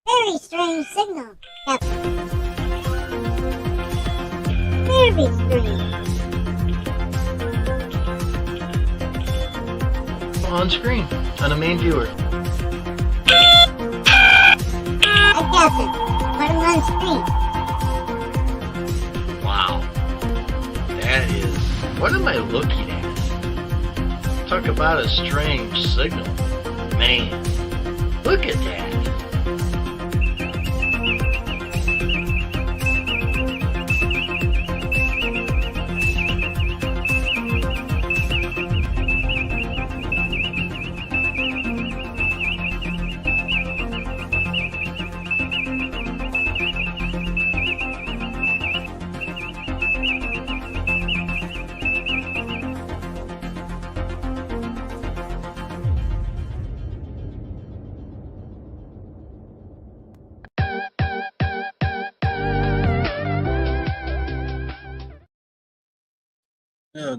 very strange signal, Captain. Very strange. On screen, on the main viewer. Captain, put him on screen. Wow. That is... What am I looking at? Talk about a strange signal. Man, look at that.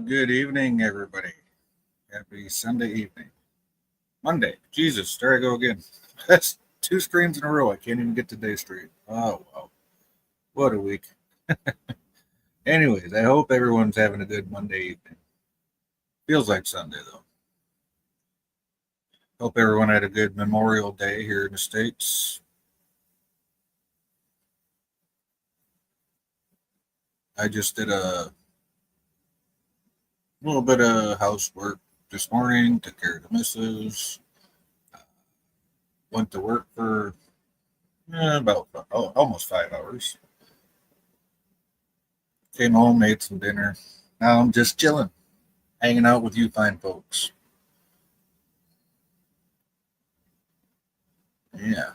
Good evening, everybody. Happy Sunday evening. Monday. Jesus, there I go again. That's 2 streams in a row. I can't even get today straight. Oh, wow. What a week. Anyways, I hope everyone's having a good Monday evening. Feels like Sunday, though. Hope everyone had a good Memorial Day here in the States. I just did a little bit of housework this morning, took care of the missus, went to work for about almost 5 hours. Came home, made some dinner. Now I'm just chilling, hanging out with you fine folks. Yeah.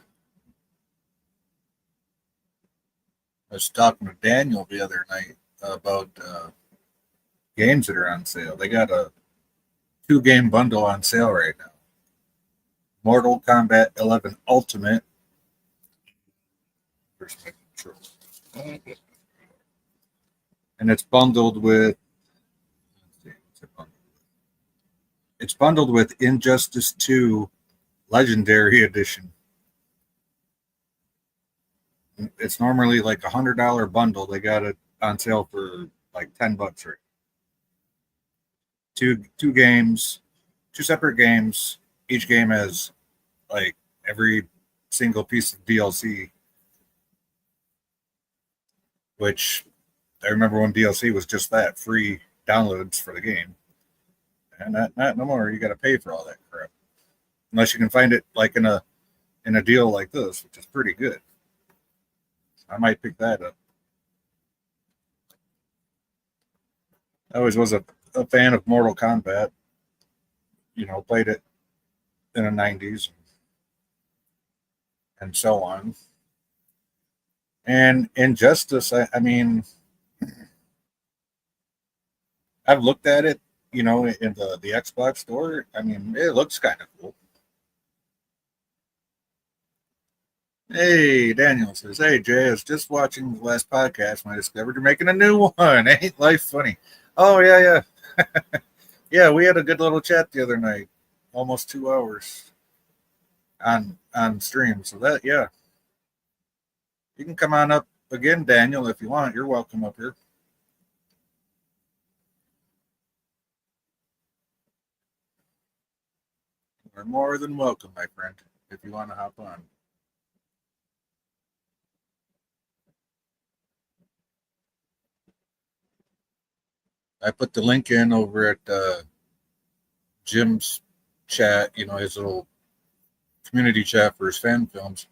I was talking to Daniel the other night about games that are on sale. They got a 2-game bundle on sale right now. Mortal Kombat 11 Ultimate. Where's my control? And it's bundled with. It's bundled with Injustice 2 Legendary Edition. It's normally like $100 bundle. They got it on sale for like $10 right. Two games, 2 separate games. Each game has like every single piece of DLC, which I remember when DLC was just that, free downloads for the game, and not no more. You got to pay for all that crap, unless you can find it like in a deal like this, which is pretty good. I might pick that up. I always was a fan of Mortal Kombat. You know, played it in the 90s and so on. And Injustice, I mean, I've looked at it, you know, in the Xbox store. I mean, it looks kind of cool. Hey, Daniel says, hey, Jay, I was just watching the last podcast when I discovered you're making a new one. Ain't life funny? Oh, yeah. Yeah, we had a good little chat the other night, almost 2 hours on stream. So that, yeah, you can come on up again, Daniel, if you want. You're welcome up here. You're more than welcome, my friend, if you want to hop on. I put the link in over at Jim's chat, you know, his little community chat for his fan films.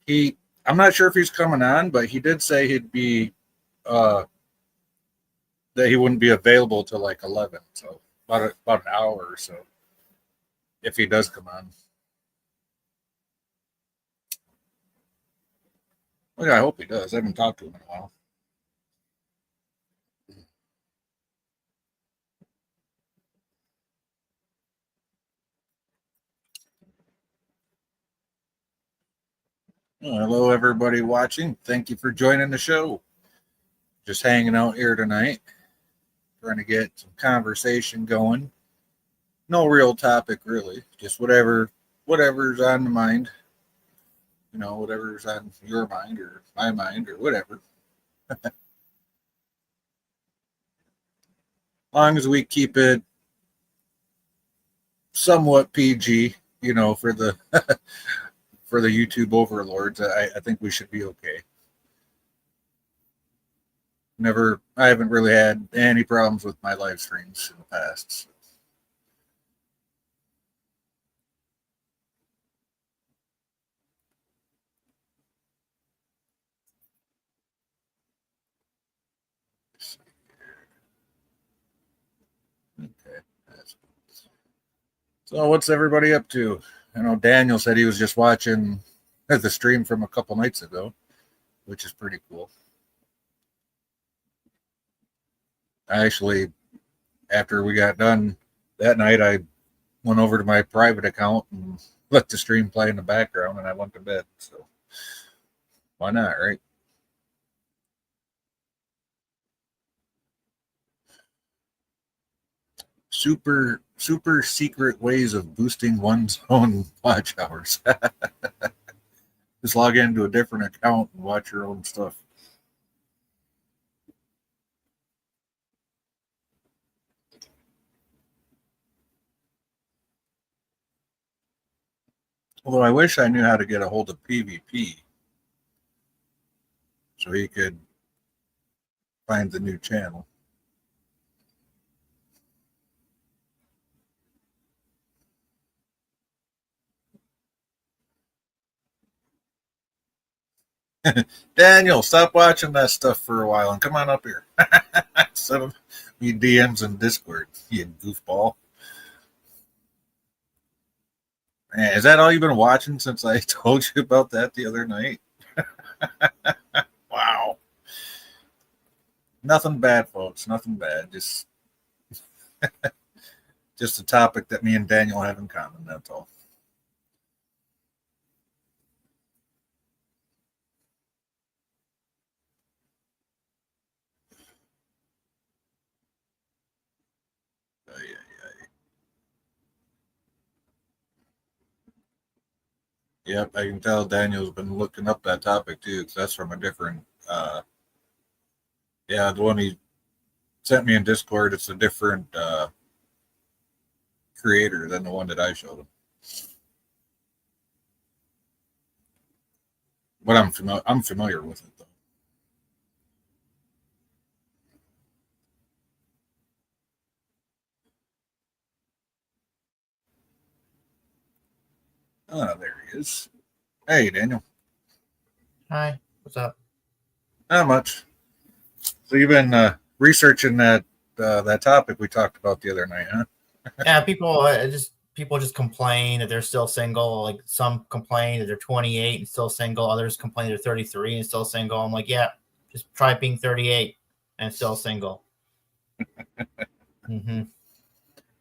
I'm not sure if he's coming on, but he did say he'd be that he wouldn't be available till like 11, so about an hour or so if he does come on. Well, yeah, I hope he does. I haven't talked to him in a while. Well, hello, everybody watching. Thank you for joining the show. Just hanging out here tonight, trying to get some conversation going. No real topic, really. Just whatever whatever's on the mind. Whatever's on your mind or my mind or whatever. As long as we keep it somewhat PG, for the for the YouTube overlords, I think we should be okay. I haven't really had any problems with my live streams in the past. So. Okay. So what's everybody up to? I know Daniel said he was just watching the stream from a couple nights ago, which is pretty cool. I actually, after we got done that night, I went over to my private account and let the stream play in the background, and I went to bed. So why not, right? Super secret ways of boosting one's own watch hours. Just log into a different account and watch your own stuff. Although I wish I knew how to get a hold of PvP so he could find the new channel. Daniel, stop watching that stuff for a while and come on up here. Send me DMs in Discord, you goofball. Man, is that all you've been watching since I told you about that the other night? Wow. Nothing bad, folks. Nothing bad. Just a topic that me and Daniel have in common. That's all. Yep, I can tell Daniel's been looking up that topic too, because that's from a different. The one he sent me in Discord, it's a different creator than the one that I showed him. But I'm familiar with it though. Oh, there he is. Hey, Daniel. Hi, what's up? Not much. So you've been researching that topic we talked about the other night, huh? Yeah, people just complain that they're still single. Like some complain that they're 28 and still single. Others complain they're 33 and still single. I'm like, yeah, just try being 38 and still single. Mm-hmm.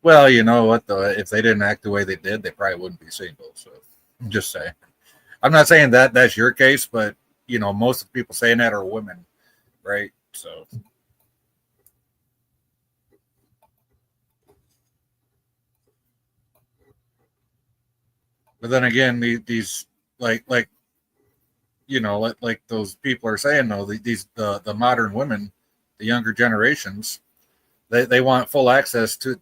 Well, you know what though? If they didn't act the way they did, they probably wouldn't be single. So I'm just saying. I'm not saying that that's your case, but most of the people saying that are women, right? So. But then again, these like those people are saying though, the modern women, the younger generations, they want full access to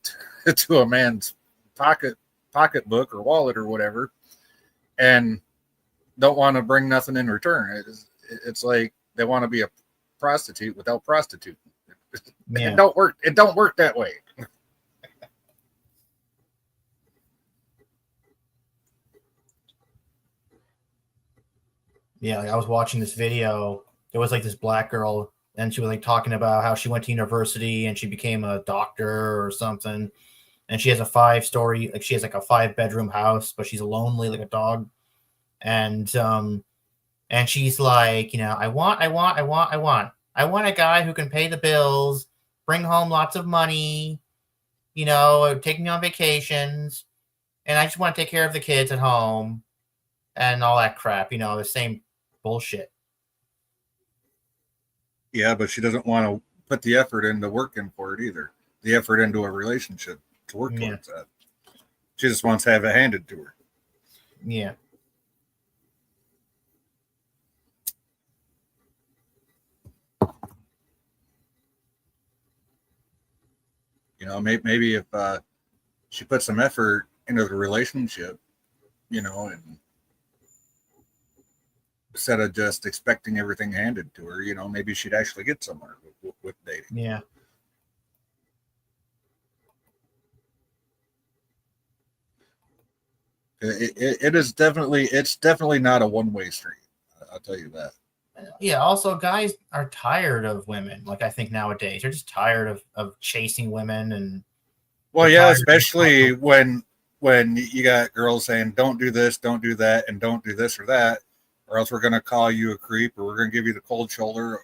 a man's pocketbook or wallet or whatever, and don't want to bring nothing in return. It's like they want to be a prostitute without prostituting. Yeah. It don't work. It don't work that way. Yeah, I was watching this video. There was like this black girl, and she was like talking about how she went to university and she became a doctor or something. And she has a 5-story, like she has like a 5-bedroom house, but she's lonely like a dog. And she's like, I want a guy who can pay the bills, bring home lots of money, take me on vacations, and I just want to take care of the kids at home and all that crap, the same bullshit. Yeah, but she doesn't want to put the effort into working for it either. The effort into a relationship to work towards that. She just wants to have it handed to her. Yeah. You know, maybe if she put some effort into the relationship, you know, and instead of just expecting everything handed to her, you know, maybe she'd actually get somewhere with dating. Yeah. It's definitely not a one-way street. I'll tell you that. Yeah. Also, guys are tired of women. Like, I think nowadays they're just tired of chasing women, and Well, they're yeah, tired especially of when you got girls saying don't do this, don't do that, and don't do this or that, or else we're going to call you a creep, or we're going to give you the cold shoulder,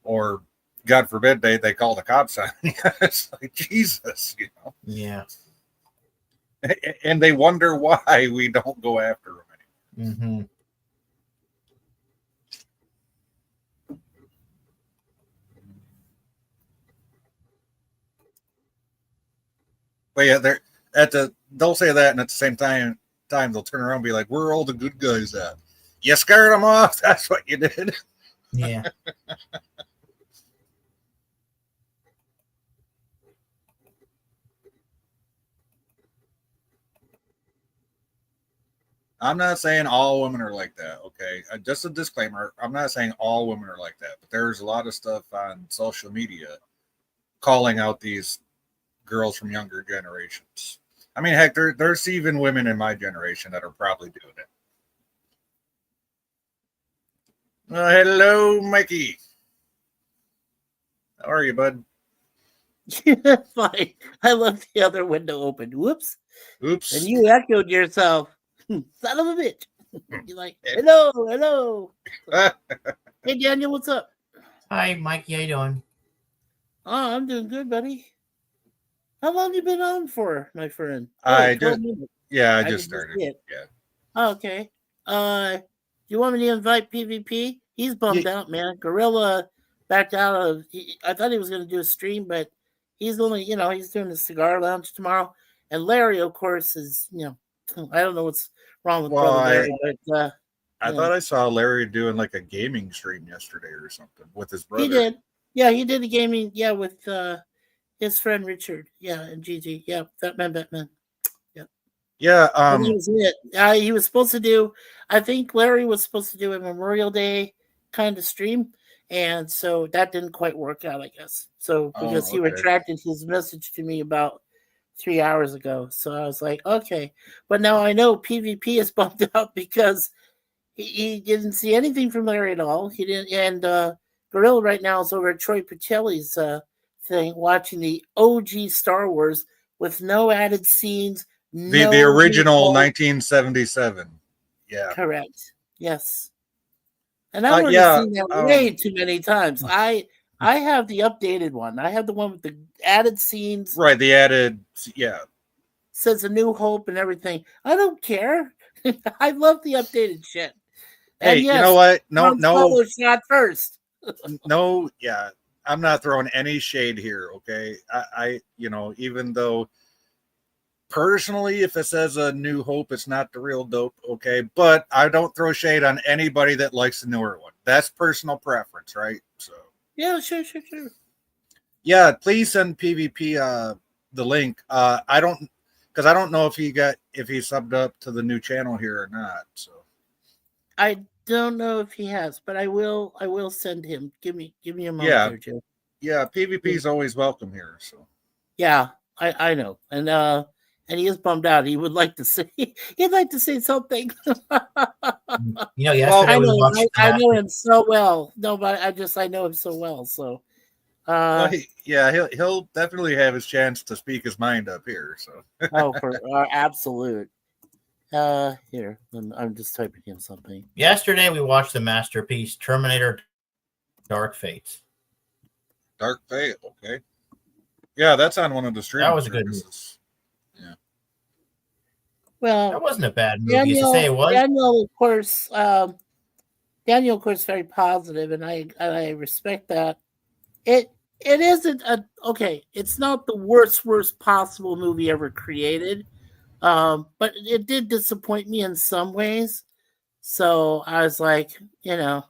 or God forbid they call the cops on you. It's like Jesus, you know. yeah. And they wonder why we don't go after them anymore. Mm-hmm. But yeah, they'll say that, and at the same time they'll turn around and be like, "Where are all the good guys at? You scared them off. That's what you did." Yeah. I'm not saying all women are like that, okay? Just a disclaimer. I'm not saying all women are like that, but there's a lot of stuff on social media calling out these girls from younger generations. I mean, heck, there's even women in my generation that are probably doing it. Hello, Mikey. How are you, bud? Fine. I left the other window open. Whoops. Oops. And you echoed yourself. Son of a bitch. You're like, hello, hello. Hey, Daniel, what's up? Hi, Mikey. How you doing? Oh, I'm doing good, buddy. How long you been on for, my friend? I 12 just minutes. Yeah, I can just started. see it. Yeah. Oh, okay. You want me to invite PvP? He's bummed out, man. Gorilla backed out of. I thought he was going to do a stream, but he's only, he's doing the cigar lounge tomorrow. And Larry, of course, is, I don't know what's wrong with Well, brother Larry, but I thought I saw Larry doing like a gaming stream yesterday or something with his brother. he did. Yeah, he did a gaming. Yeah, with his friend Richard. Yeah, and Gigi. Yeah, Batman. Yeah. That was it. He was supposed to do. I think Larry was supposed to do a Memorial Day kind of stream, and so that didn't quite work out, I guess. So because he retracted his message to me about 3 hours ago, so I was like, okay. But now I know PvP is bumped out because he didn't see anything from Larry at all. He didn't, and Gorilla right now is over at Troy Pacelli's thing, watching the OG Star Wars with no added scenes. The original 1977. Yeah. Correct. Yes. And I've already seen that way too many times. I have the updated one. I have the one with the added scenes. Right, the added, yeah. Says A New Hope and everything. I don't care. I love the updated shit. Hey, and yes, you know what? No. Shot first. No, yeah. I'm not throwing any shade here, okay? I even though personally, if it says A New Hope, it's not the real dope, okay? But I don't throw shade on anybody that likes the newer one. That's personal preference, right? So yeah, sure. Yeah, please send PvP the link. I don't know if he subbed up to the new channel here or not. So I don't know if he has, but I will send him. Give me a moment there, Joe. Yeah, PvP is always welcome here. So yeah, I know. And he is bummed out. He would like to say something. Yesterday I know him so well. No, but I know him so well. So, he'll definitely have his chance to speak his mind up here. So, for absolute. Here, I'm just typing him something. Yesterday, we watched the masterpiece Terminator: Dark Fate. Dark Fate, okay. Yeah, that's on one of the streaming. That was a good movie. Yeah. Well, that wasn't a bad movie. To say it was. Daniel, of course, very positive, and I respect that. It isn't okay. It's not the worst possible movie ever created, But it did disappoint me in some ways. So I was like, it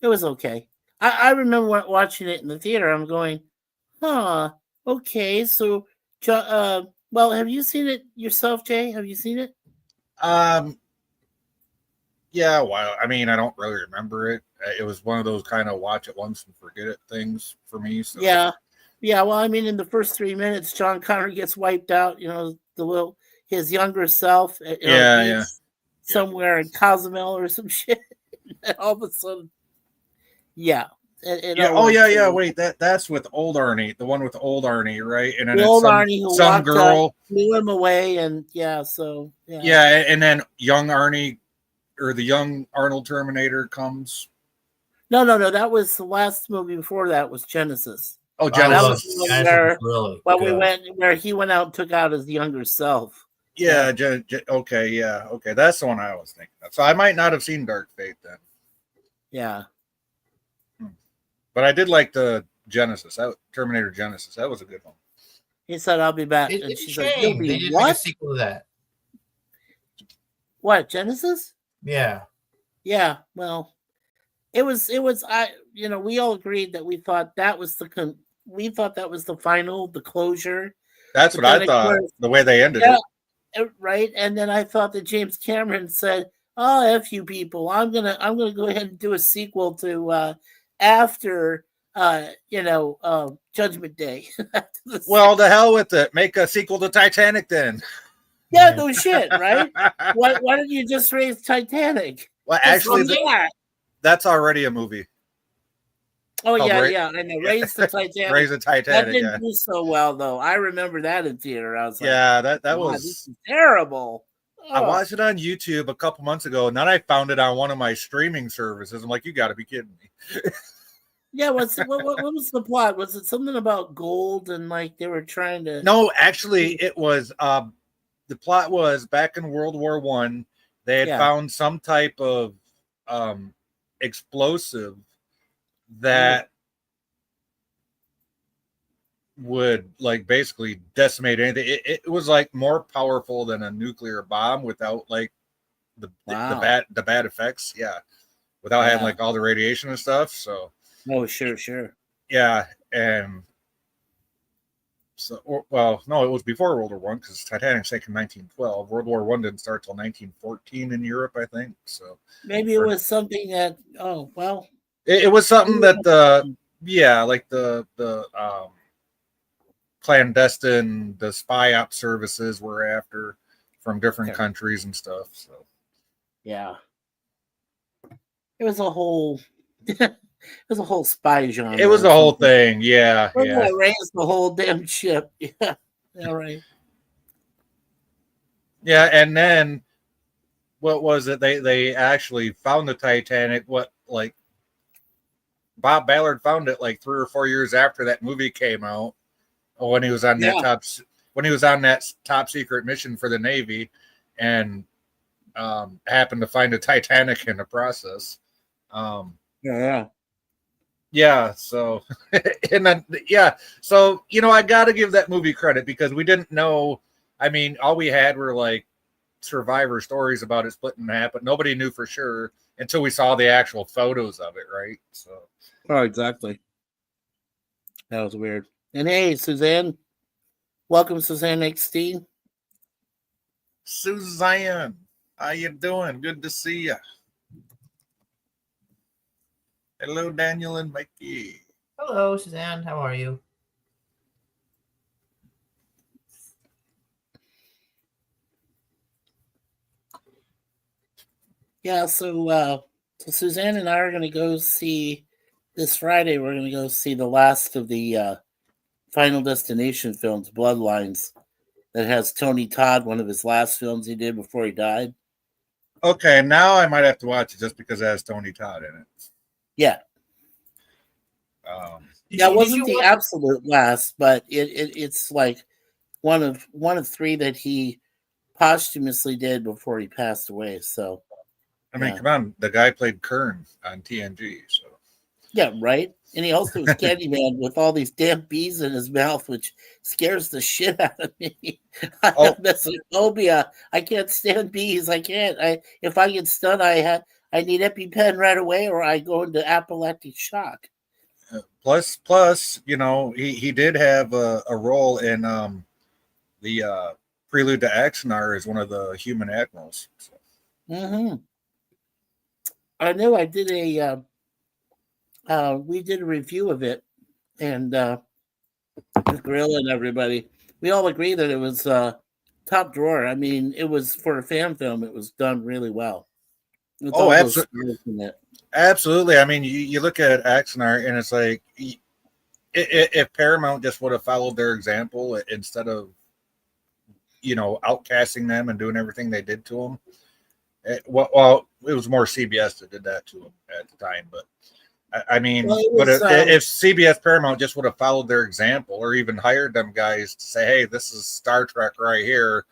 was okay. I remember watching it in the theater. I'm going, huh, okay. So, well, have you seen it yourself, Jay? Have you seen it? Yeah, well, I mean, I don't really remember it. It was one of those kind of watch it once and forget it things for me. So. Yeah. Well, I mean, in the first 3 minutes, John Connor gets wiped out. His younger self. Yeah. Somewhere in Cozumel or some shit. And all of a sudden, yeah. Yeah. Wait, that's with old Arnie, the one with old Arnie, right? And then the old Arnie who some girl blew him away, and yeah. And then young Arnie or the young Arnold Terminator comes. No. That was the last movie before that was Genesis. Oh, Genesis. Where he went out and took out his younger self. Yeah. Okay. That's the one I was thinking of. So I might not have seen Dark Fate then. Yeah. But I did like the Genesis, Terminator Genesis. That was a good one. He said, "I'll be back." And she's like, "You'll be they what?" Make a sequel to that. What, Genesis? Yeah. Yeah. Well, it was. We all agreed that we thought that was the final, the closure. That's what I thought. The way they ended it, right? And then I thought that James Cameron said, "Oh, F you people! I'm gonna go ahead and do a sequel to after Judgment Day." Well, the hell with it. Make a sequel to Titanic then. Yeah, no shit, right? Why don't you just raise Titanic? Well, actually, that's already a movie. Oh, yeah, I know. Raise the Titanic. Raise the Titanic. That didn't do so well, though. I remember that in theater. I was like, that was this is terrible. I watched it on YouTube a couple months ago, and then I found it on one of my streaming services. I'm like, you got to be kidding me. Yeah, what was the plot? Was it something about gold and like they were trying to? No, actually, it was. The plot was back in World War I. They had found some type of explosive that would like basically decimate anything. It was like more powerful than a nuclear bomb without like the bad effects. Yeah, without having like all the radiation and stuff. So. Oh, sure. Yeah, and so no, it was before World War I because Titanic sank in 1912. World War I didn't start till 1914 in Europe, I think. So maybe it was something that. Oh well, it was something that the clandestine, the spy op services were after from different countries and stuff. So yeah, it was a whole. It was a whole spy genre. It was the whole thing, yeah. Raised the whole damn ship. Yeah, right. Yeah, and then what was it? They actually found the Titanic. Bob Ballard found it like 3 or 4 years after that movie came out. When he was on that top secret mission for the Navy, and happened to find a Titanic in the process. Yeah, so and then so I got to give that movie credit because we didn't know. I mean, all we had were like survivor stories about it splitting in half, but nobody knew for sure until we saw the actual photos of it, right? So, exactly. That was weird. And hey, Suzanne, welcome, Suzanne XT. Suzanne, how you doing? Good to see you. Hello, Daniel and Mikey. Hello, Suzanne. How are you? Yeah, so Suzanne and I are going to go see this Friday. We're going to go see the last of the Final Destination films, Bloodlines, that has Tony Todd, one of his last films he did before he died. Okay, now I might have to watch it just because it has Tony Todd in it. Yeah. It wasn't the absolute last, but it's like one of 3 that he posthumously did before he passed away. So, I mean, come on, the guy played Kern on TNG. So, Yeah, right. And he also was Candyman with all these damn bees in his mouth, which scares the shit out of me. I Oh, have mesophobia. I can't stand bees. I can't. If I get stung, I need EpiPen right away, or I go into anaphylactic shock. plus, he did have a role in the Prelude to Axanar as one of the human admirals. So. Mm-hmm. I know. I did we did a review of it, and with Gorilla and everybody, we all agree that it was top drawer. I mean, it was for a fan film. It was done really well. With Oh, all those absolutely. stars in it. Absolutely. I mean, you look at Axanar, and it's like if Paramount just would have followed their example instead of outcasting them and doing everything they did to them. It was more CBS that did that to them at the time, but I mean, Well, it but was, if CBS Paramount just would have followed their example, or even hired them guys to say, "Hey, this is Star Trek right here,"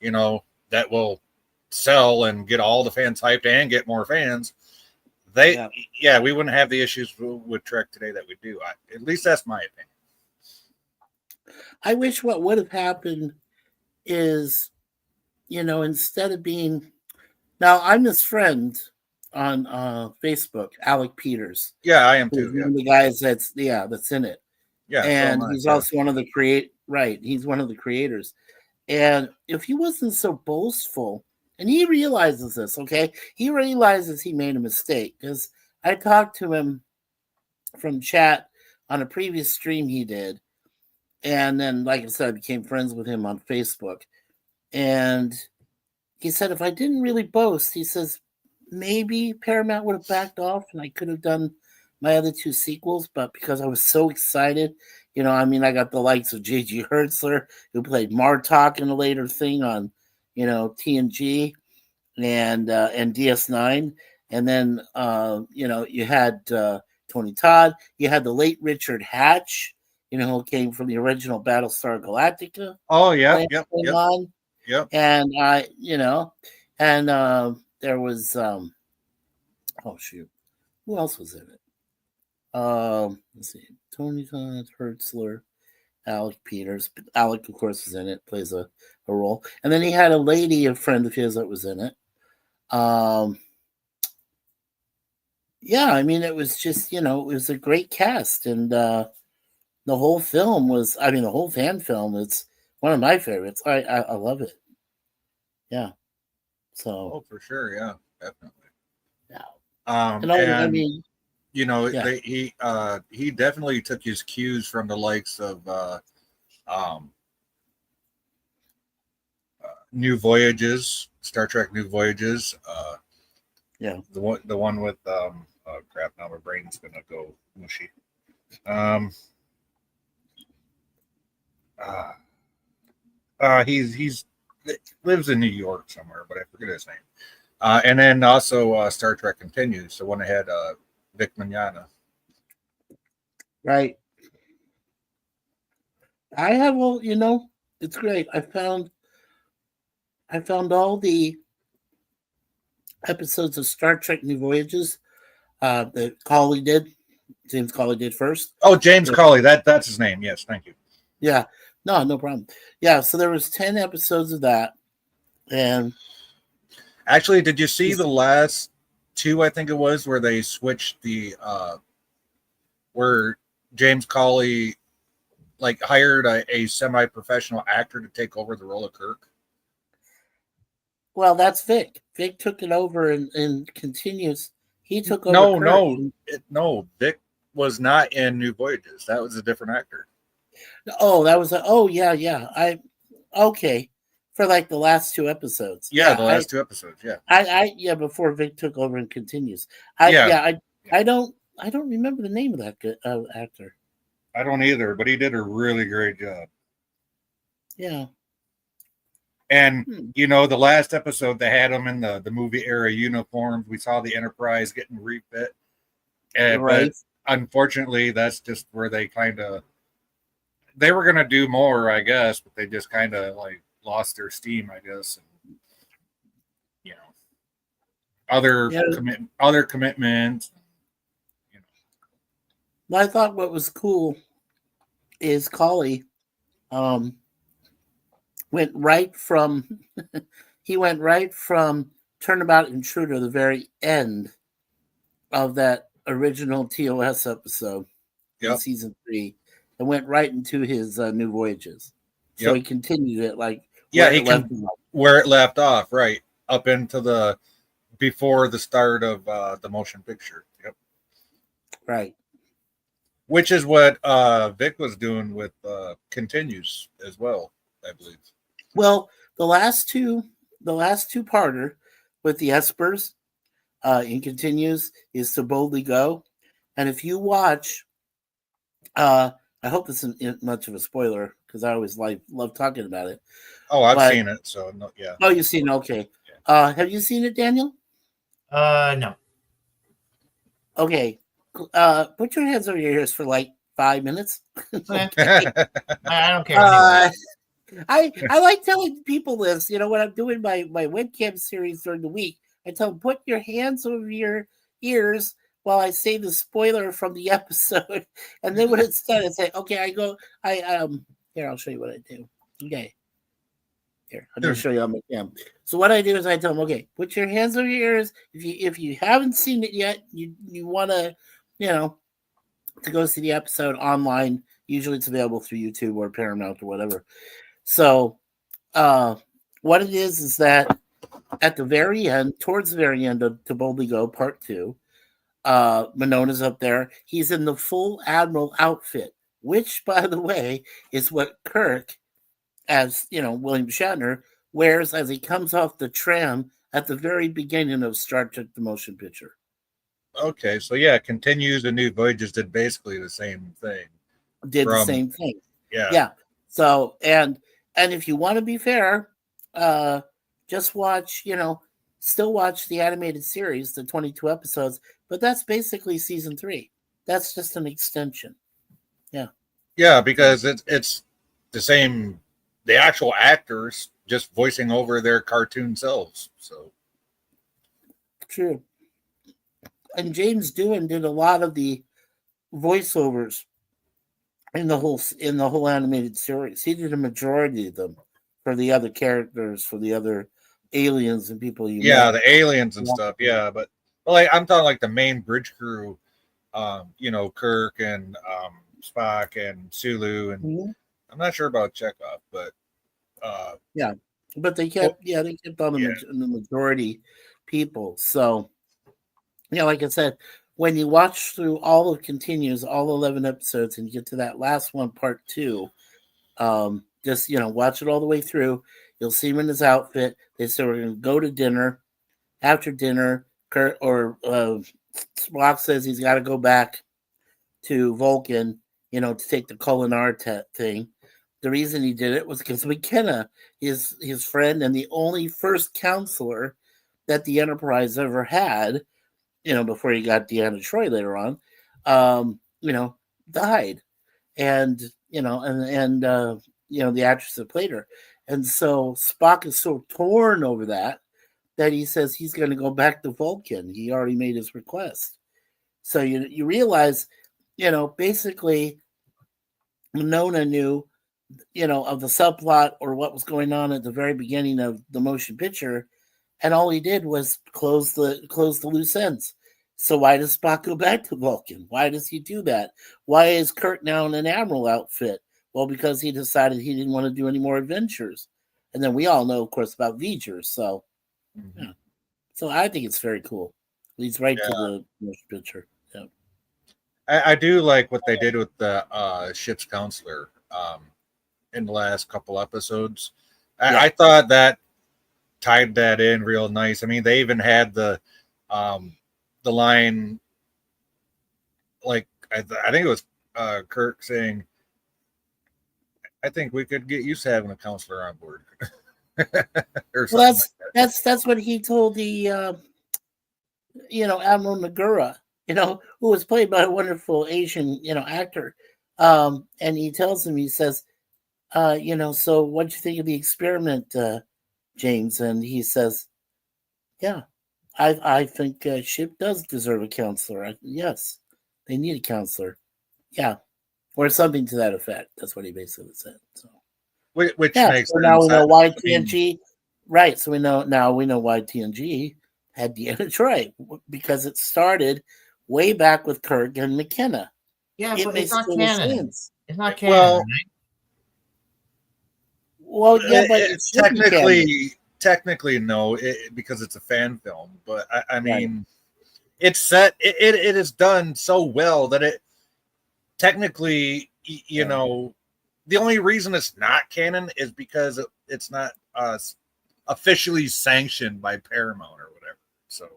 that will sell and get all the fans hyped and get more fans. We wouldn't have the issues with Trek today that we do. At least that's my opinion. I wish what would have happened is, instead of being, now I'm his friend on Facebook, Alec Peters. Yeah, I am Who's too. one of the guys that's in it. Yeah, and so he's yeah. also one of the he's one of the creators. And if he wasn't so boastful, and he realizes this, okay, he realizes he made a mistake, because I talked to him from chat on a previous stream he did, and then, like I said, I became friends with him on Facebook. And he said, if I didn't really boast, he says, maybe Paramount would have backed off and I could have done my other two sequels. But because I was so excited, I got the likes of J.G. Hertzler, who played Martok in a later thing on, TNG and DS9. And then, you had Tony Todd. You had the late Richard Hatch, who came from the original Battlestar Galactica. Oh, yeah, yep. And there was oh shoot, who else was in it? Let's see, Tony Todd, Hertzler, Alec Peters. Alec, of course, is in it, plays a role, and then he had a friend of his that was in it. Yeah, I mean, it was just it was a great cast, and the whole film was, the whole fan film. It's one of my favorites. I love it. Yeah. So. Oh, for sure, yeah, definitely. Yeah. And yeah. he definitely took his cues from the likes of New Voyages, Star Trek New Voyages. Yeah. The one with crap. Now my brain's gonna go mushy. He's lives in New York somewhere, but I forget his name. And then also Star Trek Continues, the one that had Vic Mignogna. Right. I have it's great. I found all the episodes of Star Trek New Voyages that James Cawley did first. Oh, James Cawley, that's his name. Yes, thank you. Yeah. No problem. Yeah, so there was 10 episodes of that. And actually, did you see the last two, I think it was, where they switched the where James Cawley hired a semi-professional actor to take over the role of Kirk? Well, that's Vic. Vic took it over and continues. He took over. No. Vic was not in New Voyages. That was a different actor. Oh, that was yeah. Okay. For the last two episodes. Yeah, the last two episodes. Yeah. I before Vic took over and continues. I don't remember the name of that actor. I don't either, but he did a really great job. Yeah. And the last episode they had him in the movie era uniforms. We saw the Enterprise getting refit. Right. But unfortunately, that's just where they they were gonna do more, I guess, but they just kind of lost their steam, I guess. And, other commitments. I thought what was cool is Collie went right from he went right from Turnabout Intruder to the very end of that original TOS episode in Yep. season 3 and went right into his New Voyages. So Yep. he continued it like Yeah, where it left off, right up into the before the start of the motion picture. Yep. Right. Which is what Vic was doing with Continues as well, I believe. Well, the last two parter with the Espers in Continues is To Boldly Go. And if you watch, I hope this isn't much of a spoiler because I always love talking about it. Oh, I've seen it, so no, yeah. Oh, you've seen it? Okay. Yeah. Have you seen it, Daniel? No. Okay. Put your hands over your ears for like 5 minutes. Okay. I don't care anyway. I like telling people this, when I'm doing my webcam series during the week. I tell them, put your hands over your ears while I say the spoiler from the episode. And then when it's done, I say, okay, here, I'll show you what I do. Okay. Here, I'm going to show you on my cam. So what I do is I tell them, okay, put your hands over your ears. If you haven't seen it yet, you want to, to go see the episode online. Usually it's available through YouTube or Paramount or whatever. So what it is that at the very end, towards the very end of To Boldly Go Part 2, Minona's up there. He's in the full Admiral outfit, which, by the way, is what Kirk, as William Shatner, wears as he comes off the tram at the very beginning of Star Trek The Motion Picture. Okay, so yeah, Continues and New Voyages did basically the same thing. The same thing. Yeah. Yeah. So, and if you want to be fair, just watch, still watch the animated series, the 22 episodes, but that's basically season 3. That's just an extension. Yeah. Yeah, because it's the same, the actual actors just voicing over their cartoon selves. So true. And James Doohan did a lot of the voiceovers in the whole animated series. He did a majority of them for the other characters, for the other aliens and people you met. The aliens and stuff. Yeah, but like I'm talking like the main bridge crew, Kirk and Spock and Sulu, and I'm not sure about Chekhov, but but they kept on the majority people. So like I said, when you watch through all of Continues, all 11 episodes, and you get to that last one, Part 2, just watch it all the way through. You'll see him in his outfit. They say we're going to go to dinner. After dinner, Kurt or Spock says he's got to go back to Vulcan, to take the Kulinar thing. The reason he did it was because McKenna is his friend and the only first counselor that the Enterprise ever had, before he got Deanna Troi later on, died. And, the actress that played her. And so Spock is so torn over that he says he's going to go back to Vulcan. He already made his request. So you realize, basically Winona knew, of the subplot or what was going on at the very beginning of the motion picture, and all he did was close the loose ends. So why does Spock go back to Vulcan? Why does he do that? Why is Kirk now in an Admiral outfit? Well, because he decided he didn't want to do any more adventures. And then we all know, of course, about V'ger. So, So I think it's very cool. Leads right to the motion picture. Yeah. I do like what they did with the ship's counselor in the last couple episodes. I thought that tied that in real nice. I mean, they even had the line, like I think it was Kirk saying, "I think we could get used to having a counselor on board." Well, that's what he told the Admiral Nagura, who was played by a wonderful Asian actor, and he tells him, he says, so what'd you think of the experiment, James? And he says, yeah, I think ship does deserve a counselor. Yes, they need a counselor. Yeah, or something to that effect. That's what he basically said. So, which yeah, makes so sense. now we know why I mean, TNG. Right, so we know why TNG had Deanna Troy because it started way back with Kirk and McKenna. Yeah, It but makes it's not total canon. sense. It's not canon, well, right? Well, yeah, but it should be canon. technically no, because it's a fan film. But I mean, Right. it's set. It is done so well that it technically, you know, the only reason it's not canon is because it's not officially sanctioned by Paramount or whatever. So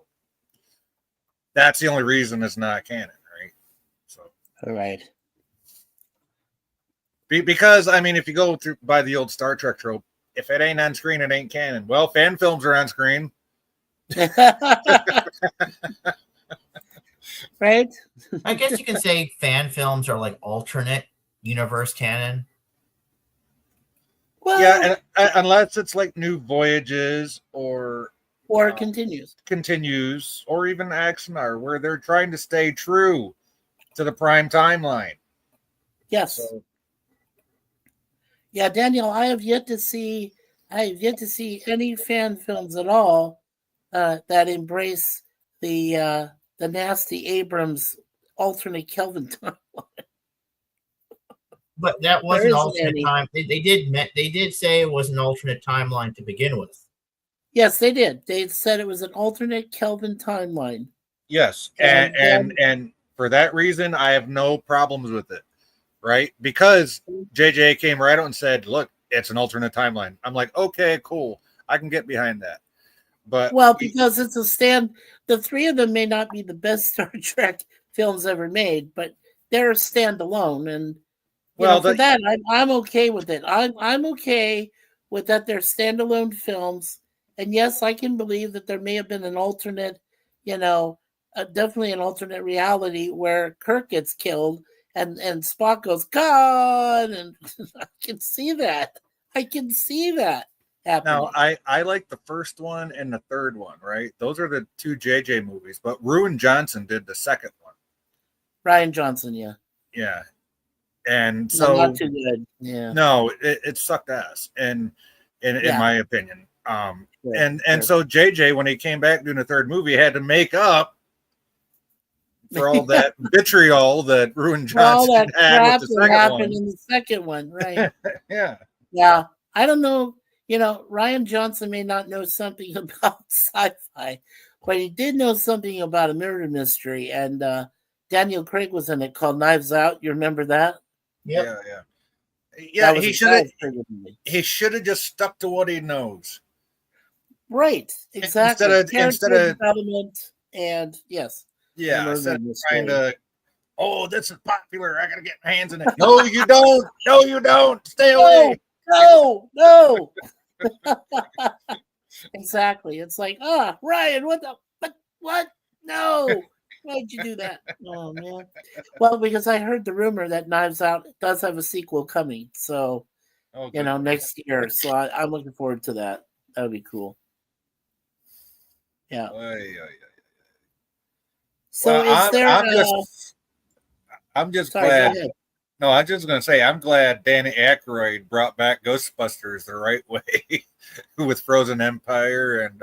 that's the only reason it's not canon, right? So, All right. because I mean, if you go through by the old Star Trek trope, if it ain't on screen, it ain't canon. Well, fan films are on screen. Right? I guess you can say fan films are like alternate universe canon. Well, Yeah, and unless it's like New Voyages or it continues, or even Axonar, where they're trying to stay true to the prime timeline. Yes. So, yeah, Daniel, I have yet to see any fan films at all that embrace the nasty Abrams alternate Kelvin timeline. But that was an alternate time. They did say it was an alternate timeline to begin with. Yes, they did. They said it was an alternate Kelvin timeline. Yes, and for that reason, I have no problems with it, right? Because JJ came right out and said, "Look, it's an alternate timeline." I'm like, okay, cool, I can get behind that. But because it's a stand. The three of them may not be the best Star Trek films ever made, but they're standalone, and for that, I'm okay with it. I'm okay with that. They're standalone films, and yes, I can believe that there may have been an alternate, definitely an alternate reality where Kirk gets killed and Spock goes God, and I can see that. Happening. Now, I like the first one and the third one, right? Those are the two JJ movies, but Ruin Johnson did the second one. Rian Johnson, yeah. Yeah. And so not too good. Yeah. No, it sucked ass, in my opinion. Sure. So JJ, when he came back doing the third movie, had to make up for all that vitriol that Ruin Johnson all that had crap with the that second happened one. in the second one, right? Yeah. Yeah. I don't know. Rian Johnson may not know something about sci-fi, but he did know something about a murder mystery. And Daniel Craig was in it called Knives Out. You remember that? Yep. Yeah. He should have just stuck to what he knows. Right. Exactly. Instead of development and yes. Yeah. Instead of trying to, oh, this is popular, I gotta get my hands in it. No, you don't. No, you don't. Stay away. No. Exactly. It's like, Ryan, what? No. Why'd you do that? Oh man. Well, because I heard the rumor that Knives Out does have a sequel coming. So next year. So I'm looking forward to that. That would be cool. Yeah. So I'm just glad. No, I'm just going to say I'm glad Danny Aykroyd brought back Ghostbusters the right way with Frozen Empire and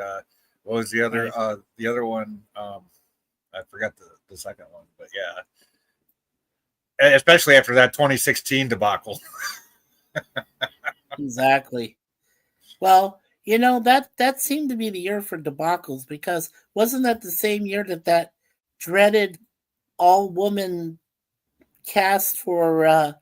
what was the other the other one? I forgot the second one, but yeah, especially after that 2016 debacle. Exactly. Well, that seemed to be the year for debacles because wasn't that the same year that dreaded all-woman cast for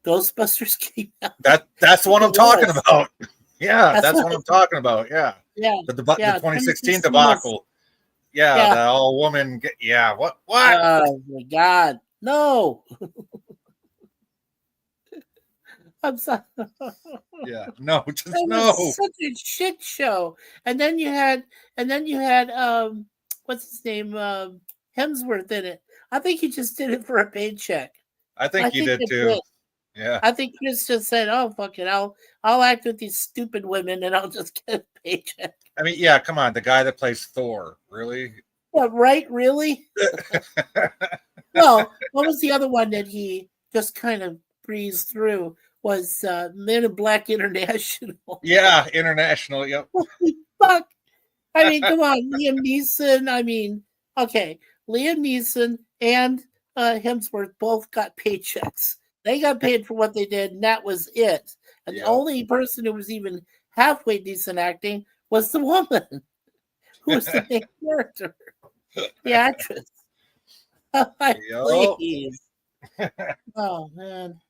Ghostbusters came out? That's what I'm talking about. Yeah, that's what I'm talking about. Yeah. Yeah. The 2016 debacle. Yeah, the all woman. Yeah. What? Oh my God. No. I'm sorry. Yeah. No, just no. Such a shit show. And then you had what's his name? Hemsworth in it. I think he just did it for a paycheck. I think he did too. Yeah. I think Chris just said, "Oh fuck it, I'll act with these stupid women and I'll just get a paycheck." I mean, yeah, come on, the guy that plays Thor, really? What? Right? Really? Well, what was the other one that he just kind of breezed through? Was Men in Black International? Yeah, international. Yep. Holy fuck! I mean, come on, Liam Neeson. I mean, okay, Liam Neeson and Hemsworth both got paychecks. They got paid for what they did, and that was it. And the only person who was even halfway decent acting was the woman who was the main character, the actress. Please. Oh man.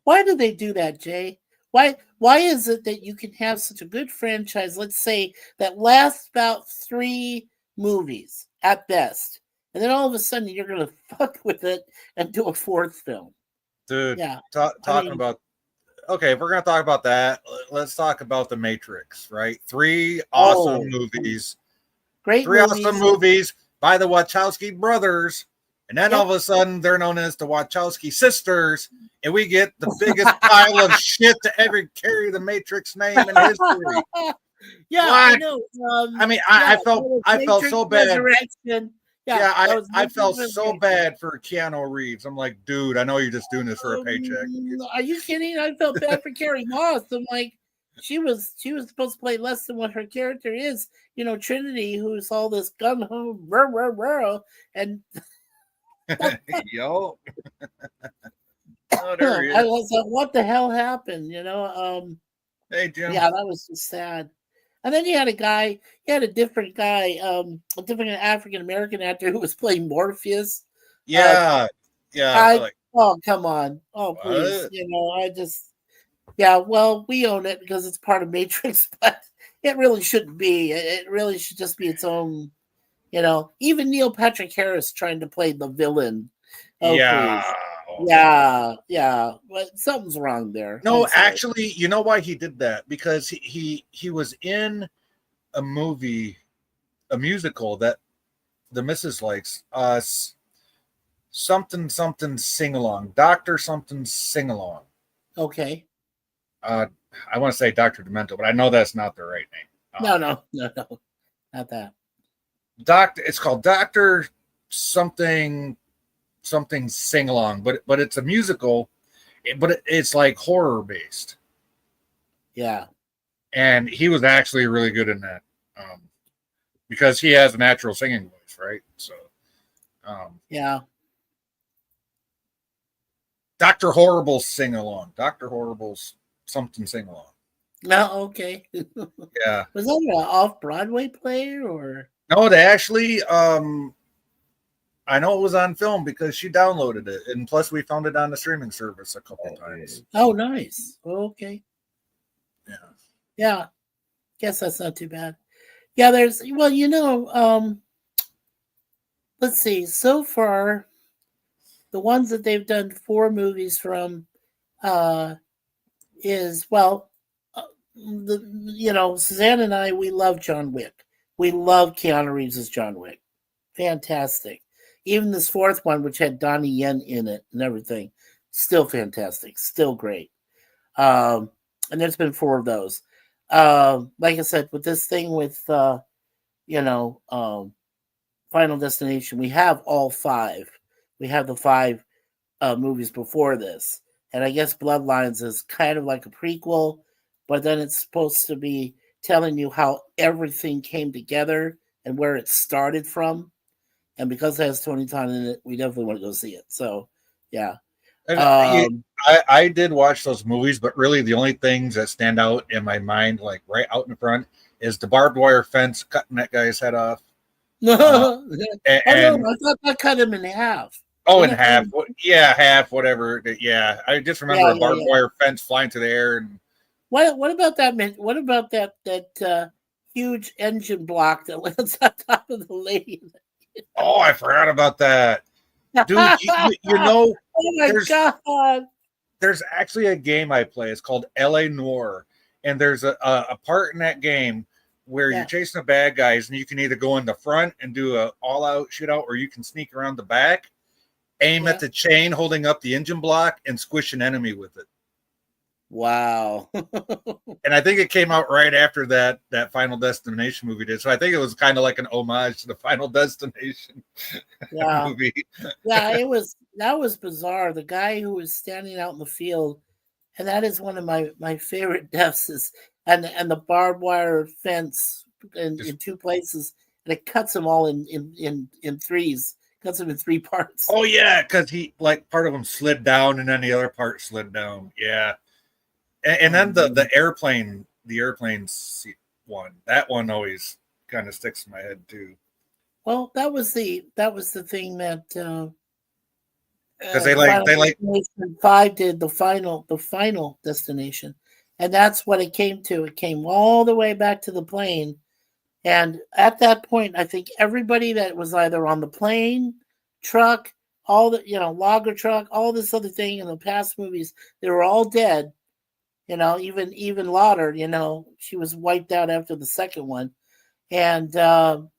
Why do they do that, Jay? Why is it that you can have such a good franchise, let's say, that lasts about 3 movies at best, and then all of a sudden you're gonna fuck with it and do a 4th film? Dude, yeah. Talking about, okay, if we're gonna talk about that, let's talk about The Matrix, right? 3 awesome movies. Great 3 awesome movies by the Wachowski brothers. And then all of a sudden, they're known as the Wachowski sisters, and we get the biggest pile of shit to ever carry the Matrix name in history. Yeah, I know. I mean, I felt so bad. I felt so bad for Keanu Reeves. I'm like, dude, I know you're just doing this for a paycheck. Are you kidding? I felt bad for Carrie Moss. I'm like, she was supposed to play less than what her character is. You know, Trinity, who's all this gun ho, and. Yo. I was like, what the hell happened? You know, hey Jim. Yeah, that was just sad. And then you had a different guy, a different African American actor who was playing Morpheus. Yeah. Oh, come on. Oh, please. What? You know, well, we own it because it's part of Matrix, but it really shouldn't be. It really should just be its own. You know, even Neil Patrick Harris trying to play the villain. Oh, yeah. Please. Yeah. But something's wrong there. No, actually, you know why he did that? Because he was in a movie, a musical that the missus likes. Something sing along. Dr. something sing along. Okay. I want to say Dr. Demento, but I know that's not the right name. No. Not that. It's called Dr. something sing along, but it's a musical, but it's like horror based. Yeah. And he was actually really good in that. Because he has a natural singing voice, right? So yeah. Dr. Horrible's sing along. Dr. Horrible's something sing along. No, okay. Yeah. Was that an off-Broadway play or? No, they actually, I know it was on film because she downloaded it. And plus we found it on the streaming service a couple of times. Oh, nice. Okay. Yeah. Yeah. Guess that's not too bad. Yeah, let's see. So far, the ones that they've done 4 movies from Suzanne and I, we love John Wick. We love Keanu Reeves as John Wick. Fantastic. Even this 4th one, which had Donnie Yen in it and everything, still fantastic. Still great. And there's been 4 of those. Like I said, with this thing with, Final Destination, we have all 5. We have the 5 movies before this. And I guess Bloodlines is kind of like a prequel, but then it's supposed to be telling you how everything came together and where it started from. And because it has Tony Todd in it, we definitely want to go see it. So, yeah. I did watch those movies, but really the only things that stand out in my mind, like right out in front, is the barbed wire fence cutting that guy's head off. No, I thought that cut him in half. Oh, in half. Yeah, half, whatever. Yeah, I just remember a barbed wire fence flying to the air. And what about that? What about that huge engine block that lands on top of the lady? Oh, I forgot about that. Dude, you know, oh my God. There's actually a game I play. It's called LA Noire. And there's a part in that game where you're chasing the bad guys, and you can either go in the front and do a all-out shootout, or you can sneak around the back, aim at the chain holding up the engine block, and squish an enemy with it. Wow. And I think it came out right after that Final Destination movie did. So I think it was kind of like an homage to the Final Destination movie. Yeah, that was bizarre. The guy who was standing out in the field, and that is one of my favorite deaths is and the barbed wire fence in 2 places, and it cuts them all in threes. Cuts them in 3 parts. Oh yeah, because he like part of them slid down and then the other part slid down. Yeah. And then the airplane one, that one always kind of sticks in my head too. Well, that was the thing that because they like 5 did the final destination, and that's what it came to. It came all the way back to the plane, and at that point, I think everybody that was either on the plane, truck, all the logger truck, all this other thing in the past movies, they were all dead. Even Lauder, she was wiped out after the second one. And, so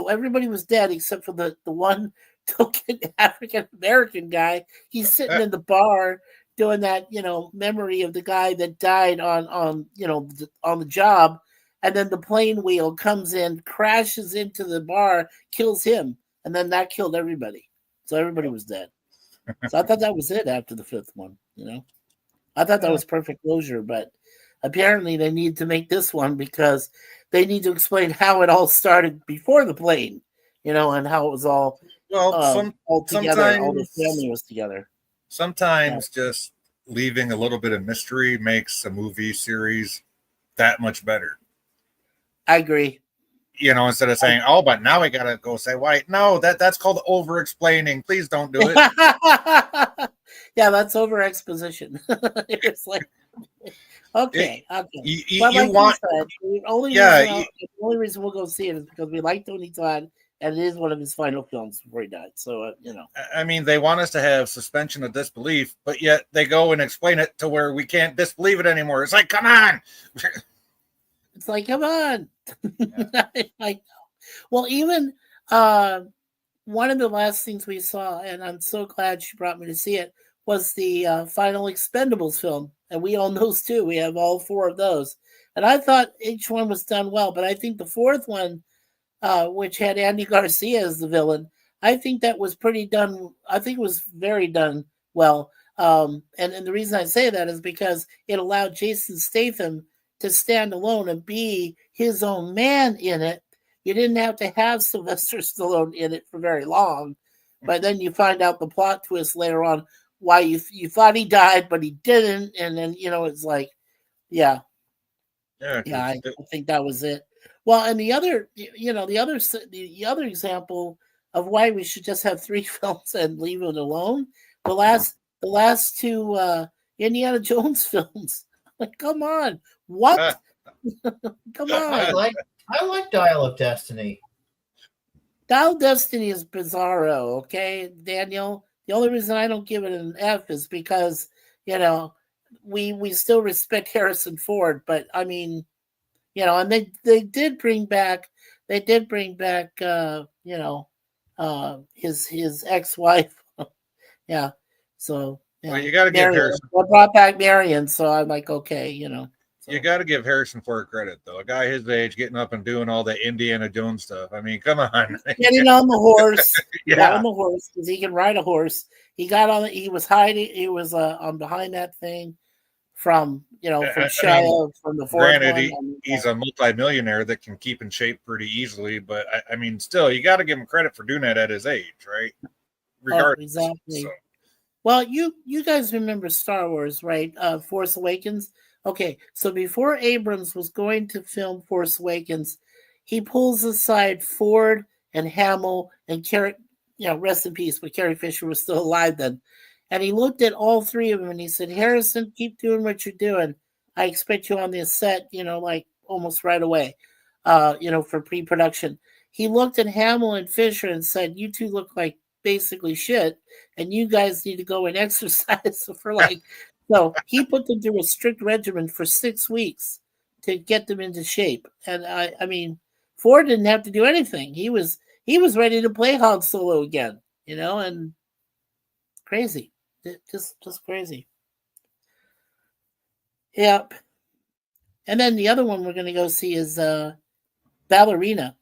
everybody was dead except for the one token African-American guy. He's sitting in the bar doing that, memory of the guy that died on the job. And then the plane wheel comes in, crashes into the bar, kills him. And then that killed everybody. So everybody was dead. So I thought that was it after the 5th one, I thought that was perfect closure, but apparently they need to make this one because they need to explain how it all started before the plane, and how it was all all together, all the family was together. Sometimes just leaving a little bit of mystery makes a movie series that much better. I agree. Instead of saying, "Oh, but now we gotta go say why." No, that's called over explaining. Please don't do it. Yeah, that's over exposition. It's like, okay. You want the only reason we'll go see it is because we like Tony Todd, and it is one of his final films before he died. So I mean, they want us to have suspension of disbelief, but yet they go and explain it to where we can't disbelieve it anymore. It's like, come on. It's like, come on. Yeah. Well, even one of the last things we saw, and I'm so glad she brought me to see it, was the final Expendables film. And we own those too. We have all 4 of those. And I thought each one was done well, but I think the 4th one, which had Andy Garcia as the villain, I think that was pretty done. I think it was very done well. And the reason I say that is because it allowed Jason Statham to stand alone and be his own man in it. You didn't have to have Sylvester Stallone in it for very long, but then you find out the plot twist later on why you thought he died, but he didn't, and then it's like, I think that was it. Well, and the other example of why we should just have 3 films and leave it alone, the last 2 Indiana Jones films. Like, come on, what? Come on. I like Dial of Destiny. Dial of Destiny is bizarro, okay, Daniel? The only reason I don't give it an F is because, we still respect Harrison Ford, but I mean, and they did bring back his ex-wife. Yeah. So well, you got to give Harrison. I brought back Marion, so I'm like, okay, So. You got to give Harrison Ford credit, though. A guy his age getting up and doing all the Indiana Jones stuff. I mean, come on. Getting on the horse. Yeah. Got on the horse because he can ride a horse. He got on. He was hiding. He was on behind that thing from from Shia, from the fourth granted, one. He's a multimillionaire that can keep in shape pretty easily, but I mean, still, you got to give him credit for doing that at his age, right? Regardless. Oh, exactly. So. Well, you guys remember Star Wars, right? Force Awakens. Okay, so before Abrams was going to film Force Awakens, he pulls aside Ford and Hamill and Carrie, rest in peace, but Carrie Fisher was still alive then. And he looked at all 3 of them and he said, Harrison, keep doing what you're doing. I expect you on this set, like almost right away, for pre-production. He looked at Hamill and Fisher and said, you 2 look like basically shit, and you guys need to go and exercise for so he put them through a strict regimen for 6 weeks to get them into shape. And I mean, Ford didn't have to do anything. He was ready to play Han Solo again, and crazy, just crazy. Yep. And then the other one we're going to go see is Ballerina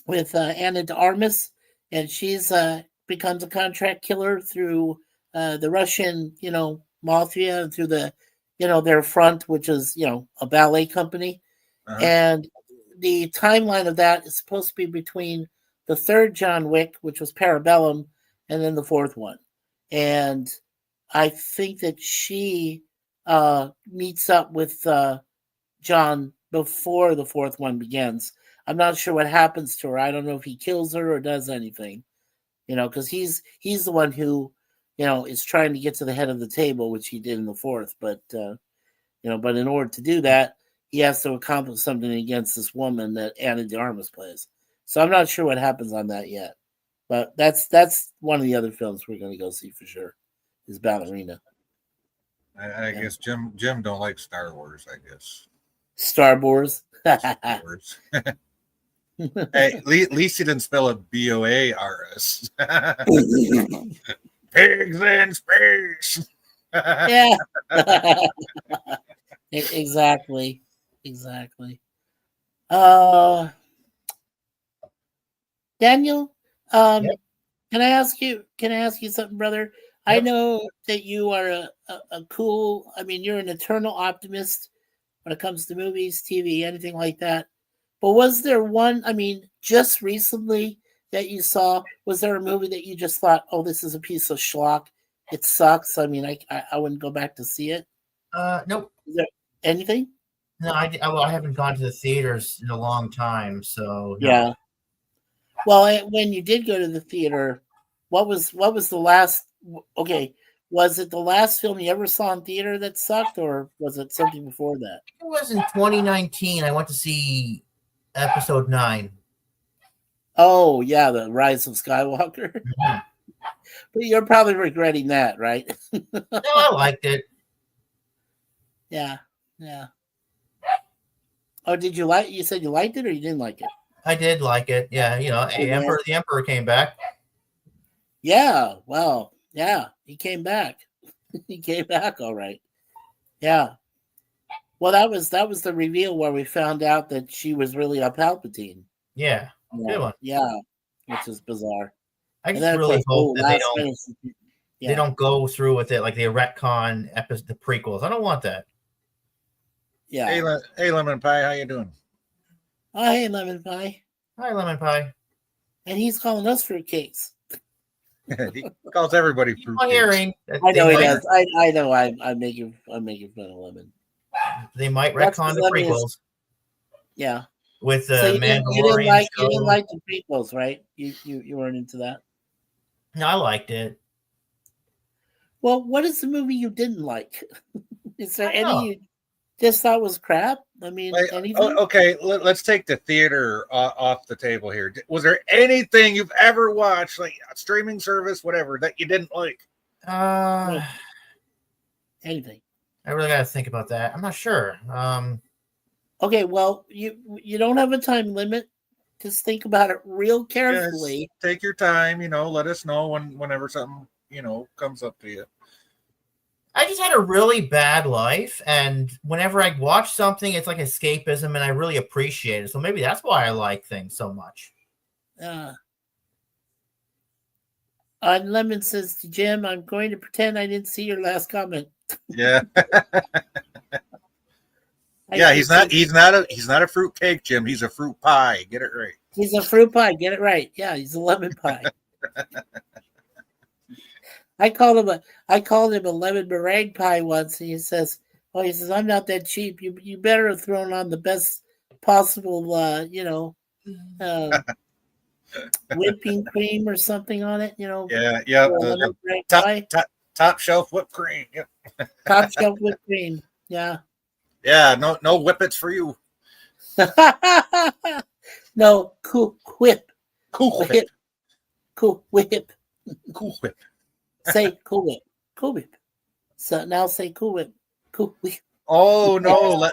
with Anna de Armas, and she's becomes a contract killer through the Russian, mafia, and through their front, which is a ballet company. Uh-huh. And the timeline of that is supposed to be between the third John Wick, which was Parabellum, and then the fourth one. And I think that she meets up with John before the fourth one begins. I'm not sure what happens to her. I don't know if he kills her or does anything, because he's the one who, is trying to get to the head of the table, which he did in the fourth. But but in order to do that, he has to accomplish something against this woman that Anna de Armas plays. So I'm not sure what happens on that yet. But that's one of the other films we're going to go see for sure, is Ballerina. I guess Jim don't like Star Wars, I guess. Star Wars. Star Wars. Hey, at least he didn't spell it BOARS. Pigs in space. Yeah. Exactly. Daniel, Yep. can I ask you something, brother? I know that you are a cool, you're an eternal optimist when it comes to movies, TV, anything like that. But was there one, just recently that you saw, was there a movie that you just thought, oh, this is a piece of schlock? It sucks. I wouldn't go back to see it. Nope. Is there anything? No, I haven't gone to the theaters in a long time, so no. Yeah. Well, when you did go to the theater, what was the last? Okay, was it the last film you ever saw in theater that sucked, or was it something before that? It was in 2019. I went to see Episode 9. Oh yeah, the Rise of Skywalker. Mm-hmm. But you're probably regretting that, right? No, I liked it. Yeah. Oh, did you like? You said you liked it, or you didn't like it? I did like it. Yeah, the Emperor came back. Yeah. Well, yeah, he came back. He came back, all right. Yeah. Well, that was the reveal where we found out that she was really a Palpatine. Yeah. Good one. Yeah, which is bizarre. I just really hope that they don't go through with it like the retcon the prequels. I don't want that. Yeah. Hey, Lemon Pie, how you doing? Oh, hey, Lemon Pie. Hi, Lemon Pie. And he's calling us fruitcakes. He calls everybody fruit. I know he does. I know. I'm making fun of Lemon. They might retcon the prequels. Yeah. With so you Mandalorian. You didn't like the prequels, right? You weren't into that. No, I liked it. Well, what is the movie you didn't like? Is there any you just thought was crap? Anything? Okay, let's take the theater off the table here. Was there anything you've ever watched, like a streaming service, whatever, that you didn't like? Anything? I really got to think about that. I'm not sure. Okay, well, you don't have a time limit. Just think about it real carefully. Yes, take your time. Let us know whenever something comes up to you. I just had a really bad life, and whenever I watch something, it's like escapism, and I really appreciate it. So maybe that's why I like things so much. Lemon says to Jim, "I'm going to pretend I didn't see your last comment." Yeah. Yeah, he's not a fruit cake, Jim. He's a fruit pie. Get it right. He's a fruit pie. Get it right. Yeah, he's a lemon pie. I called him a lemon meringue pie once, and he says, I'm not that cheap. You better have thrown on the best possible whipping cream or something on it, Yeah. The top shelf whipped cream. Yep. Top shelf whipped cream. Yeah. Yeah, no whippets for you. No, cool whip. Cool whip. Cool whip. Cool whip. Say cool whip. Cool whip. So now say cool whip. Cool whip. Oh no,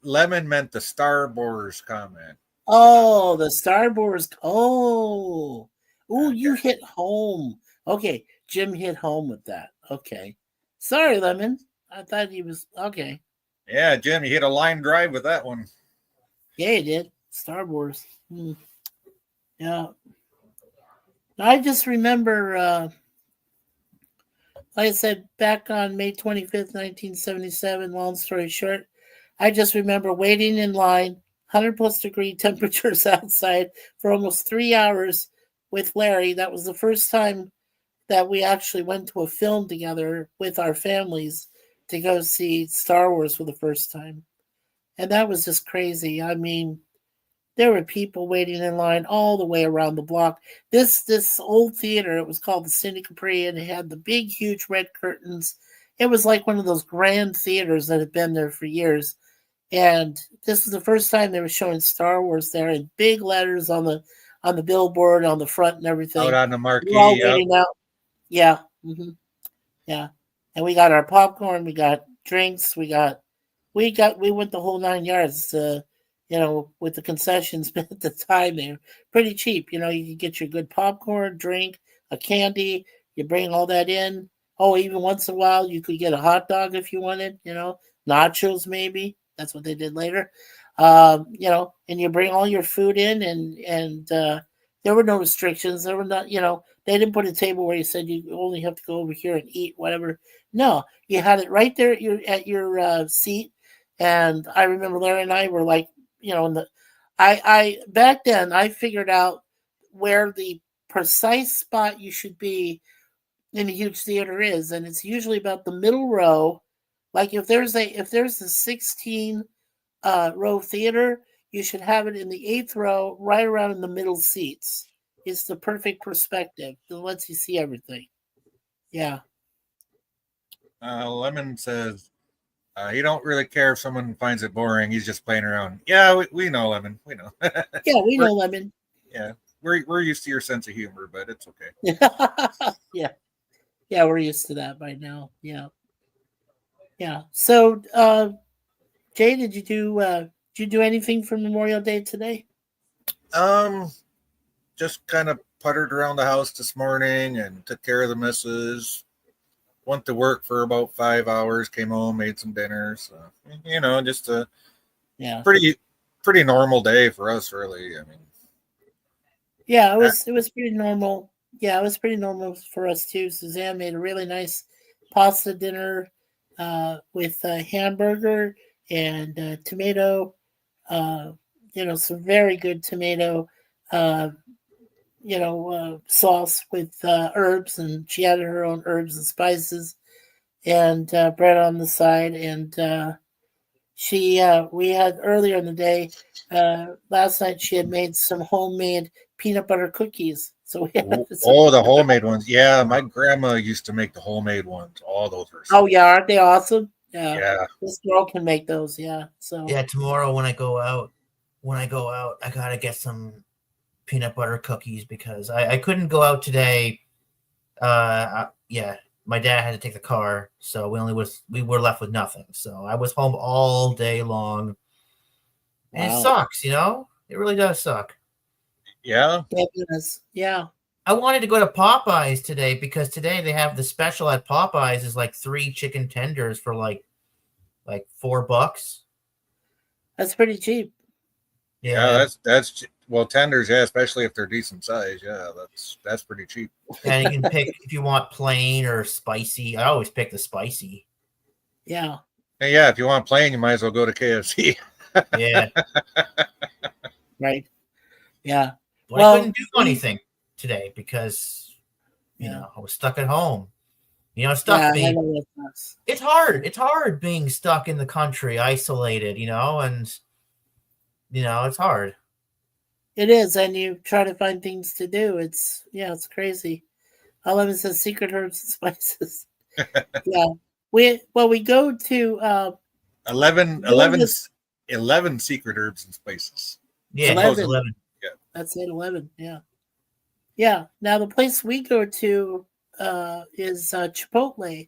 Lemon meant the Star Wars comment. Oh, the Star Wars. Oh, you hit home. Okay, Jim hit home with that. Okay. Sorry, Lemon. I thought he was okay. Yeah, Jim, you hit a line drive with that one. Yeah, he did. Star Wars. Yeah. I just remember, like I said, back on May 25th, 1977, long story short, I just remember waiting in line, 100 plus degree temperatures outside for almost 3 hours with Larry. That was the first time that we actually went to a film together with our families to go see Star Wars for the first time. And that was just crazy. I mean, there were people waiting in line all the way around the block. This old theater, it was called the Cindy Capri, and it had the big, huge red curtains. It was like one of those grand theaters that had been there for years. And this was the first time they were showing Star Wars there in big letters on the billboard on the front and everything. Out on the We're all marquee. waiting out. Yeah. Yeah. And we got our popcorn, we got drinks, we went the whole 9 yards, with the concessions at the time. They're pretty cheap. You could get your good popcorn, drink, a candy, you bring all that in. Oh, even once in a while you could get a hot dog if you wanted, nachos maybe. That's what they did later. And you bring all your food in, and there were no restrictions. There were not, they didn't put a table where you said you only have to go over here and eat whatever. No, you had it right there at your seat. And I remember Larry and I were like, I back then I figured out where the precise spot you should be in a huge theater is, and it's usually about the middle row. Like if there's a 16 row theater, you should have it in the 8th row, right around in the middle seats. It's the perfect perspective. It lets you see everything. Yeah. Lemon says he don't really care if someone finds it boring. He's just playing around. Yeah, we know, Lemon. We know. Yeah, we know, Lemon. Yeah, we're used to your sense of humor, but it's okay. Yeah, we're used to that by now. Yeah. So, Jay, did you do anything for Memorial Day today? Just kind of puttered around the house this morning and took care of the missus. Went to work for about 5 hours, came home, made some dinner. So, just a pretty normal day for us, really. I mean, yeah, it was pretty normal. Yeah, it was pretty normal for us too. Suzanne made a really nice pasta dinner with a hamburger and tomato. Some very good tomato. Sauce with herbs, and she added her own herbs and spices, and bread on the side. And we had earlier in the day, last night, she had made some homemade peanut butter cookies. So we had the homemade ones. Yeah, my grandma used to make the homemade ones. All those were. Oh yeah, aren't they awesome? Yeah. This girl can make those. Yeah. So yeah, tomorrow when I go out, I gotta get some peanut butter cookies because I couldn't go out today. My dad had to take the car, so we were left with nothing. So I was home all day long. And It sucks, it really does suck. Yeah. Yeah. I wanted to go to Popeyes today because today they have the special at Popeyes is like 3 chicken tenders for like $4. That's pretty cheap. Yeah, that's tenders, yeah, especially if they're decent size. Yeah, that's pretty cheap. And you can pick if you want plain or spicy. I always pick the spicy. Yeah. And yeah, if you want plain, you might as well go to KFC. Yeah. Right. Yeah. But I couldn't do anything today because I was stuck at home. It's hard. It's hard being stuck in the country, isolated, and it's hard. It is, and you try to find things to do. It's crazy. Lemon says secret herbs and spices. Yeah. We go to 11 secret herbs and spices. Yeah, 11. Yeah. That's it, 11. Yeah. Yeah. Now the place we go to is Chipotle.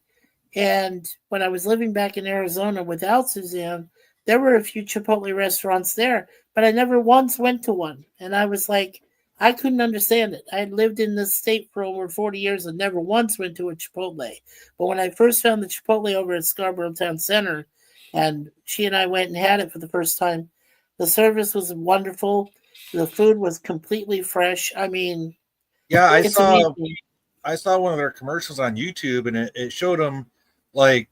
And when I was living back in Arizona without Suzanne, there were a few Chipotle restaurants there, but I never once went to one. And I was like, I couldn't understand it. I had lived in this state for over 40 years and never once went to a Chipotle. But when I first found the Chipotle over at Scarborough Town Center, and she and I went and had it for the first time. The service was wonderful. The food was completely fresh. I mean, Yeah, it's amazing. I saw one of their commercials on YouTube, and it showed them like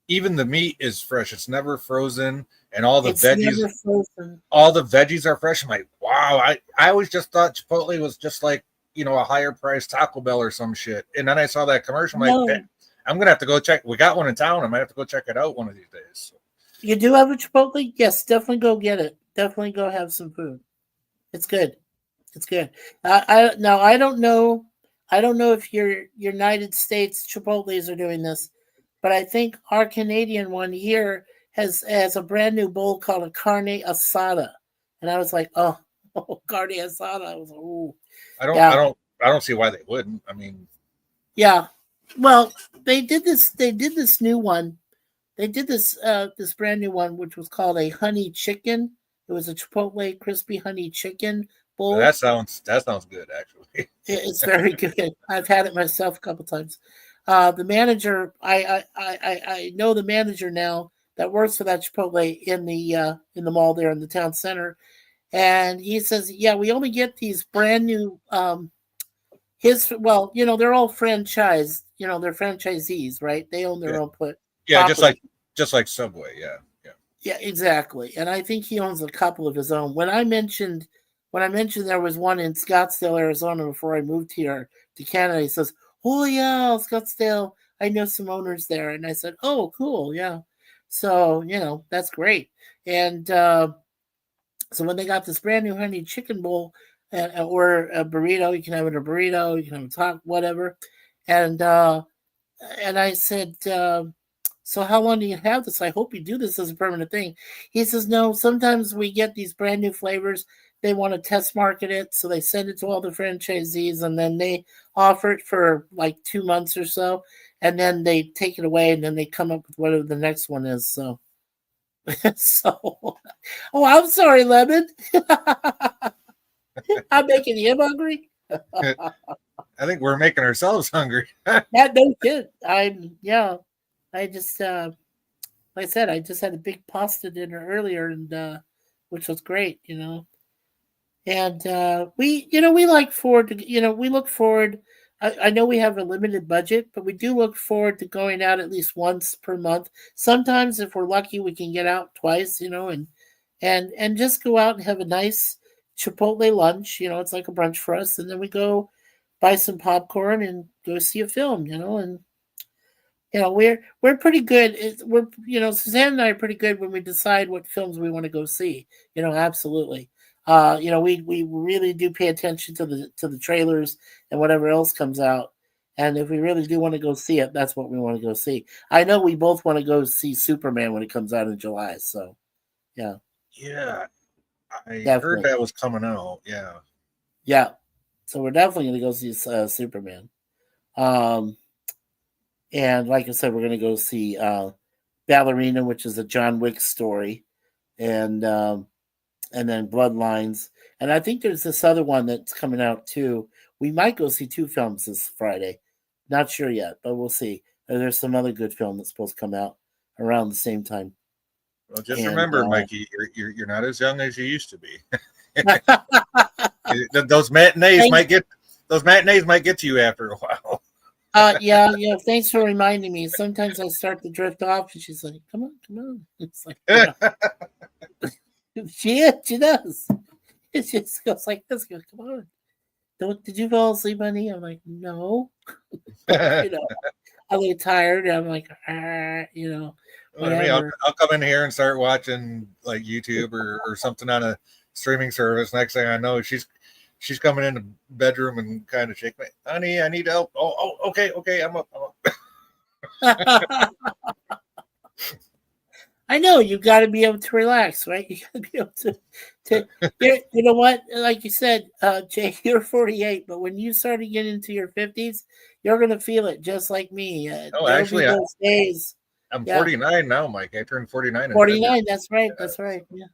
even the meat is fresh. It's never frozen, and It's never frozen. all the veggies are fresh. I'm like, wow. I always just thought Chipotle was just like, a higher priced Taco Bell or some shit. And then I saw that commercial. I'm like, No, I'm gonna have to go check. We got one in town. I might have to go check it out one of these days. you do have a Chipotle? Yes, definitely go get it. Definitely go have some food. It's good. It's good. Now I don't know. I don't know if your United States Chipotles are doing this, but I think our Canadian one here has a brand new bowl called a carne asada, and I was like, oh carne asada. I was like, ooh. I don't see why they wouldn't. I mean, Yeah. Well, they did this. They did this new one. They did this this brand new one, which was called a honey chicken. It was a Chipotle crispy honey chicken bowl. that sounds good actually. It's very good. I've had it myself a couple times. The manager, I know the manager now that works for that Chipotle in the mall there in the town center, and he says, yeah, we only get these brand new they're all franchised, they're franchisees, right? They own their own Yeah, property. just like Subway, yeah. Yeah, exactly. And I think he owns a couple of his own. When I mentioned there was one in Scottsdale, Arizona before I moved here to Canada, he says, oh yeah, Scottsdale, I know some owners there. And I said, oh, cool, yeah. So, that's great. And so when they got this brand new honey chicken bowl or a burrito, you can have it a burrito, you can have a taco, whatever. And I said, so how long do you have this? I hope you do this as a permanent thing. He says, no, sometimes we get these brand new flavors. They want to test market it. So they send it to all the franchisees and then they offer it for like 2 months or so. And then they take it away and then they come up with whatever the next one is. So, oh, I'm sorry, Lemon. I'm making him hungry. I think we're making ourselves hungry. No kid. I just, like I said, I just had a big pasta dinner earlier, and which was great, And we look forward. I know we have a limited budget, but we do look forward to going out at least once per month. Sometimes, if we're lucky, we can get out twice, and just go out and have a nice Chipotle lunch. It's like a brunch for us, and then we go buy some popcorn and go see a film. And we're pretty good. Suzanne and I are pretty good when we decide what films we want to go see. Absolutely. We really do pay attention to the trailers and whatever else comes out. And if we really do want to go see it, that's what we want to go see. I know we both want to go see Superman when it comes out in July. So, yeah. Yeah. I Definitely. heard that was coming out. Yeah. Yeah. So we're definitely going to go see Superman. And like I said, we're going to go see Ballerina, which is a John Wick story. And then Bloodlines. And I think there's this other one that's coming out too. We might go see 2 films this Friday. Not sure yet, but we'll see. There's some other good film that's supposed to come out around the same time. Well, just remember, Mikey, you're not as young as you used to be. Those matinees might get to you after a while. Yeah. Thanks for reminding me. Sometimes I start to drift off, and she's like, "Come on." It's like, she does. It just goes like this. Goes, come on. Did you fall asleep, honey? I'm like, no. I get tired. And I'm like, whatever. I'll come in here and start watching like YouTube or something on a streaming service. Next thing I know, she's coming in the bedroom and kind of shaking me. Honey, I need help. Oh, okay, I'm up. I know you got to be able to relax, right? You got to be able to. You know what? Like you said, Jay, you're 48, but when you start to get into your 50s, you're gonna feel it just like me. Actually, those days. I'm 49 now, Mike. I turned 49. 49. That's right. That's right. Yeah,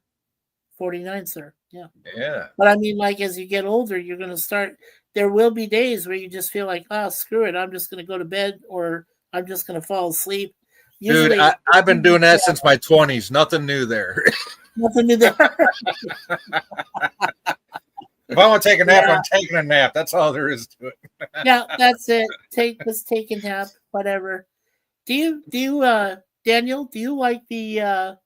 49, sir. Yeah. Yeah. But I mean, like as you get older, you're gonna start. There will be days where you just feel like, screw it, I'm just gonna go to bed or I'm just gonna fall asleep. Usually, Dude, I've been doing that since my 20s. Nothing new there. nothing to there. If I want to take a nap, Yeah. I'm taking a nap. That's all there is to it. Yeah, that's it. Take a nap, whatever. Do you Daniel, do you like the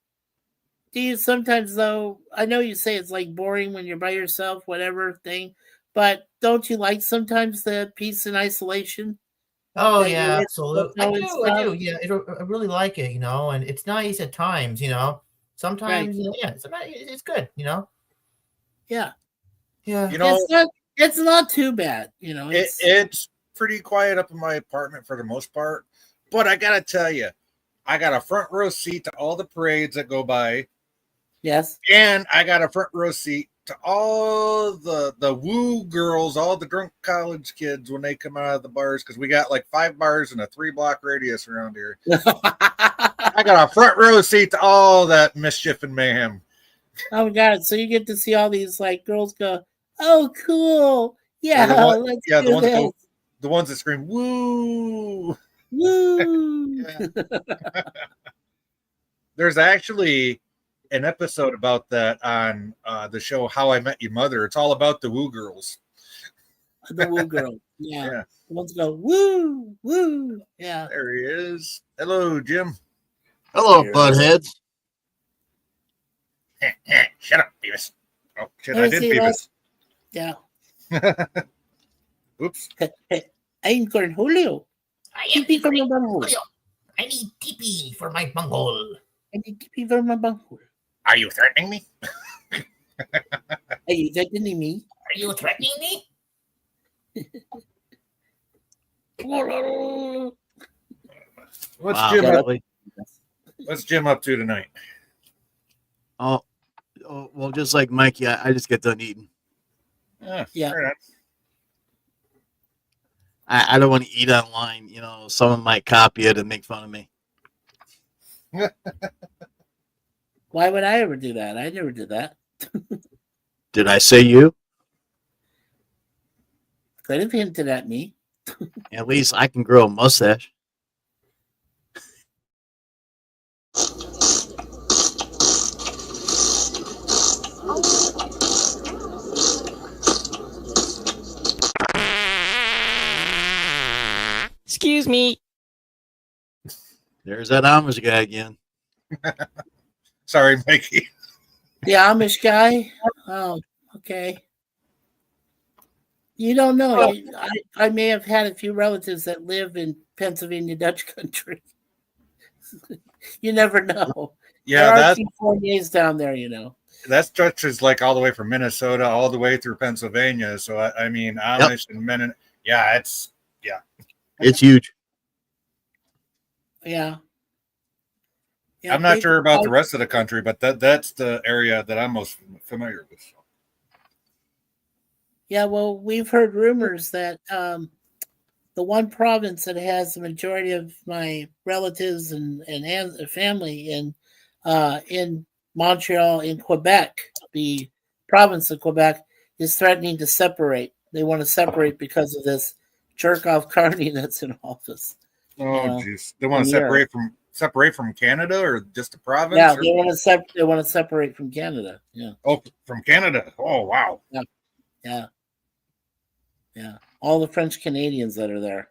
do you sometimes though I know you say it's like boring when you're by yourself, whatever thing, but don't you like sometimes the peace and isolation? Oh That yeah, you're with absolutely. I and do. I stuff? do. Yeah, I really like it. And it's nice at times. Right. Sometimes, yeah, it's good. Yeah. Yeah. You know, It's not too bad, it's pretty quiet up in my apartment for the most part. But I got to tell you, I got a front row seat to all the parades that go by. yes. And I got a front row seat to all the woo girls, all the drunk college kids when they come out of the bars, because we got like 5 bars in a 3-block radius around here. I got a front row seat to all that mischief and mayhem. Oh my god! So you get to see all these like girls go, "Oh, cool! Yeah, let's the do ones that this. go, the ones that scream woo. Woo!" Yeah. There's actually an episode about that on the show How I Met Your Mother. It's all about the woo girls. The woo girl. Yeah. Yeah. The ones go woo, woo. Yeah. There he is. Hello, Jim. Hello, Here. buttheads. Shut up, Beavis. Oh, shit, Let I me did see Beavis. Yeah. Oops. I'm Cornholio. Tipi for my bunghole. I need TP for my bunghole. I need tipi for my bunghole. Are you threatening me? Are you threatening me? Are you threatening me? What's Wow, Jim up? really? What's Jim up to tonight? Oh, well, just like Mikey, I just get done eating. Yeah. Fair enough. I don't want to eat online. Someone might copy it and make fun of me. Why would I ever do that? I never did that. Did I say you? Could have hinted at me. At least I can grow a mustache. Excuse me. There's that Amish guy again. Sorry, Mikey. The Amish guy? Oh, okay. You don't know. I may have had a few relatives that live in Pennsylvania Dutch country. You never know. Yeah, there are a few Fourniers down there, that stretches like all the way from Minnesota all the way through Pennsylvania. So I mean, Amish and Mennonite. Yeah, it's huge. Yeah. I'm not sure about the rest of the country, but that's the area that I'm most familiar with. Yeah, well, we've heard rumors that the one province that has the majority of my relatives and family in Montreal, in Quebec, the province of Quebec, is threatening to separate. They want to separate because of this jerk-off Carney that's in office. Oh, jeez. They want to separate from Canada or just a province? Yeah, they want to separate from Canada. Yeah. Oh, from Canada. Oh, wow. Yeah. All the French Canadians that are there,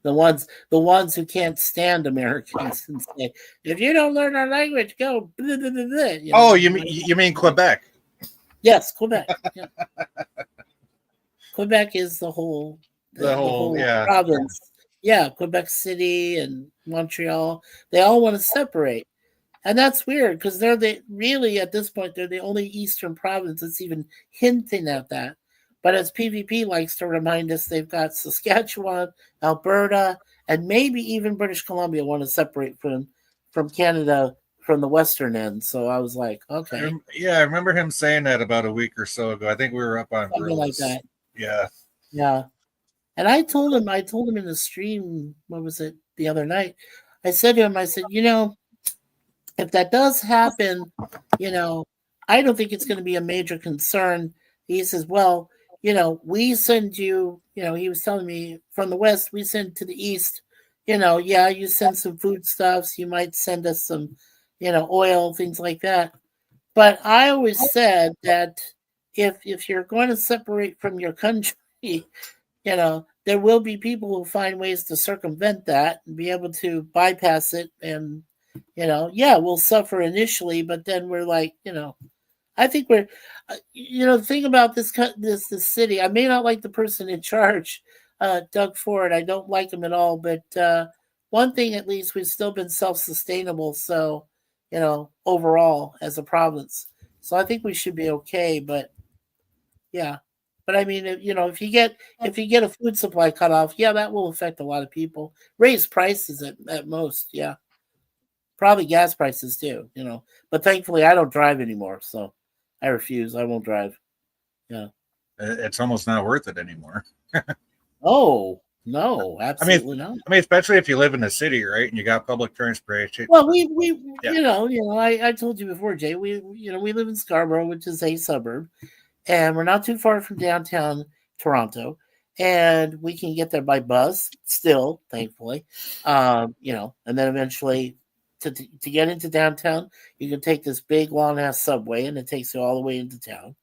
the ones who can't stand Americans and say, if you don't learn our language, go. Blah, blah, blah, blah. Oh, you mean Quebec? Yes, Quebec. Yeah. Quebec is the whole province. Yeah, Quebec City and Montreal. They all want to separate. And that's weird because they're at this point, they're the only Eastern province that's even hinting at that. But as PvP likes to remind us, they've got Saskatchewan, Alberta, and maybe even British Columbia want to separate from Canada from the western end. So I was like, okay. Yeah, I remember him saying that about a week or so ago. I think we were up on something like that. Yeah. Yeah. And I told him in the stream, what was it, the other night? I said to him, if that does happen, I don't think it's going to be a major concern. He says, well, we send you, he was telling me from the West, we send to the East, yeah, you send some foodstuffs, you might send us some, oil, things like that. But I always said that if you're going to separate from your country, there will be people who find ways to circumvent that and be able to bypass it. And, yeah, we'll suffer initially, but then we're like, I think we're, the thing about this city. I may not like the person in charge, Doug Ford. I don't like him at all. But one thing, at least, we've still been self-sustainable. So, overall as a province, so I think we should be okay. But yeah, but I mean, if you get a food supply cut off, yeah, that will affect a lot of people. Raise prices at most, yeah. Probably gas prices too, But thankfully, I don't drive anymore, so I refuse. I won't drive. Yeah. It's almost not worth it anymore. Oh no, absolutely not. I mean, especially if you live in the city, right, and you got public transportation. Well, we Yeah. I told you before, Jay. We live in Scarborough, which is a suburb, and we're not too far from downtown Toronto, and we can get there by bus still, thankfully. And then eventually to get into downtown, you can take this big long ass subway, and it takes you all the way into town.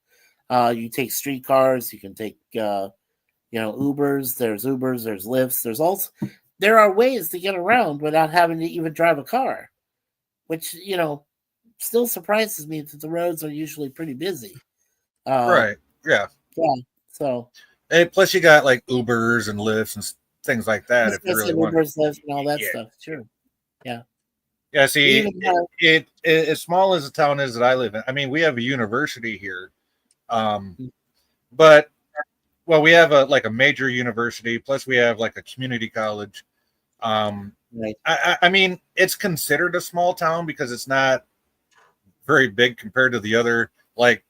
You take streetcars, you can take Ubers. There's Lyfts. There are ways to get around without having to even drive a car, which still surprises me that the roads are usually pretty busy. Right. Yeah. Yeah. So. And plus, you got like Ubers and Lyfts and things like that. If you really want Ubers, Lyfts, and all that stuff. Sure. Yeah. Yeah. See, it as small as the town is that I live in. I mean, we have a university here, but we have a major university. Plus, we have like a community college. Right. I mean, it's considered a small town because it's not very big compared to the other like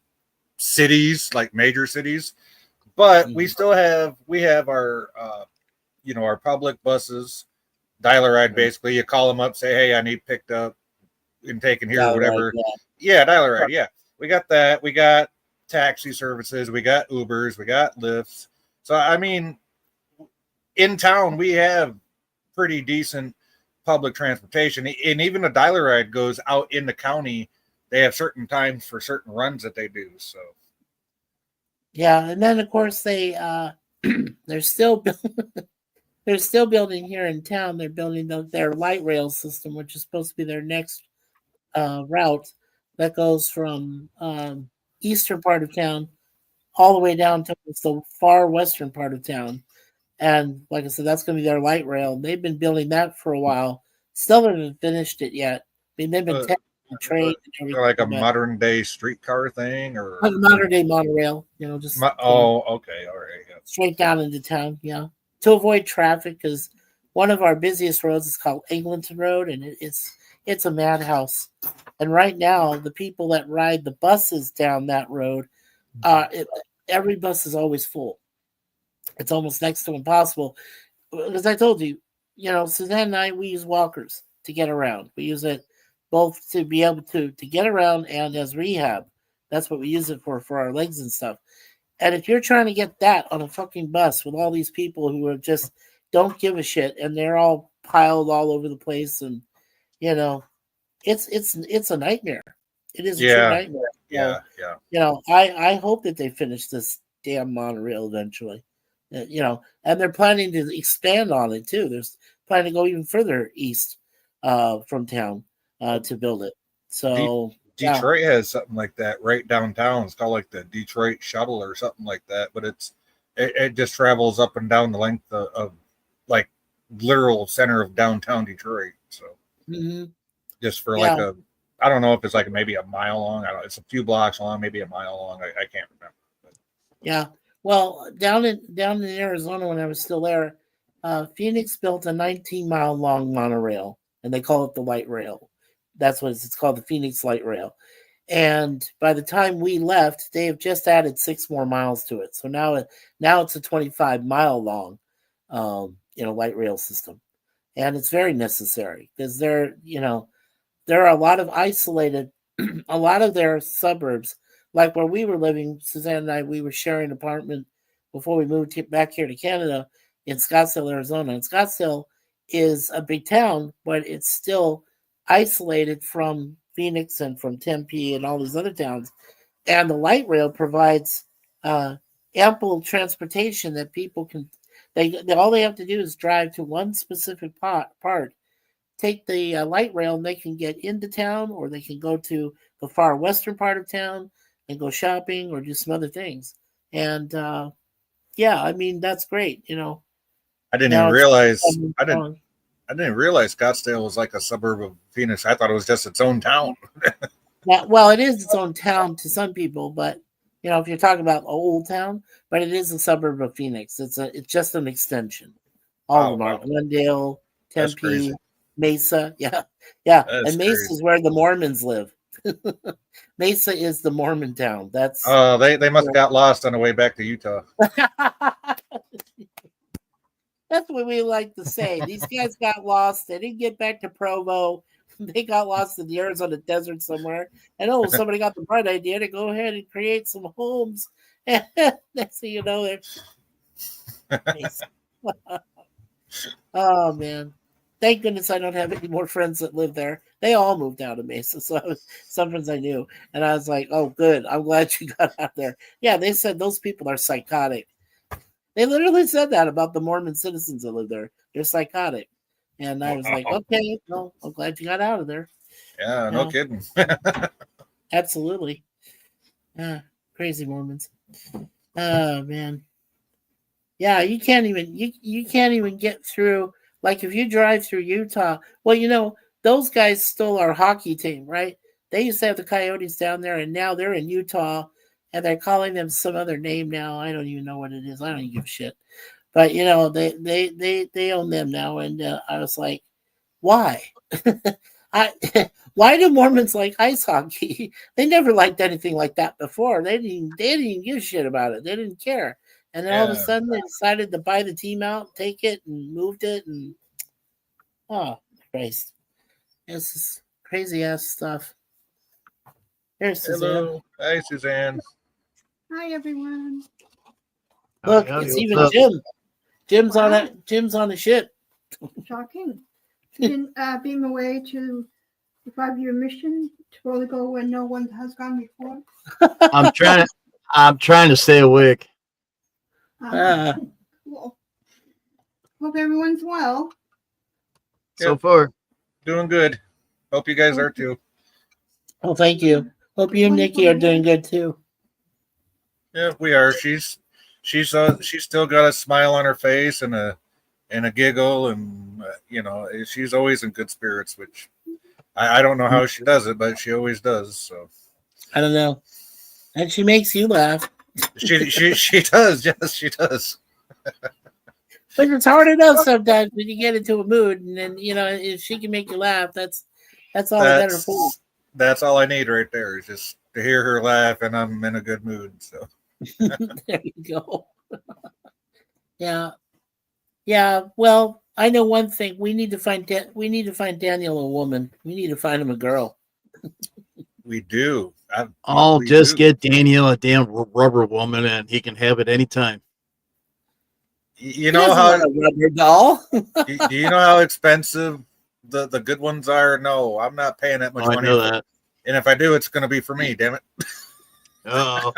cities, like major cities. But we still have our our public buses, dial a ride. Basically, you call them up, say, "Hey, I need picked up and taken here," or whatever. Yeah, dial a ride. Yeah, we got that. We got taxi services. We got Ubers. We got Lyfts. So I mean, in town we have pretty decent public transportation, and even a dial a ride goes out in the county. They have certain times for certain runs that they do. So. Yeah, and then of course they're still building here in town. They're building their light rail system, which is supposed to be their next route that goes from eastern part of town all the way down to the far western part of town. And like I said, that's going to be their light rail. They've been building that for a while. Still haven't finished it yet. I mean, they've been testing the train and everything. Like a modern day streetcar thing, or like a modern day monorail. Just okay, all right, yeah. Straight down into town. Yeah, to avoid traffic, because one of our busiest roads is called Eglinton Road, and it's a madhouse. And right now, the people that ride the buses down that road, every bus is always full. It's almost next to impossible. As I told you, Suzanne and I, we use walkers to get around. We use it both to be able to get around and as rehab. That's what we use it for our legs and stuff. And if you're trying to get that on a fucking bus with all these people who are just don't give a shit, and they're all piled all over the place, and it's a nightmare. It is a true nightmare. Yeah. I hope that they finish this damn monorail eventually. And they're planning to expand on it too. There's planning to go even further east from town to build it. So Detroit has something like that right downtown. It's called like the Detroit Shuttle or something like that. But it just travels up and down the length of like literal center of downtown Detroit. So just for like I don't know if it's like maybe a mile long. I don't know. It's a few blocks long, maybe a mile long. I can't remember. But. Yeah. Well, down in Arizona when I was still there, Phoenix built a 19-mile long monorail, and they call it the light rail. That's what it's called, the Phoenix Light Rail. And by the time we left, they have just added 6 more miles to it. So now it's a 25-mile long, light rail system, and it's very necessary because there are a lot of isolated, a lot of their suburbs. Like where we were living, Suzanne and I, we were sharing an apartment before we moved back here to Canada in Scottsdale, Arizona. And Scottsdale is a big town, but it's still isolated from Phoenix and from Tempe and all these other towns. And the light rail provides ample transportation that people can. They all they have to do is drive to one specific part, take the light rail, and they can get into town, or they can go to the far western part of town and go shopping or do some other things. And yeah, I mean that's great. I didn't even realize. I didn't realize Scottsdale was like a suburb of Phoenix. I thought it was just its own town. Yeah, well, it is its own town to some people, but if you're talking about Old Town, but it is a suburb of Phoenix. It's just an extension. All of them are Glendale, Tempe, Mesa. Yeah. And Mesa is where the Mormons live. Mesa is the Mormon town. That's they must have got lost on the way back to Utah. That's what we like to say. These guys got lost. They didn't get back to Provo. They got lost in the Arizona desert somewhere. And somebody got the bright idea to go ahead and create some homes. And next thing you know, they're oh man. Thank goodness I don't have any more friends that live there. They all moved out of Mesa. So some friends I knew. And I was like, oh good. I'm glad you got out there. Yeah, they said those people are psychotic. They literally said that about the Mormon citizens that live there. They're psychotic. And I was like, okay, well, I'm glad you got out of there. Yeah, no kidding. Absolutely. Crazy Mormons. Oh man. Yeah, you can't even get through. Like if you drive through Utah, well, those guys stole our hockey team, right? They used to have the Coyotes down there, and now they're in Utah, and they're calling them some other name now. I don't even know what it is. I don't even give a shit. But they own them now, and I was like, why? Why do Mormons like ice hockey? They never liked anything like that before. They didn't even give a shit about it. They didn't care. And then all of a sudden they decided to buy the team out, take it, and moved it, and oh Christ, this is crazy ass stuff. There's Suzanne. Hello, hi Suzanne. Hi everyone. Look, it's even Jim. Jim's on it. Jim's on the ship. Shocking. You didn't beam away to the 5-year mission to really go where no one has gone before. I'm trying to stay awake. Cool. Hope everyone's well. So far, doing good. Hope you guys are too. Oh, thank you. Hope you and Nikki are doing good too. Yeah, we are. She's still got a smile on her face and a giggle, and she's always in good spirits, which I don't know how she does it, but she always does. So I don't know. And she makes you laugh. She does. Yes, she does. But it's hard enough sometimes when you get into a mood, and then if she can make you laugh, that's all the better for. That's all I need right there is just to hear her laugh, and I'm in a good mood. So there you go. Yeah. Well, I know one thing. We need to find Daniel a woman. We need to find him a girl. We do. I'll just get Daniel a damn rubber woman, and he can have it anytime. You know how a rubber doll. Do you know how expensive the good ones are? No, I'm not paying that much money. I know that. And if I do, it's going to be for me. Damn it. Oh,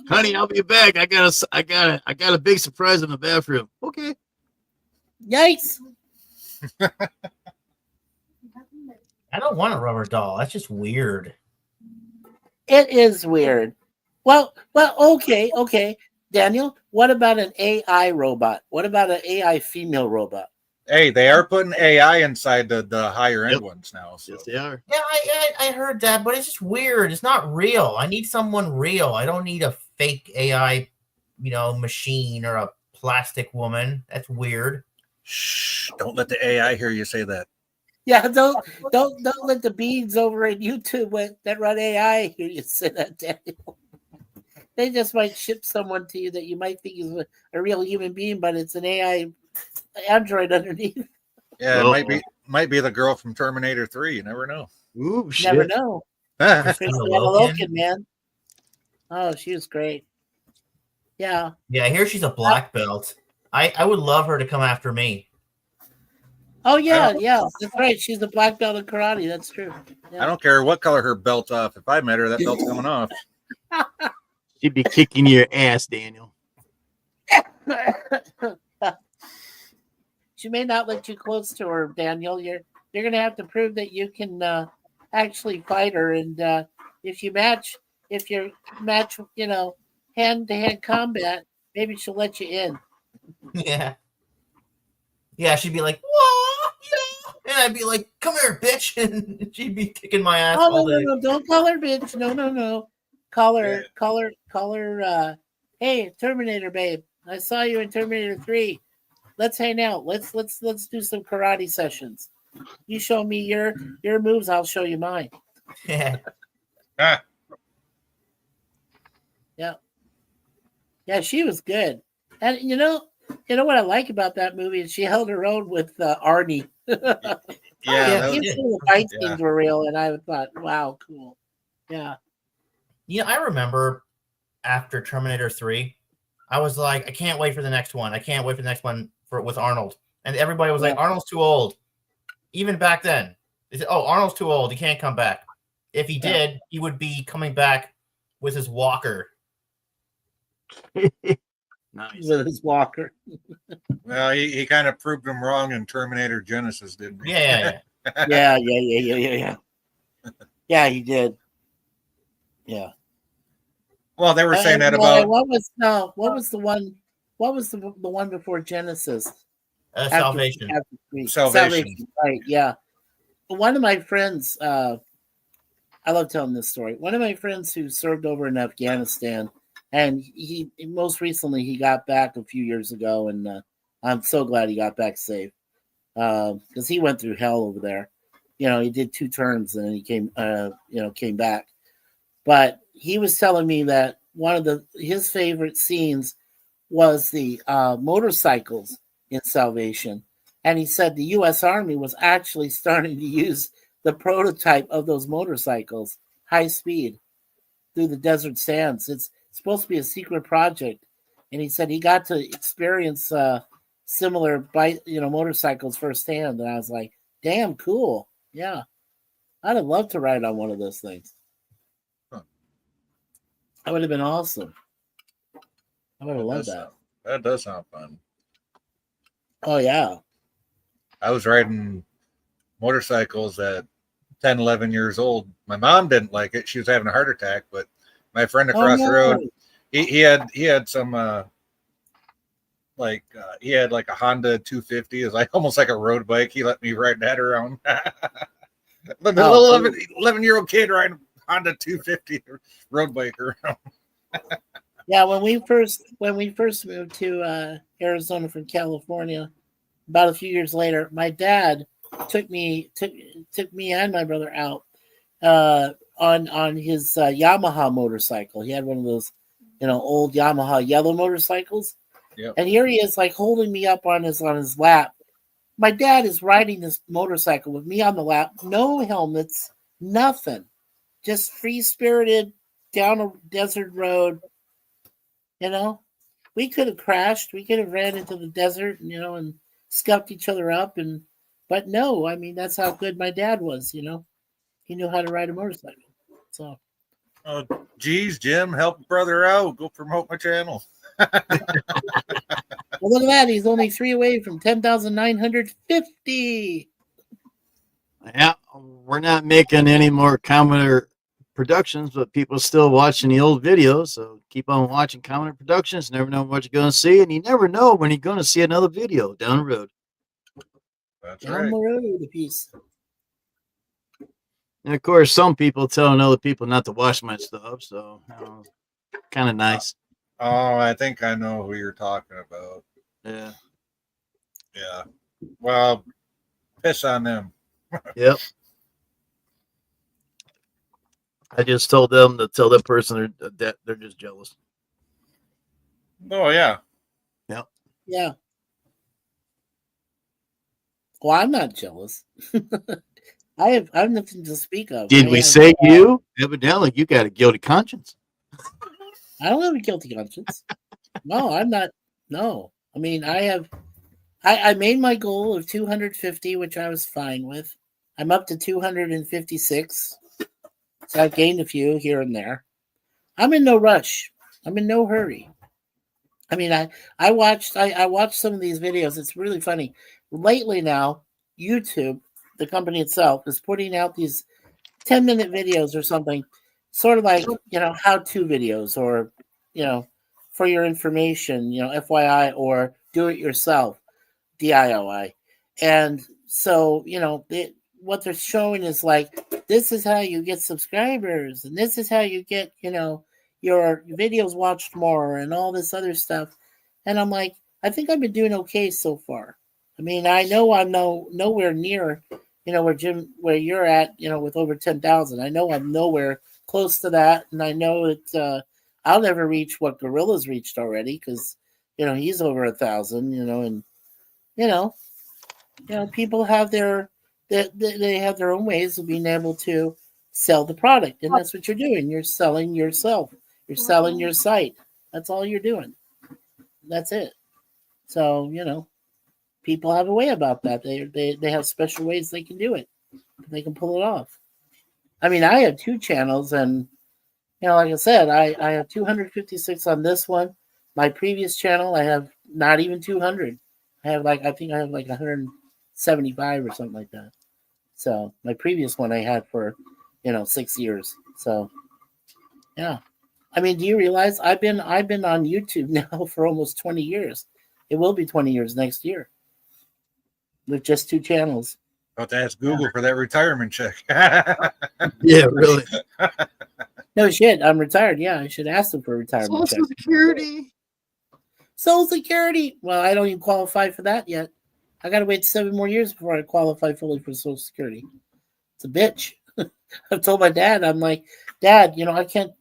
honey, I'll be back. I got a big surprise in the bathroom. Okay. Yikes. I don't want a rubber doll. That's just weird. It is weird. Well, okay. Daniel, what about an AI robot? What about an AI female robot? Hey, they are putting AI inside the higher end ones now. So. Yes, they are. Yeah, I heard that, but it's just weird. It's not real. I need someone real. I don't need a fake AI, machine or a plastic woman. That's weird. Shh! Don't let the AI hear you say that. Yeah, don't let the beads over at YouTube that run AI hear you say that, Daniel. They just might ship someone to you that you might think is a real human being, but it's an AI android underneath. Yeah, it might be the girl from Terminator 3. You never know. Ooh, shit. Never know. Loken, man. Oh, she was great. Yeah. Yeah, I hear she's a black belt. I would love her to come after me. Oh yeah, that's right. She's a black belt in karate. That's true. Yeah. I don't care what color her belt's off. If I met her, that belt's coming off. She'd be kicking your ass, Daniel. She may not let you close to her, Daniel. You're gonna have to prove that you can actually fight her, and if you match, hand to hand combat, maybe she'll let you in. Yeah, she'd be like, "Whoa, yeah," and I'd be like, "Come here, bitch," and she'd be kicking my ass all day. No, don't call her bitch. No. Call her. Hey, Terminator babe, I saw you in Terminator 3. Let's hang out. Let's do some karate sessions. You show me your moves, I'll show you mine. Yeah. Yeah, she was good. And you know what I like about that movie is she held her own with Arnie. Yeah, Even some of the fight scenes were real, and I thought, wow, cool. Yeah. Yeah, I remember after Terminator 3, I was like, I can't wait for the next one. I can't wait for the next one with Arnold. And everybody was like, Arnold's too old. Even back then. They said, oh, Arnold's too old. He can't come back. If he did, he would be coming back with his walker. Nice. With his walker. Well, he kind of proved him wrong in Terminator Genesis, didn't he? Yeah. Yeah, he did. Yeah. Well, they were saying that about what was the one before Genesis? Salvation. Salvation. Right, yeah. One of my friends, I love telling this story. One of my friends who served over in Afghanistan, and he most recently he got back a few years ago, and I'm so glad he got back safe because he went through hell over there. He did 2 terms and then he came back. But he was telling me that one of his favorite scenes was the motorcycles in Salvation. And he said the U.S. Army was actually starting to use the prototype of those motorcycles, high speed, through the desert sands. It's supposed to be a secret project. And he said he got to experience similar motorcycles firsthand. And I was like, damn cool. Yeah. I'd have loved to ride on one of those things. That would have been awesome. I would have loved that. That does sound fun. Oh, yeah. I was riding motorcycles at 10, 11 years old. My mom didn't like it. She was having a heart attack, but my friend across the road, he had some he had like a Honda 250. It was like almost like a road bike. He let me ride that around. The 11-year-old kid riding Honda 250 road bike around. Yeah, when we first moved to Arizona from California, about a few years later, my dad took me and my brother out on his Yamaha motorcycle. He had one of those, old Yamaha yellow motorcycles. Yep. And here he is, like holding me up on his lap. My dad is riding this motorcycle with me on the lap, no helmets, nothing, just free spirited down a desert road. We could have crashed, we could have ran into the desert, and scuffed each other up, but no, I mean that's how good my dad was. He knew how to ride a motorcycle. So, oh, geez, Jim, help a brother out. Go promote my channel. Well, look at that. He's only 3 away from 10,950. Yeah, we're not making any more Commodore Productions, but people still watching the old videos. So keep on watching Commodore Productions. Never know what you're going to see, and you never know when you're going to see another video down the road. That's Down right. the road a piece. And of course, some people telling other people not to watch my stuff, so kind of nice. Oh, I think I know who you're talking about. Yeah. Yeah. Well, piss on them. Yep. I just told them to tell that person that they're just jealous. Oh, yeah. Yep. Yeah. Well, I'm not jealous. I have nothing to speak of. Did we say you? Evidently, you got a guilty conscience. I don't have a guilty conscience. No, I'm not. No, I mean, I made my goal of 250, which I was fine with. I'm up to 256. So I've gained a few here and there. I'm in no rush. I'm in no hurry. I mean, I watched some of these videos. It's really funny. Lately now, YouTube, the company itself, is putting out these 10-minute videos or something, sort of like, how-to videos or, for your information, FYI, or do it yourself, DIY. And so, what they're showing is like, this is how you get subscribers, and this is how you get, your videos watched more and all this other stuff. And I'm like, I think I've been doing okay so far. I mean, I know I'm nowhere near, where you're at, with over 10,000. I know I'm nowhere close to that. And I know that I'll never reach what Gorilla's reached already, because, he's over 1,000, and, people have they have their own ways of being able to sell the product. And that's what you're doing. You're selling yourself. You're selling your site. That's all you're doing. That's it. So, people have a way about that. They have special ways they can do it. They can pull it off. I mean, I have 2 channels, and, like I said, I have 256 on this one. My previous channel, I have not even 200. I think I have like 175 or something like that. So my previous one I had for, 6 years. So, yeah. I mean, do you realize I've been on YouTube now for almost 20 years? It will be 20 years next year with just 2 channels. About to ask Google for that retirement check. Yeah, really. No shit, I'm retired. Yeah, I should ask them for a retirement check. Social Security. Social Security. Well, I don't even qualify for that yet. I got to wait 7 more years before I qualify fully for Social Security. It's a bitch. I've told my dad, I'm like, Dad, I can't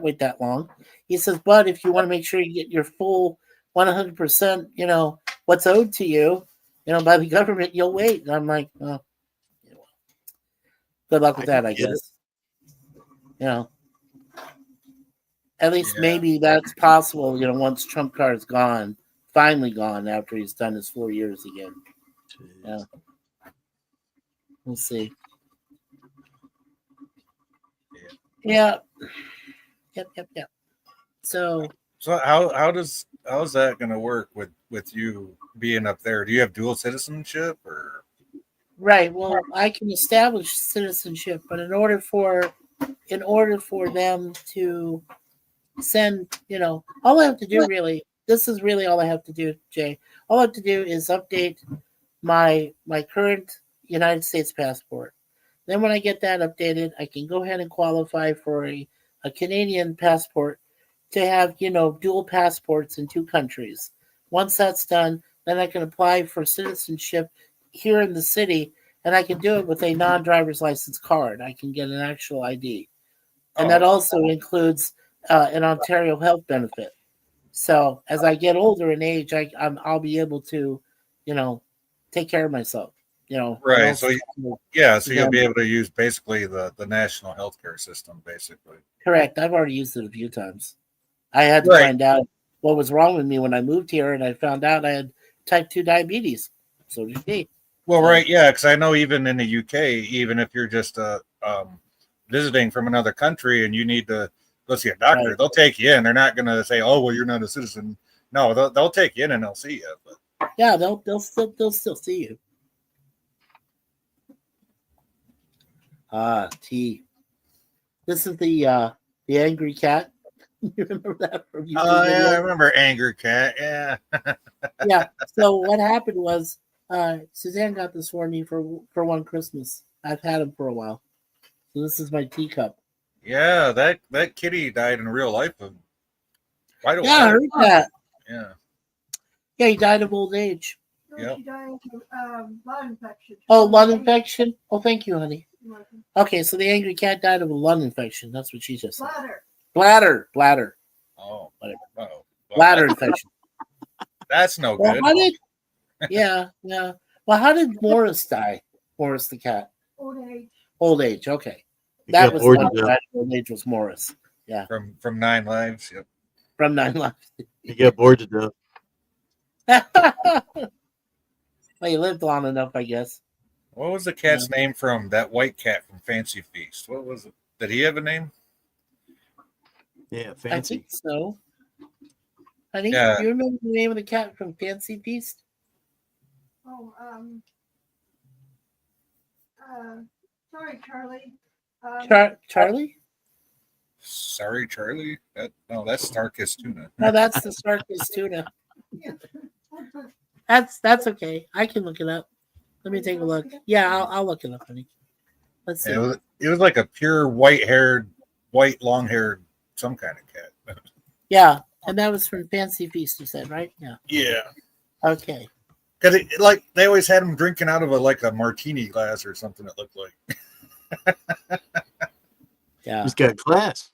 wait that long. He says, but if you want to make sure you get your full 100%, what's owed to you, by the government, you'll wait. And I'm like, oh, good luck with that, I guess. At least maybe that's possible, once Trump card is gone, finally gone after he's done his 4 years again. Yeah. We'll see. Yeah. Yep. So how's that going to work with you being up there? Do you have dual citizenship or? Right. Well, I can establish citizenship, but in order for them to send, all I have to do really, this is really all I have to do, Jay. All I have to do is update my current United States passport. Then when I get that updated, I can go ahead and qualify for a Canadian passport to have, dual passports in 2 countries. Once that's done, then I can apply for citizenship here in the city, and I can do it with a non-driver's license card. I can get an actual ID. And that also includes an Ontario health benefit. So as I get older in age, I'll be able to, take care of myself. Right. So you'll be able to use basically the national healthcare system, basically. Correct. I've already used it a few times. I had to find out what was wrong with me when I moved here, and I found out I had type 2 diabetes. So did he. Well, right, yeah, because I know even in the UK, even if you're just visiting from another country and you need to go see a doctor, they'll take you in. They're not going to say, "Oh, well, you're not a citizen." No, they'll take you in and they'll see you. But. Yeah, they'll still see you. T. This is the angry cat. You remember that from YouTube? Oh, yeah, I remember Angry Cat. Yeah. Yeah. So what happened was Suzanne got this for me for one Christmas. I've had him for a while. So this is my teacup. Yeah, that kitty died in real life. Quite a while. Yeah, I heard that. Yeah. Yeah, he died of old age. Yep. She died of lung infection. Oh, lung infection? Oh, thank you, honey. Okay, so the angry cat died of a lung infection. That's what she just said. Bladder. Oh, whatever. Oh, bladder infection. That's no good. Yeah. Well, how did Morris die? Morris the cat. Old age. Okay. That was the one that died of old age was Morris. Yeah. From 9 Lives. Yep. From 9 Lives. He got bored to death. Well, you lived long enough, I guess. What was the cat's name from that white cat from Fancy Feast? What was it? Did he have a name? Yeah, I fancy. think so. Honey, Yeah. do you remember the name of the cat from Fancy Feast? Oh, sorry, Charlie. Charlie? Sorry, Charlie. That's Starkist Tuna. No, that's the Starkist tuna. That's okay. I can look it up. Let me take a look. Yeah, I'll look it up, honey. Let's see. It was like a pure white long-haired, some kind of cat. Yeah, and that was from Fancy Feast, you said, right? Yeah. Yeah. Okay. Because like they always had him drinking out of a martini glass or something. It looked like. Yeah. He's got class.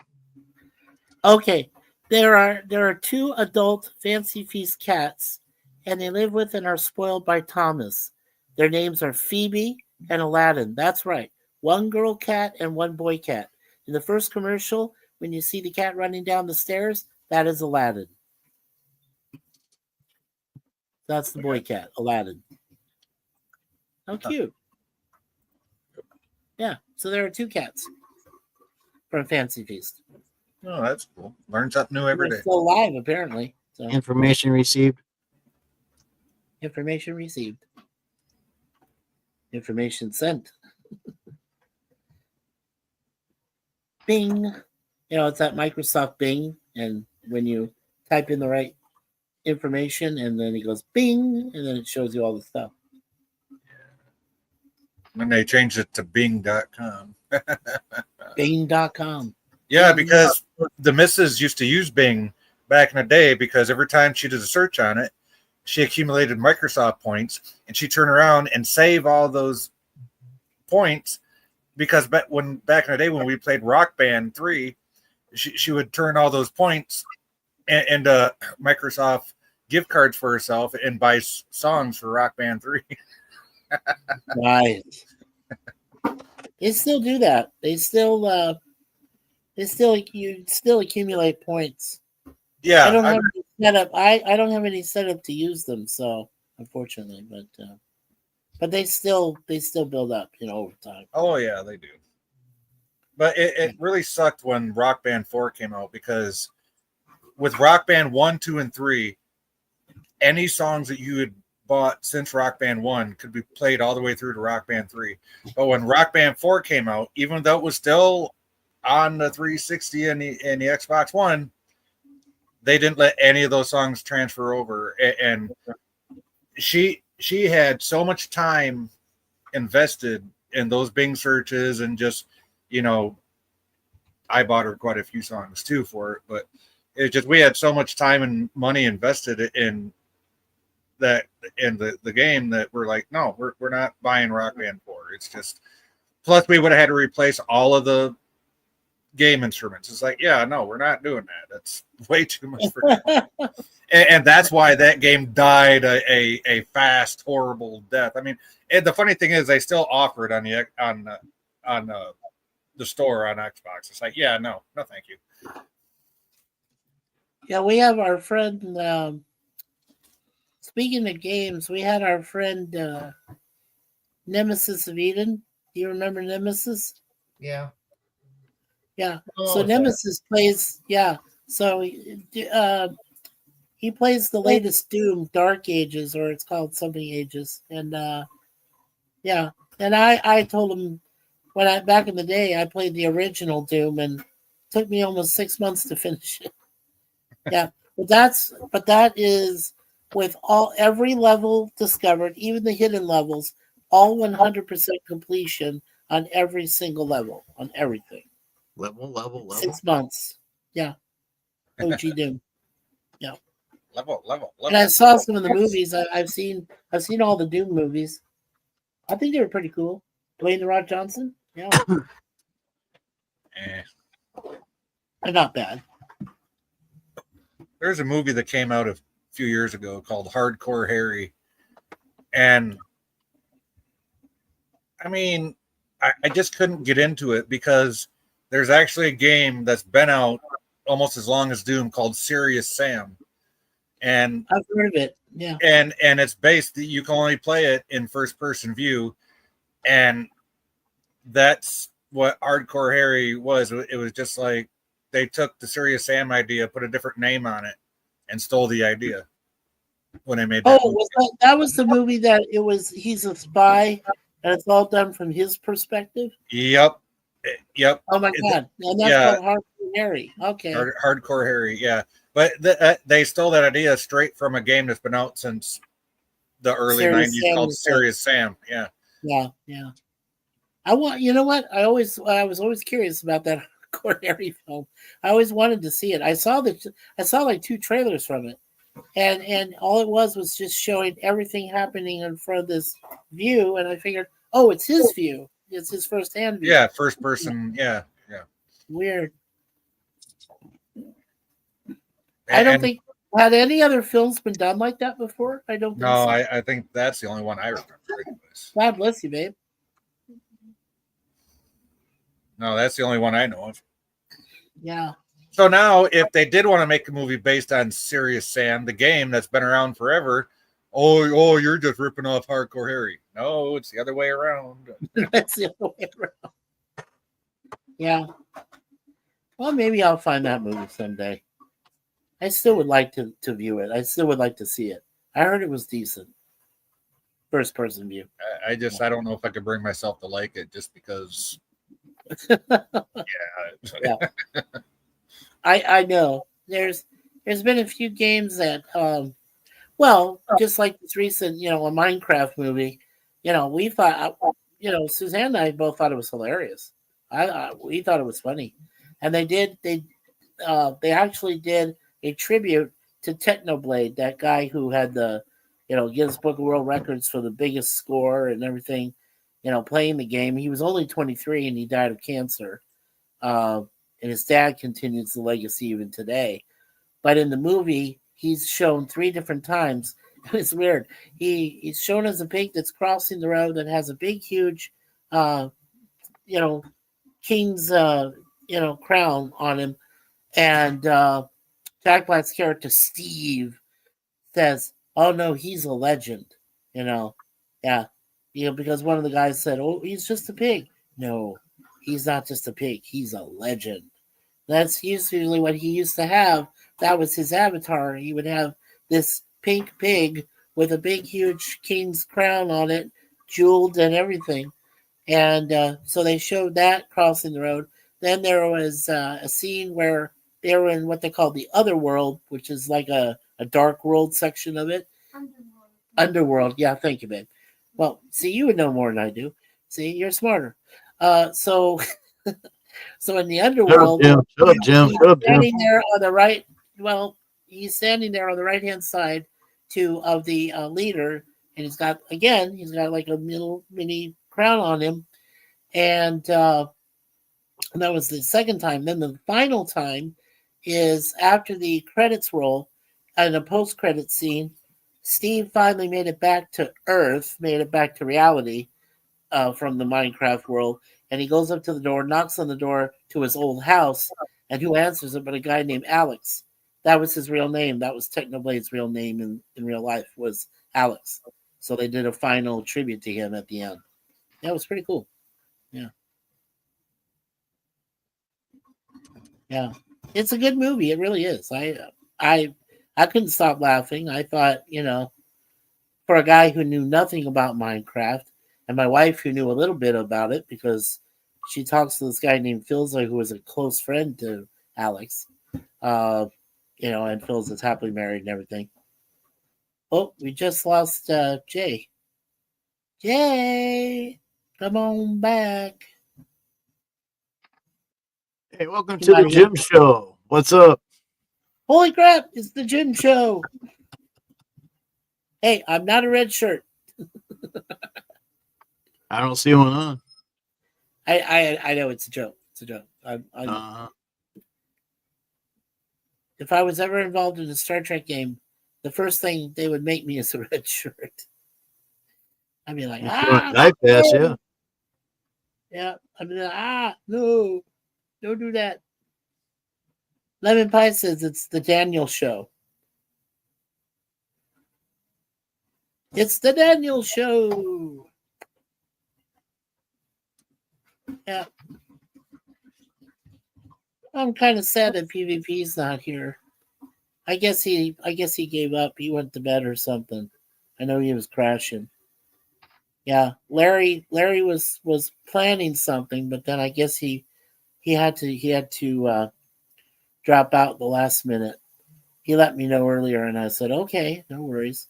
Okay. There are 2 adult Fancy Feast cats, and they live with and are spoiled by Thomas. Their names are Phoebe and Aladdin. That's right. 1 girl cat and 1 boy cat. In the first commercial, when you see the cat running down the stairs, that is Aladdin. That's the boy cat, Aladdin. How cute. Yeah, so there are 2 cats from Fancy Feast. Oh, that's cool. Learn something new every They're day. still alive, apparently. So Information received. information received. Information sent. Bing. You know, it's that Microsoft Bing, and when you type in the right information, and then it goes Bing, and then it shows you all the stuff. And then they changed it to Bing.com. Bing.com. Yeah, because the missus used to use Bing back in the day because every time she did a search on it, she accumulated Microsoft points, and she'd turn around and save all those points because back in the day when we played Rock Band 3, she would turn all those points into Microsoft gift cards for herself and buy songs for Rock Band 3. Right. They still do that. You still accumulate points. Yeah, I don't have any setup. I don't have any setup to use them, so unfortunately, but they still build up, over time. Oh yeah, they do. But it really sucked when Rock Band 4 came out because with Rock Band 1, 2, and 3, any songs that you had bought since Rock Band 1 could be played all the way through to Rock Band 3. But when Rock Band 4 came out, even though it was still on the 360 and the Xbox One, they didn't let any of those songs transfer over. And she had so much time invested in those Bing searches and just, I bought her quite a few songs too for it, but it's just we had so much time and money invested in that in the game that we're like, no, we're not buying Rock Band 4. It's just plus we would have had to replace all of the game instruments. It's like, yeah, no, we're not doing that. That's way too much for that. And that's why that game died a fast, horrible death. I mean, and the funny thing is they still offer it on the store on Xbox. It's like, yeah, no, thank you. Yeah, we have our friend. Speaking of games, we had our friend Nemesis of Eden. Do you remember Nemesis? Yeah. Yeah. Oh, So Nemesis plays. Yeah. So he plays the latest Doom, Dark Ages, or it's called something Ages, and yeah. And I told him back in the day I played the original Doom, and it took me almost 6 months to finish it. Yeah, but that is with every level discovered, even the hidden levels, all 100% completion on every single level, on everything. Level. 6 months. Yeah. OG Doom. Yeah. Level. And I saw some of the movies. I've seen all the Doom movies. I think they were pretty cool. Dwayne The Rock Johnson. Yeah. They're not bad. There's a movie that came out a few years ago called Hardcore Harry. And I mean, I just couldn't get into it because there's actually a game that's been out almost as long as Doom called Serious Sam. and I've heard of it. Yeah. and it's based. You can only play it in first person view, and that's what Hardcore Harry was. It was just like they took the Serious Sam idea, put a different name on it, and stole the idea when they made that. Oh, that was the movie that it was? He's a spy, and it's all done from his perspective. Yep. Oh my god! And that's called Hardcore Harry. Okay. Hardcore Harry. Yeah, but they stole that idea straight from a game that's been out since the early '90s called Serious Sam. Yeah. Yeah. You know what? I was always curious about that Hardcore Harry film. I always wanted to see it. I saw like 2 trailers from it, and all it was just showing everything happening in front of this view, and I figured, oh, it's his view. It's his first-hand view. Yeah, first person. Yeah. Weird. I don't think had any other films been done like that before. I don't think no. So. I think that's the only one I remember. Anyways. God bless you, babe. No, that's the only one I know of. Yeah. So now, if they did want to make a movie based on Serious Sam, the game that's been around forever, oh, you're just ripping off Hardcore Harry. No, it's the other way around. That's the other way around. Yeah. Well, maybe I'll find that movie someday. I still would like to view it. I still would like to see it. I heard it was decent. First person view. I don't know if I could bring myself to like it just because. Yeah. I know. There's been a few games that just like this recent, a Minecraft movie, we thought, Suzanne and I both thought it was hilarious. We thought it was funny. And they actually did a tribute to Technoblade, that guy who had the, Guinness Book of World Records for the biggest score and everything, playing the game. He was only 23 and he died of cancer. And his dad continues the legacy even today. But in the movie, he's shown 3 different times. It's weird. He's shown as a pig that's crossing the road that has a big, huge, king's, crown on him. And Jack Black's character, Steve, says, oh, no, he's a legend. Yeah. Because one of the guys said, oh, he's just a pig. No, he's not just a pig. He's a legend. That's usually what he used to have. That was his avatar. He would have this pink pig with a big, huge king's crown on it, jeweled and everything. And so they showed that crossing the road. Then there was a scene where they were in what they call the other world, which is like a dark world section of it. Underworld. Yeah, thank you, babe. Well, see, you would know more than I do. See, you're smarter. So in the underworld, Jim. Standing there on the right. Well, he's standing there on the right-hand side of the leader, and he's got like a little mini crown on him, and that was the second time. Then the final time is after the credits roll, and a post-credit scene. Steve finally made it back to Earth, made it back to reality from the Minecraft world, and he goes up to the door, knocks on the door to his old house, and who answers it but a guy named Alex. That was his real name. That was Technoblade's real name in real life, was Alex. So they did a final tribute to him at the end. That was pretty cool. Yeah. Yeah. It's a good movie. It really is. I couldn't stop laughing. I thought, for a guy who knew nothing about Minecraft, and my wife who knew a little bit about it because she talks to this guy named Philza, who was a close friend to Alex, and Phil's is happily married and everything. Oh, we just lost Jay. Jay, come on back. Hey, welcome to the Jim Show. What's up? Holy crap, it's the Jim Show. Hey, I'm not a red shirt. I don't see one on. I know it's a joke. It's a joke. If I was ever involved in a Star Trek game, the first thing they would make me is a red shirt. I'd be like, Night pass, yeah. Yeah. I'd be like, no, don't do that. Lemon Pie says it's the Daniel Show. It's the Daniel Show. Yeah. I'm kind of sad that PvP's not here. I guess he gave up. He went to bed or something. I know he was crashing. Yeah, Larry was planning something, but then I guess he had to drop out the last minute. He let me know earlier, and I said, okay, no worries.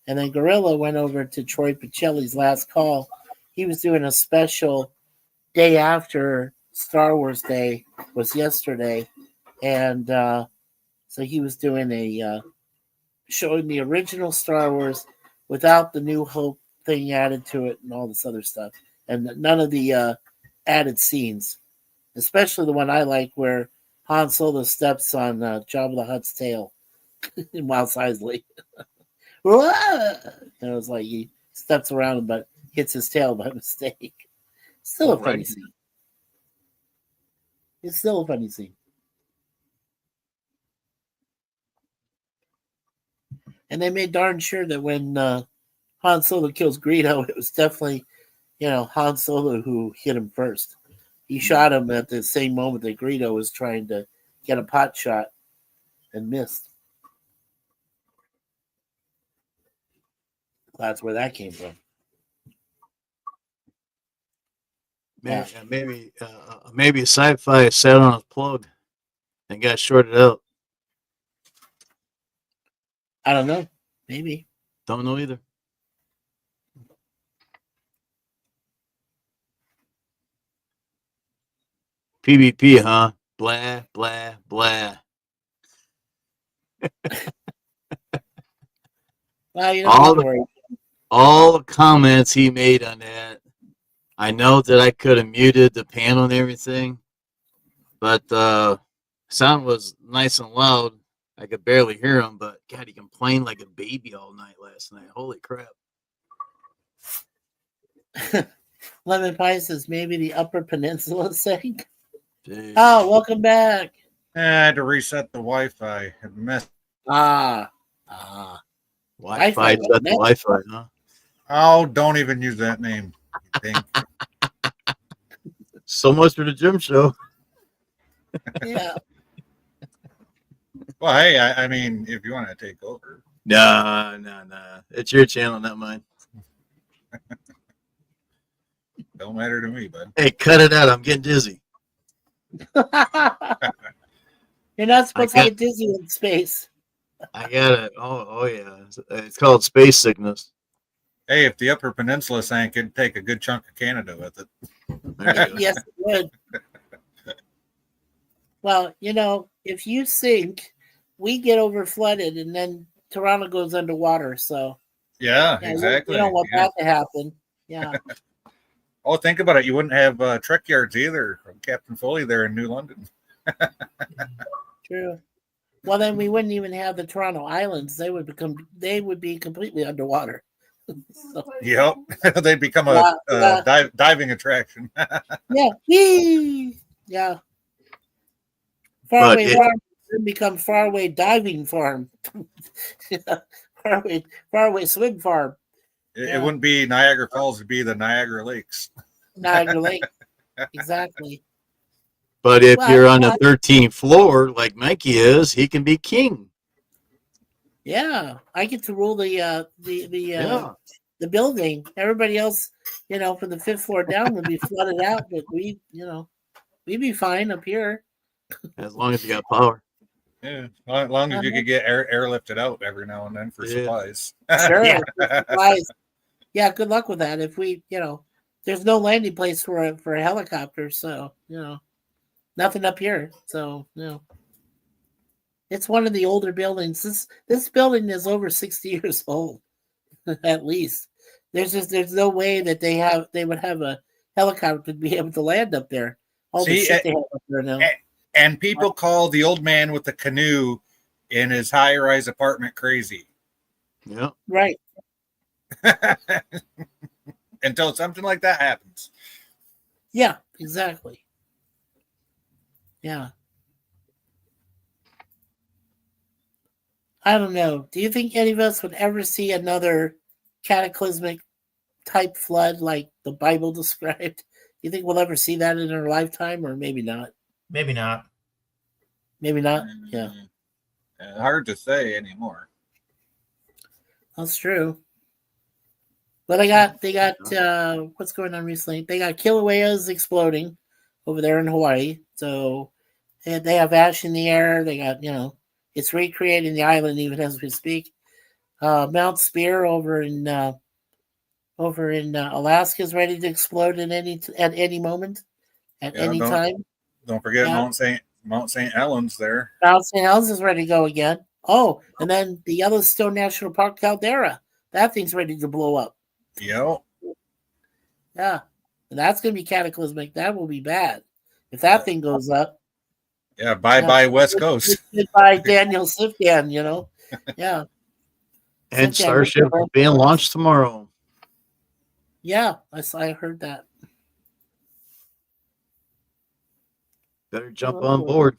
And then Gorilla went over to Troy Pacelli's last call. He was doing a special day after Star Wars Day was yesterday, and so he was doing a showing the original Star Wars without the New Hope thing added to it and all this other stuff, and none of the added scenes, especially the one I like where Han Solo steps on Jabba the Hutt's tail in Mos Eisley. And it was like he steps around him but hits his tail by mistake. Still a funny scene. It's still a funny scene. And they made darn sure that when Han Solo kills Greedo, it was definitely, Han Solo who hit him first. He shot him at the same moment that Greedo was trying to get a pot shot and missed. That's where that came from. Maybe Sci-Fi sat on his plug and got shorted out. I don't know. Maybe. Don't know either. PvP, huh? Blah, blah, blah. Well, all the comments he made on that. I know that I could have muted the panel and everything, but sound was nice and loud. I could barely hear him, but God, he complained like a baby all night last night. Holy crap. Lemon Pie says maybe the Upper Peninsula sank. Oh, welcome back. I had to reset the Wi-Fi. It messed. Wi-Fi, shut the Wi-Fi, huh? Oh, don't even use that name. So much for the gym show. Yeah. Well, hey, I mean, if you want to take over. Nah. It's your channel, not mine. Don't matter to me, bud. Hey, cut it out. I'm getting dizzy. You're not supposed to get dizzy in space. I got it. Oh yeah. It's called space sickness. Hey, if the Upper Peninsula sank, it'd take a good chunk of Canada with it. Yes, it would. Well, if you sink, we get over flooded, and then Toronto goes underwater. So yeah, exactly. You don't want that to happen. Yeah. Oh, think about it. You wouldn't have Trek Yards either. Captain Foley there in New London. True. Well, then we wouldn't even have the Toronto Islands. They would be completely underwater. So, yep, they'd become a diving attraction. Yeah. Whee! Yeah. Faraway farm would become faraway diving farm. faraway swim farm. It wouldn't be Niagara Falls; it'd be the Niagara Lakes. Niagara Lake, exactly. But if you're on the 13th floor, like Mikey is, he can be king. Yeah, I get to rule the building. Everybody else, from the 5th floor down would be flooded out, but we'd be fine up here. As long as you got power. Yeah, as long as you could get airlifted out every now and then for supplies. Sure, supplies. Yeah, good luck with that. If we, there's no landing place for a helicopter, so nothing up here. So it's one of the older buildings. This building is over 60 years old, at least. There's no way that they would have a helicopter to be able to land up there. All the shit they have up there now. And people call the old man with the canoe in his high-rise apartment crazy. Yeah. Right. Until something like that happens. Yeah, exactly. Yeah. I don't know. Do you think any of us would ever see another cataclysmic type flood like the Bible described? You think we'll ever see that in our lifetime, or maybe not? Maybe not. Maybe not. Yeah, Hard to say anymore. that's true. But they got what's going on recently? They got Kilaueas exploding over there in Hawaii. So they have ash in the air. They got it's recreating the island even as we speak. Mount Spear over in Alaska is ready to explode at any moment, at any time. Don't forget Mount St. Helens there. Mount St. Helens is ready to go again. Oh, and then the Yellowstone National Park Caldera, that thing's ready to blow up. Yep. Yeah, and that's going to be cataclysmic. That will be bad if that thing goes up. Yeah, bye West Coast. Goodbye Daniel Sifdan, Yeah. And Starship being launched tomorrow. Yeah, I heard that. Better jump on board.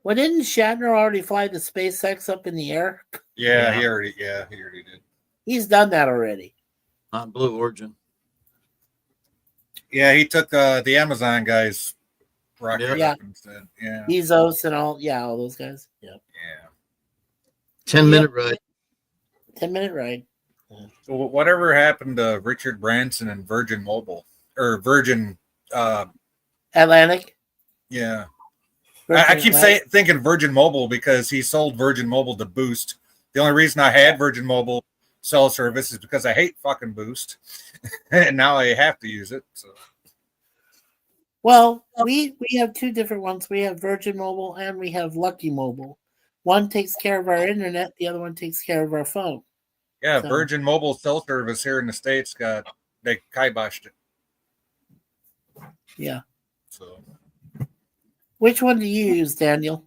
Well, didn't Shatner already fly the SpaceX up in the air? Yeah, he already did. He's done that already. On Blue Origin. Yeah, he took the Amazon guys rocket up instead. Yeah. Bezos and all those guys. Yep. Yeah. 10-minute ride. 10-minute ride. So whatever happened to Richard Branson and Virgin Mobile or Virgin Atlantic? Yeah. Virgin I keep thinking Virgin Mobile because he sold Virgin Mobile to Boost. The only reason I had Virgin Mobile cell service is because I hate fucking Boost. And now I have to use it. So. Well, we have two different ones. We have Virgin Mobile and we have Lucky Mobile. One takes care of our internet. The other one takes care of our phone. Yeah, so. Virgin Mobile cell service here in the States they kiboshed it. Yeah. So. Which one do you use, Daniel?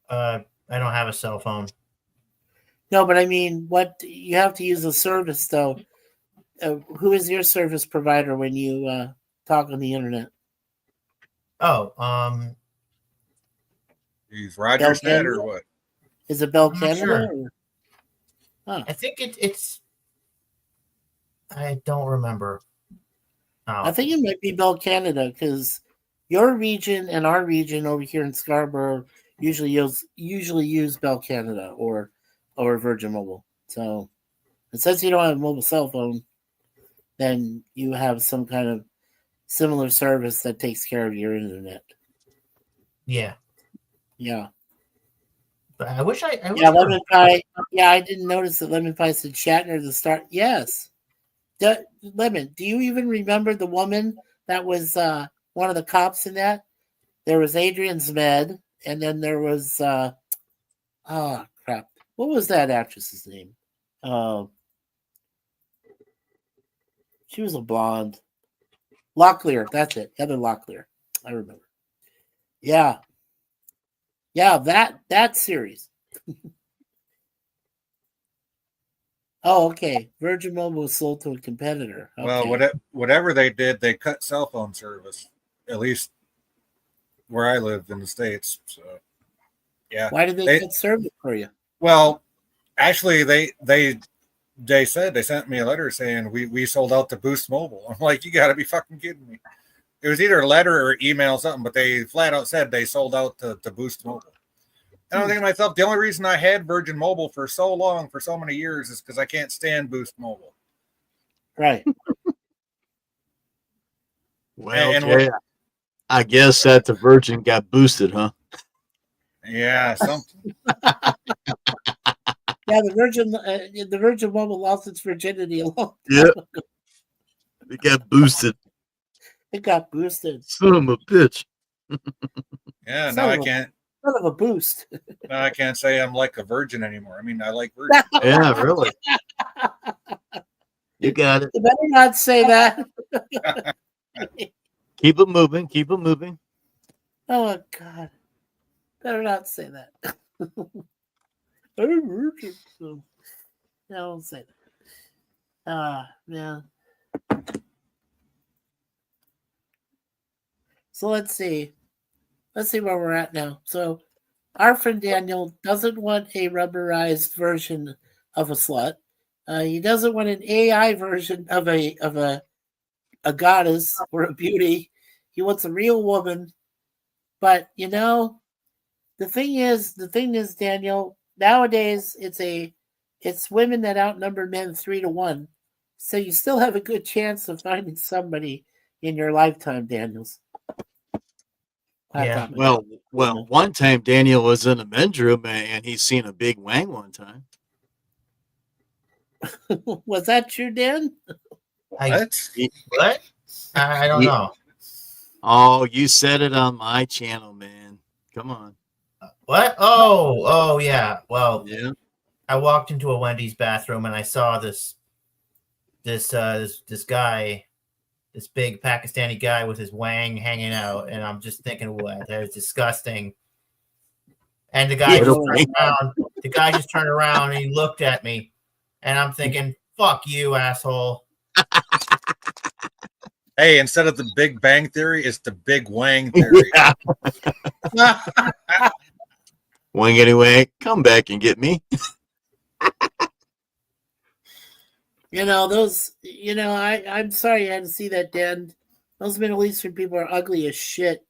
I don't have a cell phone. No, but I mean, what you have to use a service though. Who is your service provider when you talk on the internet? Oh, use Rogers Net or what? Is it Bell Canada? Sure. Huh. I think it's. I don't remember. Oh. I think it might be Bell Canada because your region and our region over here in Scarborough usually use Bell Canada or Virgin Mobile. So, and since you don't have a mobile cell phone, then you have some kind of similar service that takes care of your internet. Yeah. Yeah. But I wish I Lemon Pie. Yeah, I didn't notice that Lemon Pie said Shatner to start. Yes. Lemon, do you even remember the woman that was one of the cops in that? There was Adrian Zmed, and then there was crap. What was that actress's name? She was a blonde. Locklear, that's it. Heather Locklear. I remember. Yeah. Yeah, that series. Oh, okay. Virgin Mobile was sold to a competitor. Okay. Well, whatever they did, they cut cell phone service, at least where I lived in the States. So, yeah. Why did they cut service for you? Well, actually, they said they sent me a letter saying we sold out to Boost Mobile. I'm like, you got to be fucking kidding me. It was either a letter or email something, but they flat out said they sold out to Boost Mobile. And I'm thinking to myself, the only reason I had Virgin Mobile for so long, for so many years, is because I can't stand Boost Mobile. Right. Well, Jay, I guess that the Virgin got boosted, huh? Yeah, something. Yeah, the Virgin Mobile lost its virginity a long time ago. It got boosted. It got boosted. Son of a bitch. Yeah, now I can't. Son of a boost. Now I can't say I'm like a virgin anymore. I mean, I like virgin. Yeah, really. You got it. You better not say that. Keep it moving. Keep it moving. Oh, God. Better not say that. I'm virgin. So, no, don't say that. Yeah. So let's see. Let's see where we're at now. So our friend Daniel doesn't want a rubberized version of a slut. He doesn't want an AI version of a goddess or a beauty. He wants a real woman. But the thing is, Daniel, nowadays it's women that outnumber men 3-1. So you still have a good chance of finding somebody in your lifetime, Daniels. Yeah. Well, one time Daniel was in a men's room and he seen a big wang one time. Was that true, Dan? What? I don't know. Oh, you said it on my channel, man. Come on. What? Oh, yeah. Well, Yeah. I walked into a Wendy's bathroom and I saw this guy, this big Pakistani guy with his wang hanging out, and I'm just thinking, what? That is disgusting. And the guy just turned around and he looked at me, and I'm thinking, fuck you, asshole. Hey, instead of the Big Bang Theory, it's the Big Wang Theory. Wang anyway, come back and get me. I'm sorry you had to see that, Dan. Those Middle Eastern people are ugly as shit.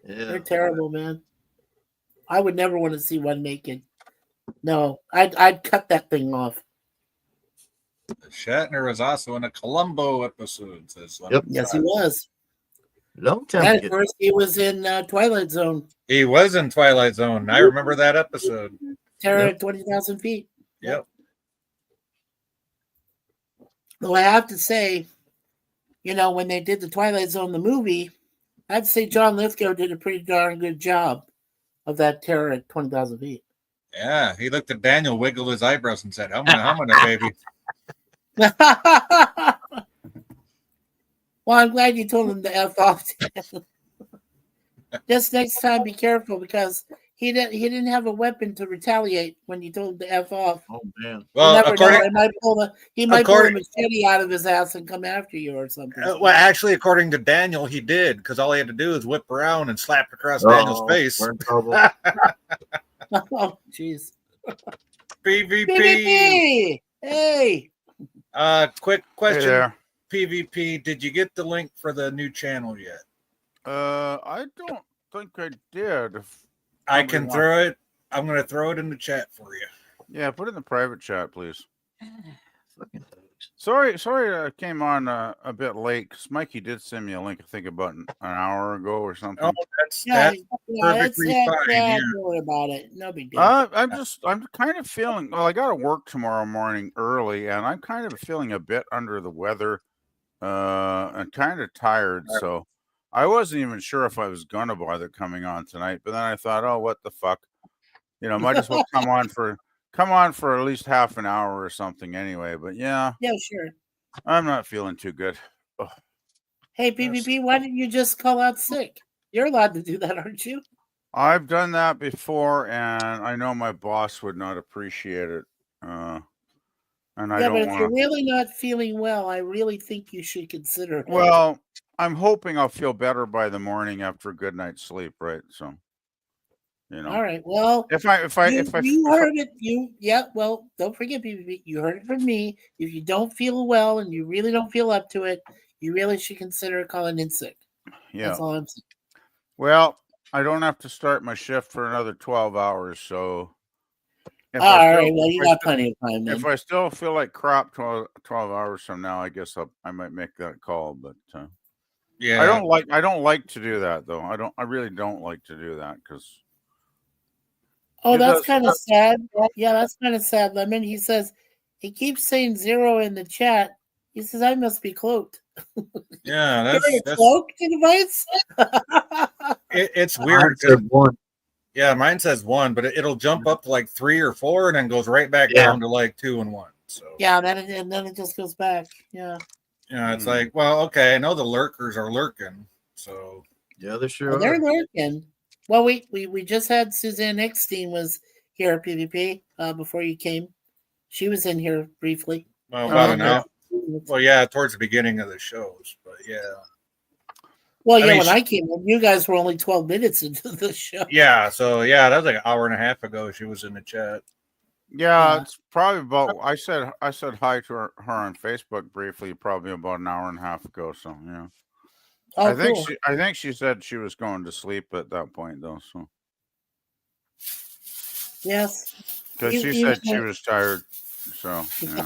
Yeah. They're terrible, man. I would never want to see one naked. No, I'd cut that thing off. Shatner was also in a Columbo episode. Yep. Yes, he was. Long time And ago. of course, he was in Twilight Zone. He was in Twilight Zone. I remember that episode. Terror at 20,000 feet. Yep. Though I have to say, when they did the Twilight Zone, the movie, I'd say John Lithgow did a pretty darn good job of that Terror at 20,000 feet. Yeah, he looked at Daniel, wiggled his eyebrows, and said, "Humana, baby." Well, I'm glad you told him to F off. Just next time, be careful, because he didn't have a weapon to retaliate when you told him to F off. Oh man. Well, He might pull a machete out of his ass and come after you or something. Well, actually, according to Daniel, he did, because all he had to do is whip around and slap across Daniel's face. We're in trouble. Oh, jeez. PvP. Hey. Quick question. Hey there. PvP, did you get the link for the new channel yet? I don't think I did. I can throw it. I'm going to throw it in the chat for you. Yeah, put it in the private chat, please. Sorry, I came on a bit late because Mikey did send me a link. I think about an hour ago or something. Oh, that's perfectly fine. Yeah. Don't worry about it. No big deal. I'm kind of feeling. Well, I got to work tomorrow morning early, and I'm kind of feeling a bit under the weather, and kind of tired. So I wasn't even sure if I was gonna bother coming on tonight. But then I thought, oh, what the fuck, might as well come on for at least half an hour or something anyway. But yeah, sure. I'm not feeling too good. Ugh. Hey, PvP, why didn't you just call out sick? You're allowed to do that, aren't you? I've done that before, and I know my boss would not appreciate it. And I don't but if want. You're really not feeling well, I really think you should consider it. Well, I'm hoping I'll feel better by the morning after a good night's sleep, right? So, All right. Well, if you heard it, well, don't forget, PvP, you heard it from me. If you don't feel well and you really don't feel up to it, you really should consider calling in sick. Yeah. That's all I'm saying. Well, I don't have to start my shift for another 12 hours, so. All right. Well, you got plenty of time then. If I still feel like crap 12 hours from now, I guess I might make that call. But yeah, I don't like to do that though. I really don't like to do that because. Oh, that's kind of sad. Yeah, that's kind of sad, Lemon. He says he keeps saying 0 in the chat. He says I must be cloaked. Yeah, that's cloaked device. It's weird. Yeah, mine says 1, but it'll jump up to like 3 or 4 and then goes right back down to like 2 and 1. So yeah, and then it just goes back. Yeah. Yeah, it's like, well, okay, I know the lurkers are lurking, so yeah, they sure they're lurking. Well, we just had Suzanne Eckstein was here at PvP before you came. She was in here briefly. Well, about an hour. Well, yeah, towards the beginning of the shows, but yeah. Well, yeah, when I came in, you guys were only 12 minutes into the show. Yeah, so yeah, that was like an hour and a half ago. She was in the chat. Yeah, it's probably about. I said hi to her on Facebook briefly, probably about an hour and a half ago. So yeah, Oh, cool. I think she said she was going to sleep at that point though. So Yes. because she Even said she was tired. So yeah.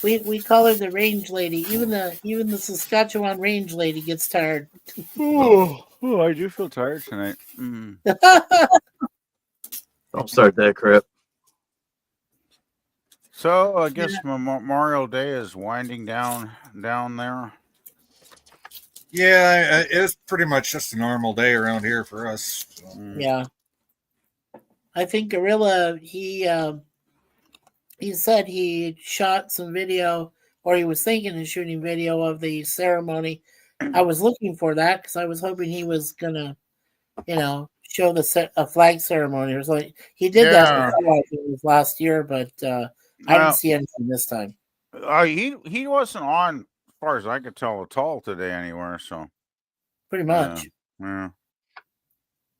we call her the range lady. Even the Saskatchewan range lady gets tired. Oh, I do feel tired tonight. Don't start that crap. So I guess Memorial Day is winding down there. Yeah, it's pretty much just a normal day around here for us. So. Yeah. I think Gorilla, he said he shot some video, or he was thinking of shooting video of the ceremony. I was looking for that because I was hoping he was gonna, show a flag ceremony or something. He did that before, I think it was last year, but I didn't see anything this time. He wasn't on, as far as I could tell, at all today anywhere. So pretty much, yeah.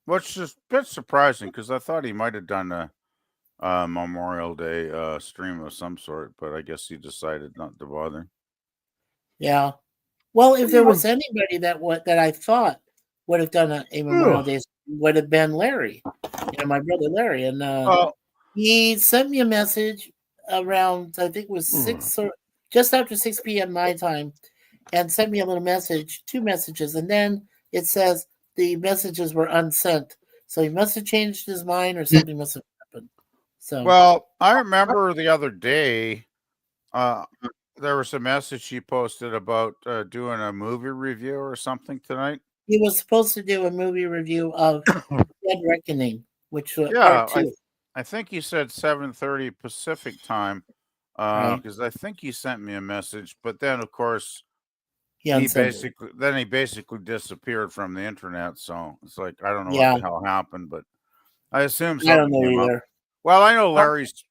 Which is a bit surprising because I thought he might have done a Memorial Day stream of some sort, but I guess he decided not to bother. Yeah. Well, if there was anybody that I thought would have done a Memorial Day, would have been Larry, my brother Larry, and he sent me a message around, I think it was 6 or just after 6 p.m. my time, and sent me a little message, 2 messages, and then it says the messages were unsent, so he must have changed his mind or something must have happened. So, well, I remember the other day, there was a message he posted about doing a movie review or something tonight. He was supposed to do a movie review of Dead Reckoning, which was part 2. I think he said 7:30 Pacific time, because I think he sent me a message. But then, of course, he basically disappeared from the internet. So it's like I don't know what the hell happened, but I assume something I don't know came either. up. Well, I know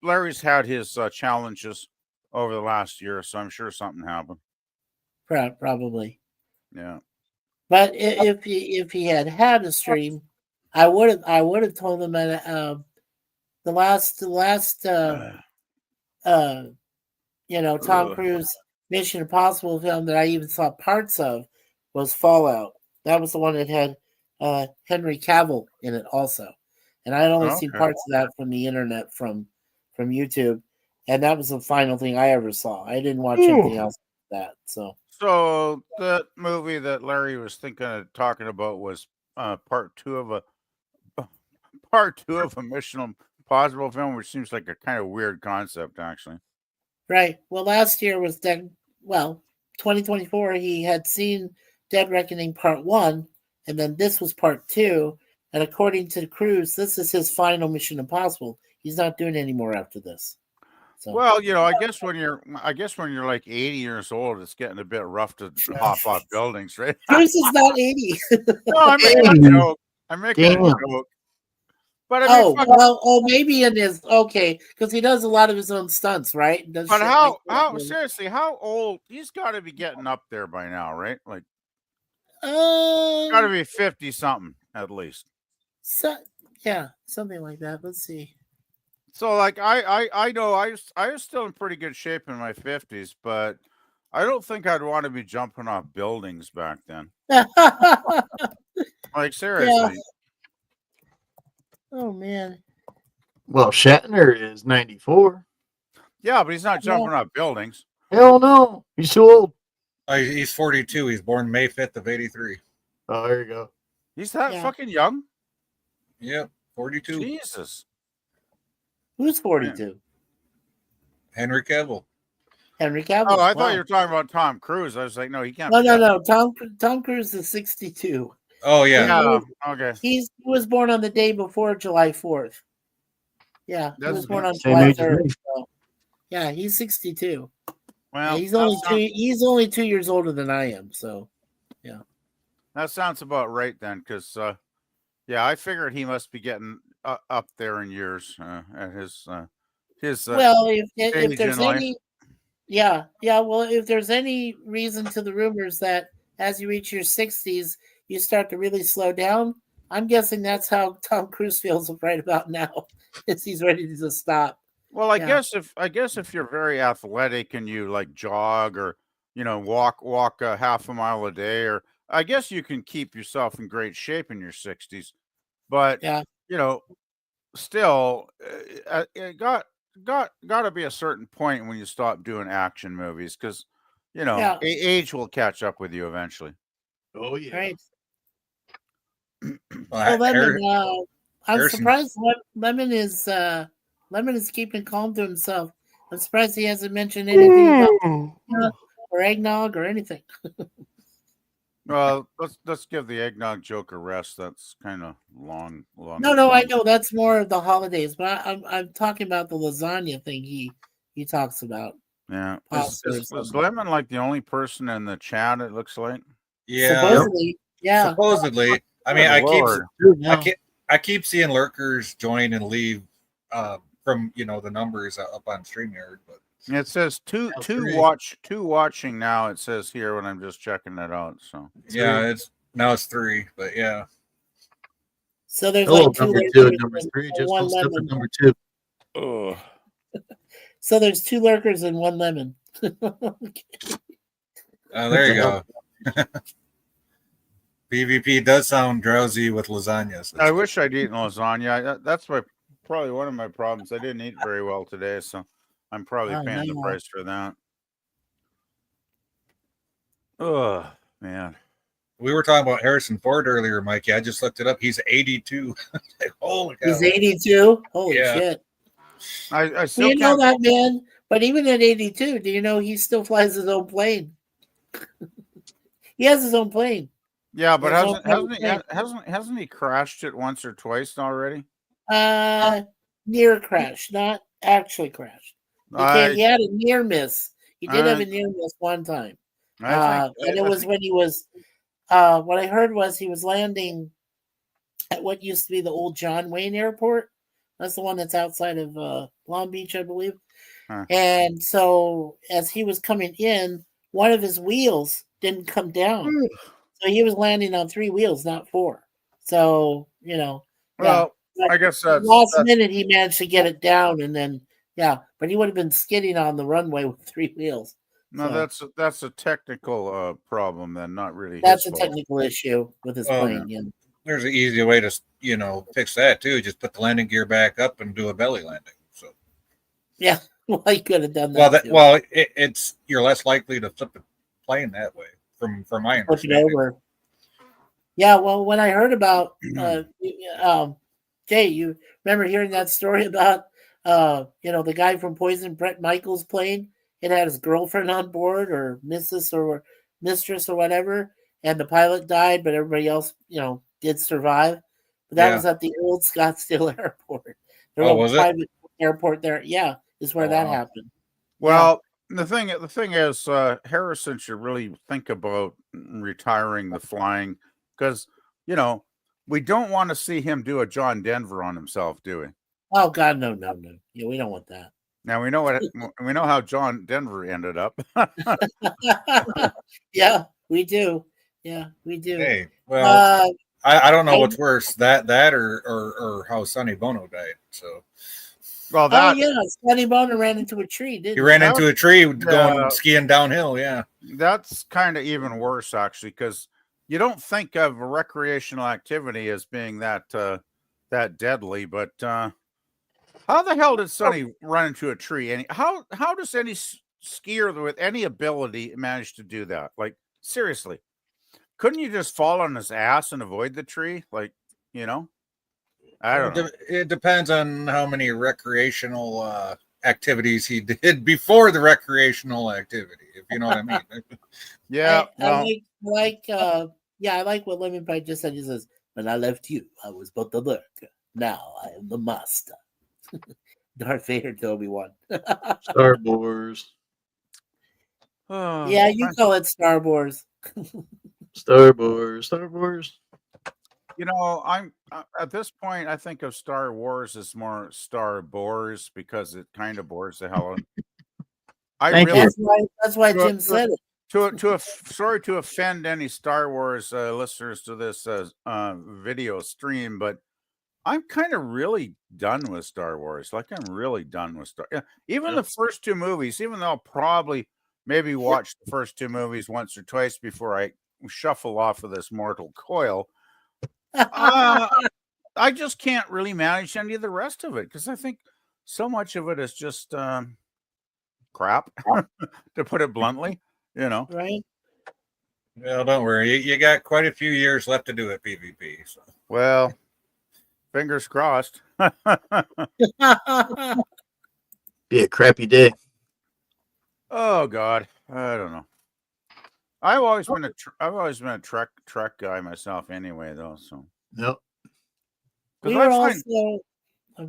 Larry's had his challenges over the last year, so I'm sure something happened. Probably. Yeah. But if he had a stream, I would have told him that the last Tom Cruise Mission Impossible film that I even saw parts of was Fallout. That was the one that had Henry Cavill in it also, and I had only seen parts of that from the internet from YouTube, and that was the final thing I ever saw. I didn't watch anything else like that. So that movie that Larry was talking about was part two of a Mission Impossible film, which seems like a kind of weird concept, actually. Right. Well, last year was 2024. He had seen Dead Reckoning Part 1, and then this was Part 2. And according to Cruise, this is his final Mission Impossible. He's not doing any more after this. So. Well, I guess when you're like 80 years old, it's getting a bit rough to hop off buildings, right? Cruise is not 80. No, I'm making a joke. I'm making a joke. But I mean, maybe in his because he does a lot of his own stunts, right? But how seriously? How old? He's got to be getting up there by now, right? Like, got to be 50 something at least. So yeah, something like that. Let's see. So, like, I know I was still in pretty good shape in my 50s, but I don't think I'd want to be jumping off buildings back then. Like, seriously. Yeah. Oh man. Well, Shatner is 94. Yeah, but he's not jumping off buildings. Hell no, he's too old. He's 42. He's born May 5th of 83. Oh, there you go. He's that fucking young. Yep, 42. Jesus. Who's 42? Henry Cavill. Henry Cavill. Oh, I thought you were talking about Tom Cruise. I was like, no, he can't. No. Tom Cruise is 62. Oh yeah. Okay. He was born on the day before July 4th. Yeah, he was born on July 3rd. So, yeah, he's 62. Well, he's only 2 years older than I am. So, yeah. That sounds about right then, because I figured he must be getting up there in years at his well, if there's any, well, if there's any reason to the rumors that as you reach your 60s, you start to really slow down, I'm guessing that's how Tom Cruise feels right about now, is he's ready to just stop. Well, I Yeah. guess if you're very athletic and you like jog or walk half a mile a day, or I guess you can keep yourself in great shape in your 60s. But Yeah. you know, still, it got to be a certain point when you stop doing action movies because Yeah. age will catch up with you eventually. Oh yeah. Right. Well, Lemon, I'm Harrison, surprised Lemon is keeping calm to himself. I'm surprised he hasn't mentioned anything about or eggnog or anything. Well, let's give the eggnog joke a rest. That's kind of long. No, I know that's more of the holidays, but I'm talking about the lasagna thing he talks about. Yeah. Pasta or Is something. Lemon like the only person in the chat, it looks like? yeah, Supposedly, yeah. supposedly. I mean, Good Lord. I keep seeing lurkers join and leave from the numbers up on StreamYard, but It says two watching now. It says here when I'm just checking it out. So yeah, it's 3, but yeah. So there's Hello, like two number lurkers 2 and number and 3. Just one one step lemon. at number 2. oh, So there's 2 lurkers and 1 lemon. There you go. PvP does sound drowsy with lasagnas. I wish I'd eaten lasagna. That's probably one of my problems. I didn't eat very well today, so I'm probably paying the price for that. Oh man. We were talking about Harrison Ford earlier, Mikey. I just looked it up. He's 82. Holy cow. He's 82. Holy shit! I still you know that man, but even at 82, do you know he still flies his own plane? He has his own plane. Yeah, but hasn't he crashed it once or twice already? Near crash, not actually crashed. He had a near miss. He did have a near miss one time. And it was when he was what I heard was he was landing at what used to be the old John Wayne Airport. That's the one that's outside of Long Beach, I believe. And so as he was coming in, one of his wheels didn't come down. So he was landing on 3 wheels, not 4. So, well, I guess last minute he managed to get it down, and then but he would have been skidding on the runway with 3 wheels. No, so. that's a technical problem then, not really. That's a technical issue with his plane. Yeah. There's an easy way to fix that too. Just put the landing gear back up and do a belly landing. So yeah, well, he could have done that. It's you're less likely to flip the plane that way. From my understanding. Over. Yeah, well, when I heard about Jay, you remember hearing that story about the guy from Poison, Brett Michaels' plane? It had his girlfriend on board, or mistress or whatever, and the pilot died, but everybody else, did survive. But that was at the old Scottsdale Airport. Was private airport there? Yeah, is where that happened. Well. The thing is, Harrison should really think about retiring the flying because, we don't want to see him do a John Denver on himself, do we? Oh God, no. Yeah, we don't want that. Now we know how John Denver ended up. Yeah, we do. Yeah, we do. Hey, well, I don't know what's worse, that or how Sonny Bono died. So. Well, Sonny Bono ran into a tree, didn't he? He ran into a tree going skiing downhill, yeah. That's kind of even worse, actually, because you don't think of a recreational activity as being that deadly, but how the hell did Sonny run into a tree? And how does any skier with any ability manage to do that? Like, seriously, couldn't you just fall on his ass and avoid the tree? Like, I don't know. It depends on how many recreational activities he did before the recreational activity, if you know what I mean. Yeah. I like what Lemon Pie just said. He says, "When I left you, I was but the lurker. Now I am the master." Darth Vader to Obi-Wan. Star Wars. Yeah, you call it Star Wars. Star Wars. I'm at this point. I think of Star Wars as more Star Bores because it kind of bores the hell out. That's why Jim said it. Sorry to offend any Star Wars listeners to this video stream, but I'm kind of really done with Star Wars. Like I'm really done with even the first two movies, even though I'll probably maybe watch the first two movies once or twice before I shuffle off of this mortal coil. I just can't really manage any of the rest of it because I think so much of it is just crap, to put it bluntly. Right? Well, don't worry. You got quite a few years left to do it, PvP. So. Well, fingers crossed. Be a crappy day. Oh God, I don't know. I've always been a Trek guy myself, anyway, though. So Yep.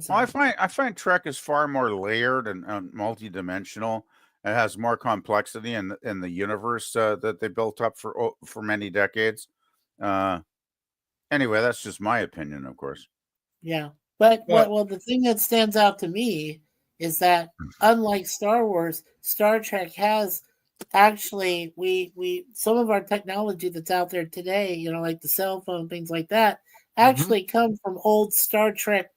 I find Trek is far more layered and multi-dimensional. It has more complexity in the universe that they built up for many decades. Anyway, that's just my opinion, of course. Yeah, but well, the thing that stands out to me is that unlike Star Wars, Star Trek has actually we some of our technology that's out there today, like the cell phone, things like that, actually come from old Star Trek,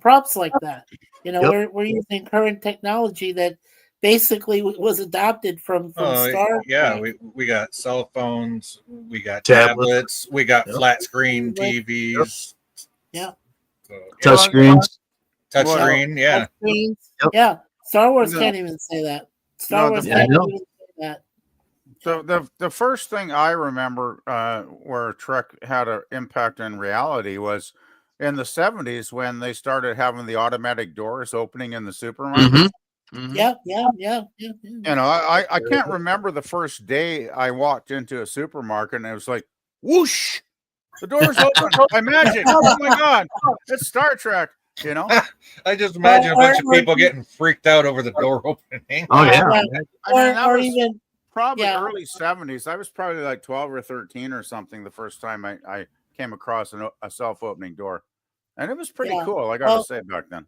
props like that. We're using current technology that basically was adopted from Star Trek. We got cell phones, we got Tablets. we got flat screen TVs. Yeah. So, Touch screens. Touch screen, yeah. Yeah. Star Wars can't even say that. Star Wars can't even say that. So the first thing I remember where Trek had an impact in reality was in the 70s when they started having the automatic doors opening in the supermarket. Yeah. I can't remember the first day I walked into a supermarket and it was like, whoosh, the door's open by magic. Oh my God, it's Star Trek. I just imagine a bunch of people getting freaked out over the door opening. Oh yeah. I mean, probably early 70s. I was probably like 12 or 13 or something the first time I came across a self-opening door. And it was pretty cool, I got to say, back then.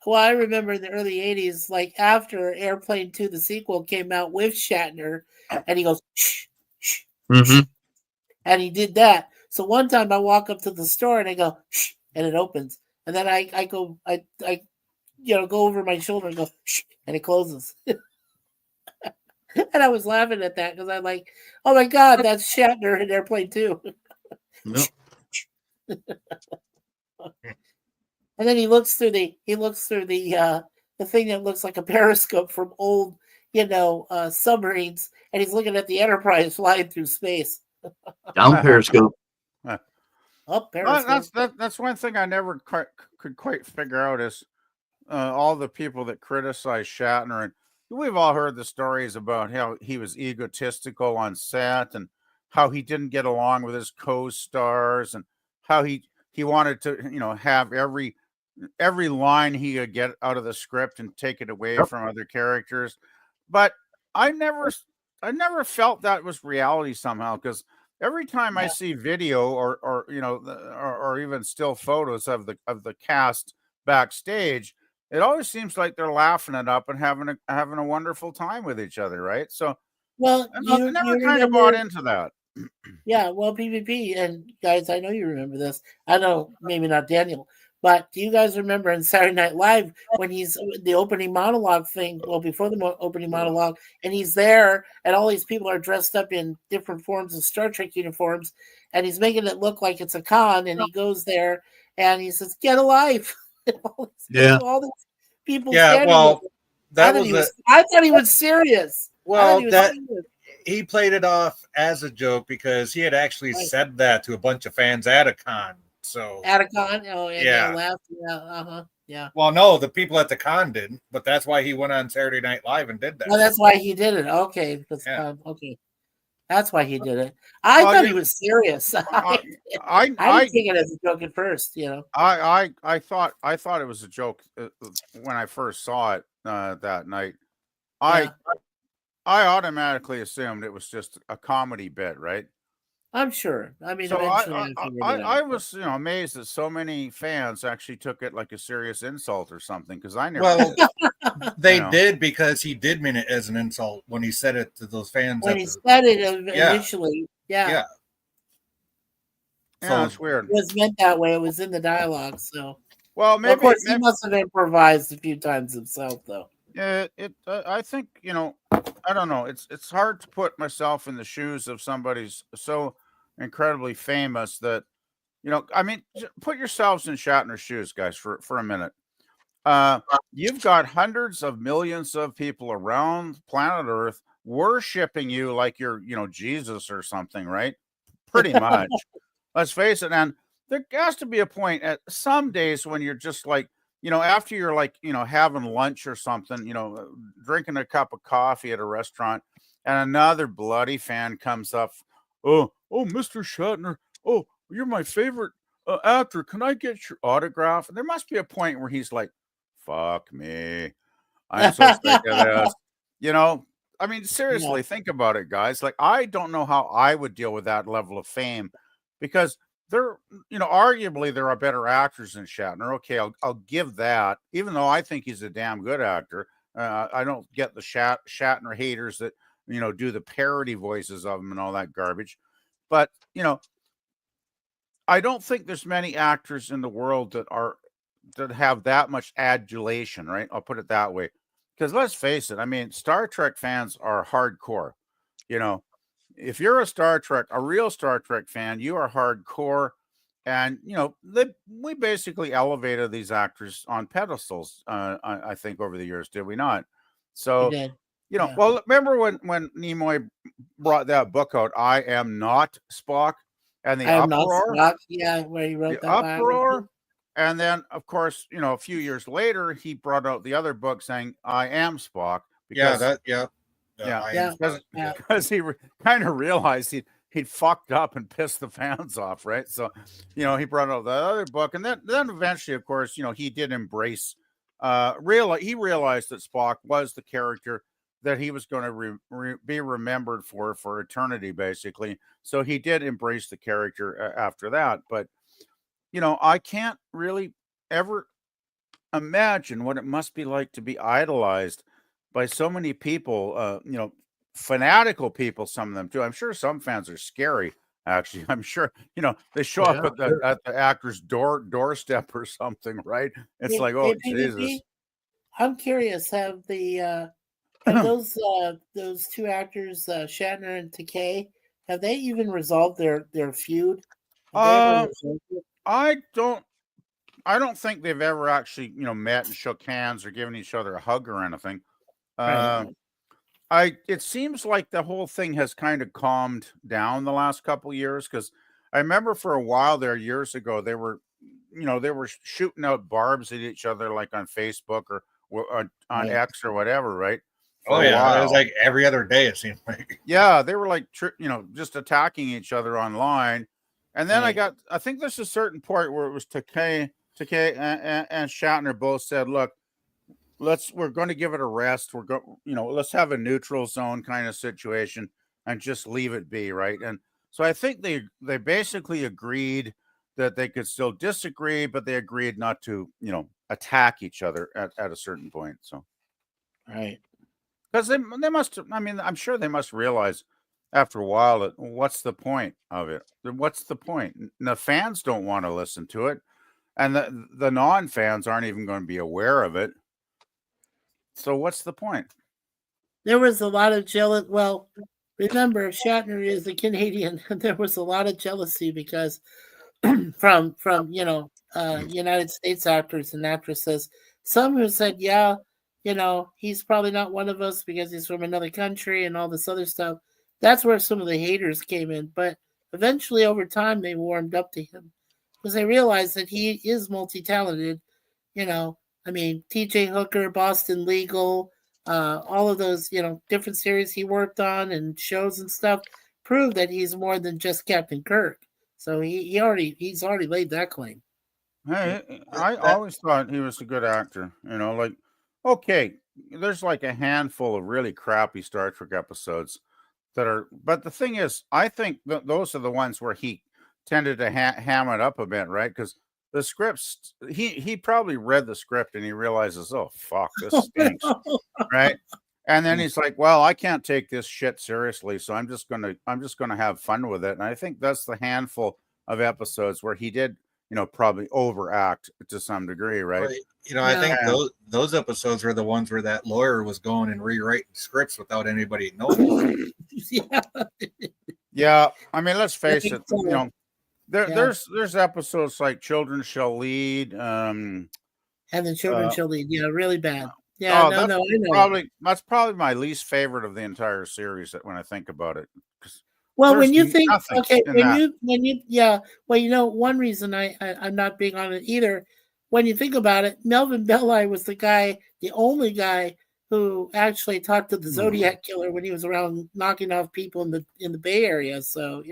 Well, I remember in the early 80s, like after Airplane 2, the sequel, came out with Shatner, and he goes, shh, shh, shh, and he did that. So one time I walk up to the store and I go, shh, and it opens. And then I go over my shoulder and go, shh, and it closes. And I was laughing at that because I'm like, oh my God, that's Shatner in Airplane 2. Nope. And then he looks through the thing that looks like a periscope from old, submarines, and he's looking at the Enterprise flying through space. Down periscope. Up periscope. That's one thing I never could quite figure out is all the people that criticize Shatner, and we've all heard the stories about how he was egotistical on set and how he didn't get along with his co-stars and how he wanted to have every line he could get out of the script and take it away from other characters. But I never felt that was reality somehow, because every time I see video or even still photos of the cast backstage, it always seems like they're laughing it up and having a wonderful time with each other, right? So well, I never kind of bought into that. Yeah, well, PvP, and guys, I know you remember this. I know maybe not Daniel, but do you guys remember in Saturday Night Live when he's the opening monologue thing? Well, before the opening monologue, and he's there, and all these people are dressed up in different forms of Star Trek uniforms, and he's making it look like it's a con, and he goes there and he says, "Get a life." All these people. Yeah, well, I thought he was serious. Well, he played it off as a joke because he had actually said that to a bunch of fans at a con. So at a con, they laughed. Yeah. Well, no, the people at the con didn't, but that's why he went on Saturday Night Live and did that. Well, that's why he did it. Okay, okay, that's why he did it. I thought he was serious. I didn't take it as a joke at first. I thought it was a joke when I first saw it that night. I automatically assumed it was just a comedy bit, right? I'm sure. I mean, so I was amazed that so many fans actually took it like a serious insult or something, because I never. Well, they did, because he did mean it as an insult when he said it to those fans. When he said it initially, yeah. Yeah, that's weird. It was meant that way. It was in the dialogue. So, Well, of maybe, course, he must have improvised a few times himself, though. I think, I don't know. It's hard to put myself in the shoes of somebody's so incredibly famous that, I mean, put yourselves in Shatner's shoes, guys, for a minute. You've got hundreds of millions of people around planet Earth worshiping you like you're, Jesus or something, right? Pretty much. Let's face it. And there has to be a point at some days when you're just like, after you're like, having lunch or something, drinking a cup of coffee at a restaurant, and another bloody fan comes up. Oh, Mr. Shatner. Oh, you're my favorite actor. Can I get your autograph? And there must be a point where he's like, fuck me. I'm so sick of this. I mean, seriously, think about it, guys. Like, I don't know how I would deal with that level of fame because arguably there are better actors than Shatner. Okay, I'll give that, even though I think he's a damn good actor. I don't get the Shatner haters that, do the parody voices of him and all that garbage. But, I don't think there's many actors in the world that have that much adulation, right? I'll put it that way. Because let's face it, I mean, Star Trek fans are hardcore. If you're a real Star Trek fan, you are hardcore. And, we basically elevated these actors on pedestals, I think, over the years, did we not? So, well, remember when Nimoy brought that book out, I Am Not Spock, and the uproar? Where he wrote the that uproar. And then, of course, a few years later, he brought out the other book saying, I am Spock. Because, because he kind of realized he'd fucked up and pissed the fans off, right? So, he brought out the other book. And then eventually, of course, he did embrace, he realized that Spock was the character that he was going to be remembered for eternity, basically. So he did embrace the character after that. But, I can't really ever imagine what it must be like to be idolized by so many people, fanatical people, some of them too. I'm sure some fans are scary, actually. I'm sure, they show up at the actor's doorstep or something, right? It's like, oh, Jesus. I'm curious, have those two actors, Shatner and Takei, have they even resolved their feud? I don't think they've ever actually, met and shook hands or given each other a hug or anything. It seems like the whole thing has kind of calmed down the last couple of years, because I remember for a while there years ago they were shooting out barbs at each other, like on Facebook or on X or whatever, right? For it was like every other day, it seemed like. Yeah, they were like just attacking each other online. And then I think there's a certain point where it was Takei and Shatner both said, look, we're going to give it a rest. Let's have a neutral zone kind of situation and just leave it be. Right. And so I think they basically agreed that they could still disagree, but they agreed not to, attack each other at a certain point. So. Right. Because they must, I mean, I'm sure they must realize after a while that what's the point of it? What's the point? And the fans don't want to listen to it. And the non-fans aren't even going to be aware of it. So what's the point? There was a lot of jealous. Well, remember, Shatner is a Canadian, and there was a lot of jealousy because from United States actors and actresses, some who said, yeah, he's probably not one of us because he's from another country and all this other stuff. That's where some of the haters came in. But eventually, over time, they warmed up to him because they realized that he is multi-talented. I mean, T.J. Hooker, Boston Legal, all of those, different series he worked on and shows and stuff prove that he's more than just Captain Kirk. So he's already laid that claim. Hey, I always thought he was a good actor. Okay, there's like a handful of really crappy Star Trek episodes but the thing is, I think those are the ones where he tended to ham it up a bit, right? Because the scripts, he probably read the script and he realizes, oh fuck, this stinks, right? And then he's like, well, I can't take this shit seriously, so I'm just gonna have fun with it. And I think that's the handful of episodes where he did, probably overact to some degree, right? I think And- those episodes were the ones where that lawyer was going and rewriting scripts without anybody knowing. Yeah. Yeah, I mean, let's face it. Yeah. There's episodes like "Children Shall Lead." And the children shall lead. Yeah, really bad. Yeah, Oh, no, I know. that's probably my least favorite of the entire series. When I think about it, 'cause Well, there's when you think, nothing okay, in that. yeah, well, one reason I'm not big on it either. When you think about it, Melvin Belli was the only guy who actually talked to the Zodiac killer when he was around knocking off people in the Bay Area. So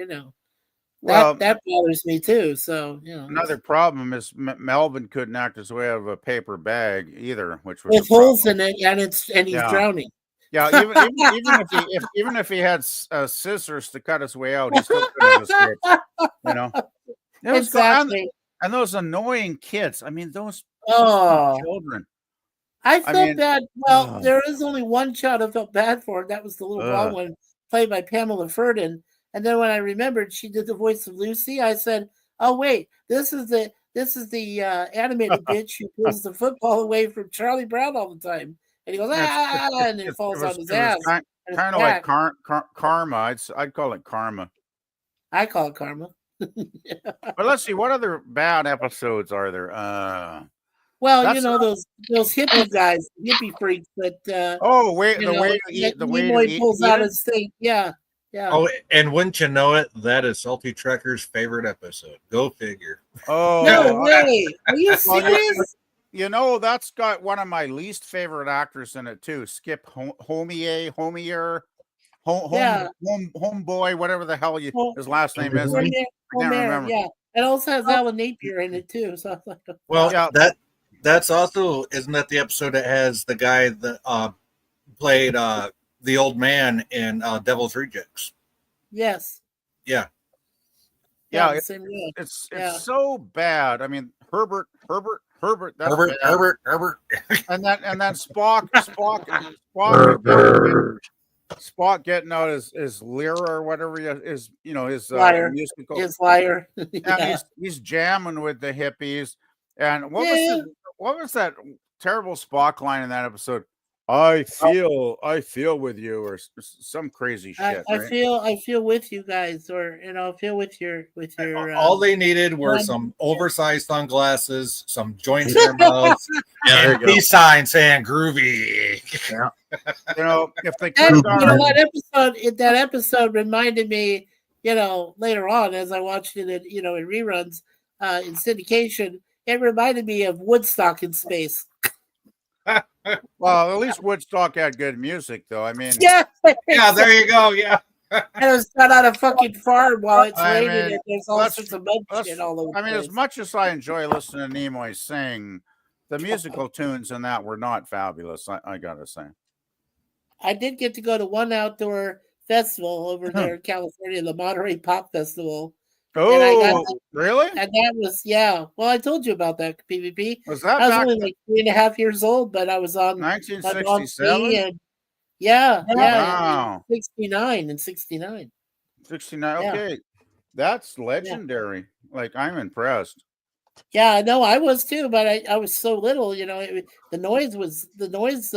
Well, that bothers me too. So another problem is Melvin couldn't act his way out of a paper bag either, which was with holes in it, and he's Yeah. drowning. Yeah, even if he had scissors to cut his way out, he still couldn't have escaped. It was Exactly. and those annoying kids. I mean, those Oh, children. I felt mean, bad. Well, there is only one child I felt bad for. That was the little blonde one played by Pamela Ferdin. And then when I remembered she did the voice of Lucy, I said, "Oh wait, this is the animated bitch who pulls the football away from Charlie Brown all the time." And he goes, and it falls on his ass. Kind of like karma. I'd call it karma. I call it karma. But let's see, what other bad episodes are there? Well, those hippie guys, hippie freaks that. The way Nimoy pulls out his thing. Yeah. Yeah. Oh, and wouldn't you know it, that is Salty Trekker's favorite episode. Go figure. Oh no way! Are you serious? That's got one of my least favorite actors in it too. Skip Homeboy, whatever the hell his last name is. I can't remember. Yeah, it also has Alan Napier in it too. So well, that's also, isn't that the episode that has the guy that played the old man in Devil's Rejects? Yes. Yeah. Yeah, it's so bad. I mean, Herbert. That's Herbert. And then Spock getting out his lyra or whatever his liar. musical. His liar. And he's jamming with the hippies. And what was that terrible Spock line in that episode? I feel with you, or some crazy shit. I feel with you guys, or feel with your. All they needed were some oversized sunglasses, some joints in their mouths, and a peace sign saying "groovy." Yeah. If they that episode reminded me, later on as I watched it in reruns in syndication, it reminded me of Woodstock in space. Well, at least Woodstock had good music, though. I mean, yeah, there you go. Yeah, and it was done on a fucking farm while it's raining, and there's all sorts of mud shit all over. I mean, as much as I enjoy listening to Nimoy sing, the musical tunes in that were not fabulous. I gotta say. I did get to go to one outdoor festival over there in California, the Monterey Pop Festival. Oh, really? And that was, well, I told you about that, PvP. Was that I was only like 3.5 years old, but I was on 1967. Wow. 69 and 69. 69. Okay, that's legendary. Like, I'm impressed. Yeah, no, I was too, but I was so little, the noise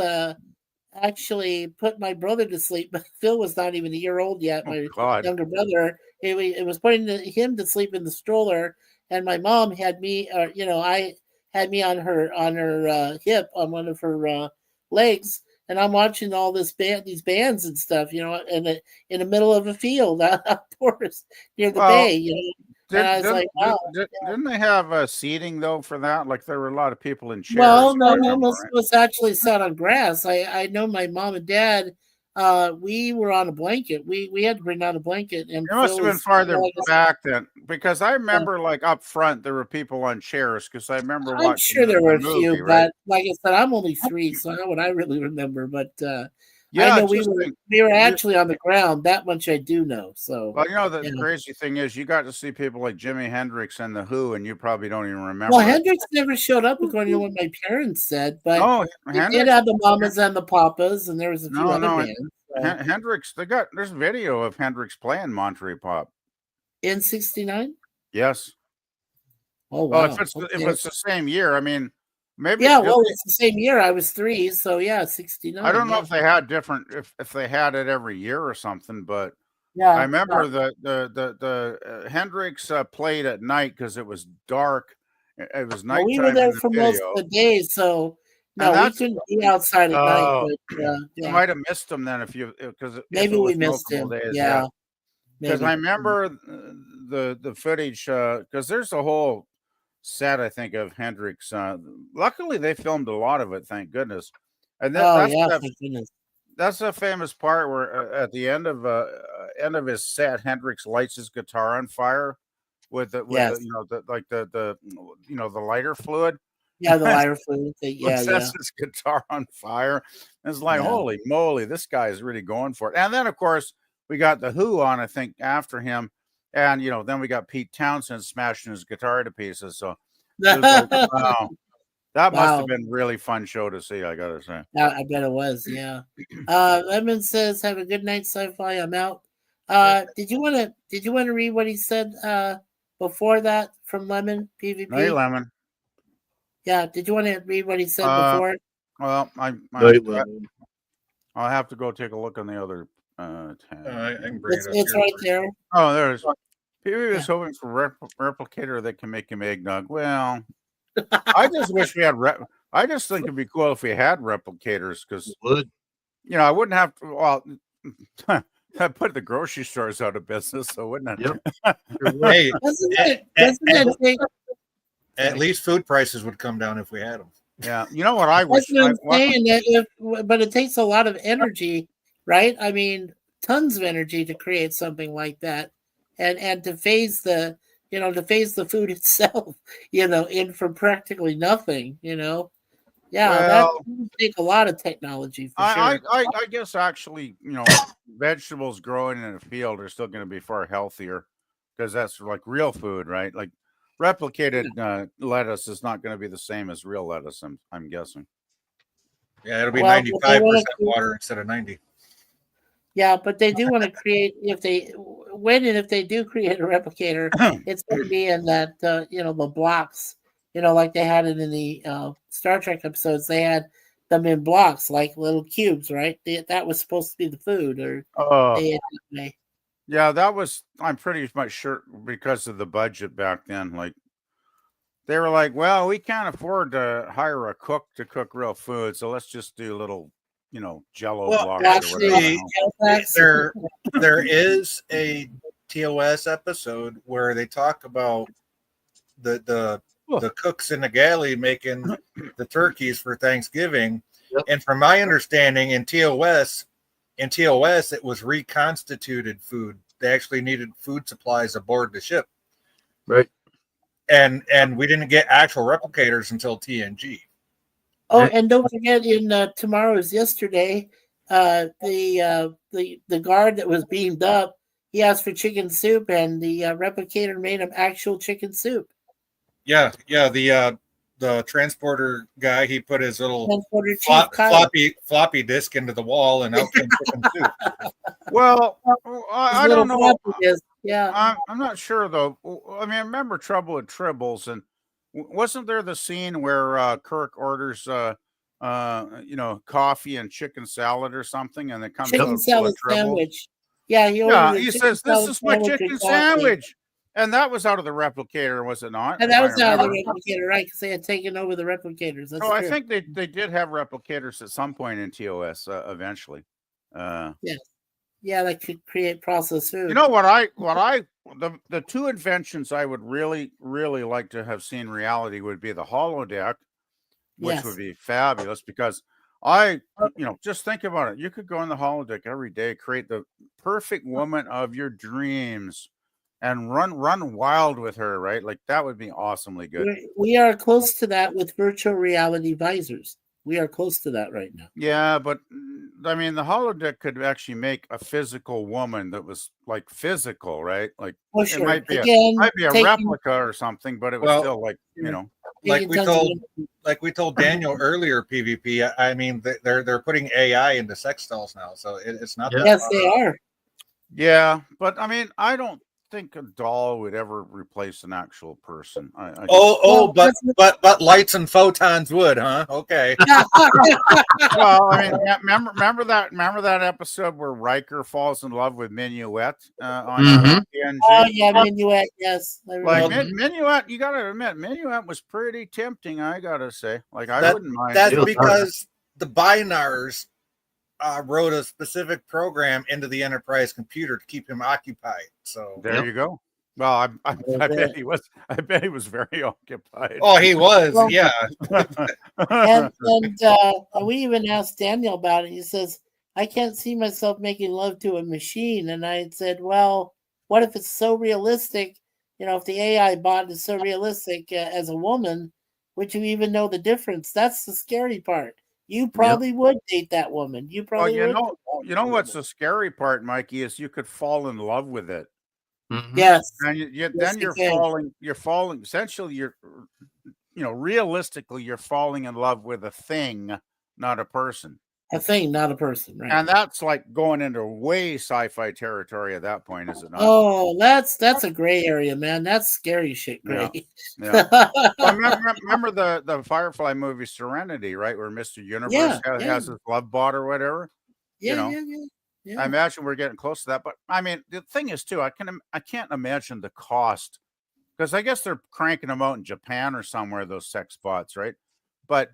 actually put my brother to sleep. Phil was not even a year old yet. My younger brother, it was putting him to sleep in the stroller, and my mom had me, I had me on her hip on one of her legs, and I'm watching all these bands and stuff, in the middle of a field outdoors near the bay, And I was like, wow. Didn't they have seating though for that? Like there were a lot of people in chairs. Well, no, most of us actually sat on grass. I know my mom and dad. We were on a blanket. We had to bring out a blanket. And it must have been farther back then, because I remember like up front there were people on chairs. Because I remember watching. I'm sure there were a few, right? but like I said, I'm only 3, so how would I really remember? But I know we were actually on the ground. That much I do know. So, well, the crazy thing is, you got to see people like Jimi Hendrix and the Who, and you probably don't even remember. Well, Hendrix never showed up, according to what my parents said. But he did have the Mamas and the Papas, and there was a few other bands. So. Hendrix, there's video of Hendrix playing Monterey Pop In 69. Yes. Oh Well, wow. if Okay. it's the same year, I mean, maybe Yeah, well, it's the same year. I was 3, so yeah, 69. I don't know yeah. if they had different if they had it every year or something, but Yeah. I remember the Hendrix played at night because it was dark. It was Well, we were nighttime there in the for most video, of the day, so and no, we that's couldn't be outside at night. Oh, But you yeah, might have missed them then because if maybe it we was missed multiple him. days, Yeah, Because maybe. I remember the footage because there's a whole set I think of Hendrix. Luckily, they filmed a lot of it. Thank goodness. And Oh yeah, thank goodness. that's a famous part where at the end of his set, Hendrix lights his guitar on fire with the Yes. the lighter fluid. Yeah, the lighter fluid thing. Which Yeah, sets his guitar on fire. It's like, Yeah. holy moly, this guy is really going for it. And then, of course, we got the Who on, I think, after him. And, then we got Pete Townsend smashing his guitar to pieces. So it was like, wow. That must have Wow. been a really fun show to see, I got to say. I bet it was. Yeah. Lemon says, "Have a good night, sci-fi. I'm out." Did you want to read what he said before that from Lemon PvP? Night, Lemon. Yeah. Did you want to read what he said before? Well, Night, Lemon. I'll have to go take a look on the other tab. I can bring it up It's here. right there. Oh, there's. PvP is hoping for replicator that can make him eggnog. Well, I just wish we had. I just think it'd be cool if we had replicators because Would. I wouldn't have to. Well, that put the grocery stores out of business, so wouldn't it? Yep. Hey, Doesn't it take? at least food prices would come down if we had them. Yeah. You know what I wish? That's what I'm saying. But it takes a lot of energy, right? I mean, tons of energy to create something like that, and to phase the food itself, in from practically nothing, Yeah, that would take a lot of technology for sure. I guess actually, vegetables growing in a field are still going to be far healthier because that's like real food, right? Like replicated lettuce is not going to be the same as real lettuce. I'm guessing. Yeah, it'll be Well, 95% water instead of 90. Yeah, but they do want to create if they do create a replicator, it's going to be in that the blocks, like they had it in the Star Trek episodes. They had them in blocks, like little cubes, right? That was supposed to be the food, or yeah, that was. I'm pretty much sure because of the budget back then. Like they were like, well, we can't afford to hire a cook to cook real food, so let's just do little. Jello blocks. Actually, there is a TOS episode where they talk about the cooks in the galley making the turkeys for Thanksgiving. Yep. And from my understanding, in TOS, it was reconstituted food. They actually needed food supplies aboard the ship, right? And we didn't get actual replicators until TNG. Oh, and don't forget, in Tomorrow's Yesterday, the guard that was beamed up, he asked for chicken soup, and the replicator made him actual chicken soup. Yeah. The transporter guy, he put his little floppy disk into the wall, and out came chicken soup. Well, I don't know. Yeah, I'm not sure though. I mean, I remember Trouble with Tribbles, and wasn't there the scene where Kirk orders coffee and chicken salad or something, and it comes chicken salad sandwich? Yeah, he says, "This is my chicken sandwich," and that was out of the replicator, was it not? And that was out of the replicator, right? Because they had taken over the replicators. That's true. I think they did have replicators at some point in TOS eventually. Yeah, that could create processed food. You know the two inventions I would really, really like to have seen reality would be the holodeck, which would be fabulous because just think about it. You could go in the holodeck every day, create the perfect woman of your dreams and run wild with her, right? Like that would be awesomely good. We are close to that with virtual reality visors. We are close to that right now. Yeah, but I mean, the holodeck could actually make a physical woman that was like physical, right? Like it might be a replica or something, but it was still like like we told Daniel earlier. PvP. I mean, they're putting AI into sex dolls now, so it's not. Yes, they are. Yeah, but I mean, I don't think a doll would ever replace an actual person. But lights and photons would, huh? Okay. Well, I mean, remember that episode where Riker falls in love with Minuet on TNG? Oh yeah, Minuet. Yes, like Minuet. You gotta admit, Minuet was pretty tempting. I gotta say, like I wouldn't mind. That's because the Binars wrote a specific program into the Enterprise computer to keep him occupied. So there you go. Well, I bet he was. I bet he was very occupied. Oh, he was. Well, yeah. and we even asked Daniel about it. He says, "I can't see myself making love to a machine." And I said, "Well, what if it's so realistic? You know, if the AI bot is so realistic as a woman, would you even know the difference? That's the scary part. You probably would date that woman. You probably would. You know what's the scary part, Mikey, is you could fall in love with it. Yes. And then you're falling. Essentially, realistically, you're falling in love with a thing, not a person. A thing, not a person, right? And that's like going into way sci-fi territory at that point, is it not? Oh, that's a gray area, man. That's scary shit, gray. Yeah. Well, remember the Firefly movie Serenity, right? Where Mr. Universe has his love bot or whatever. Yeah. I imagine we're getting close to that. But I mean, the thing is too, I can't imagine the cost, because I guess they're cranking them out in Japan or somewhere, those sex bots, right? But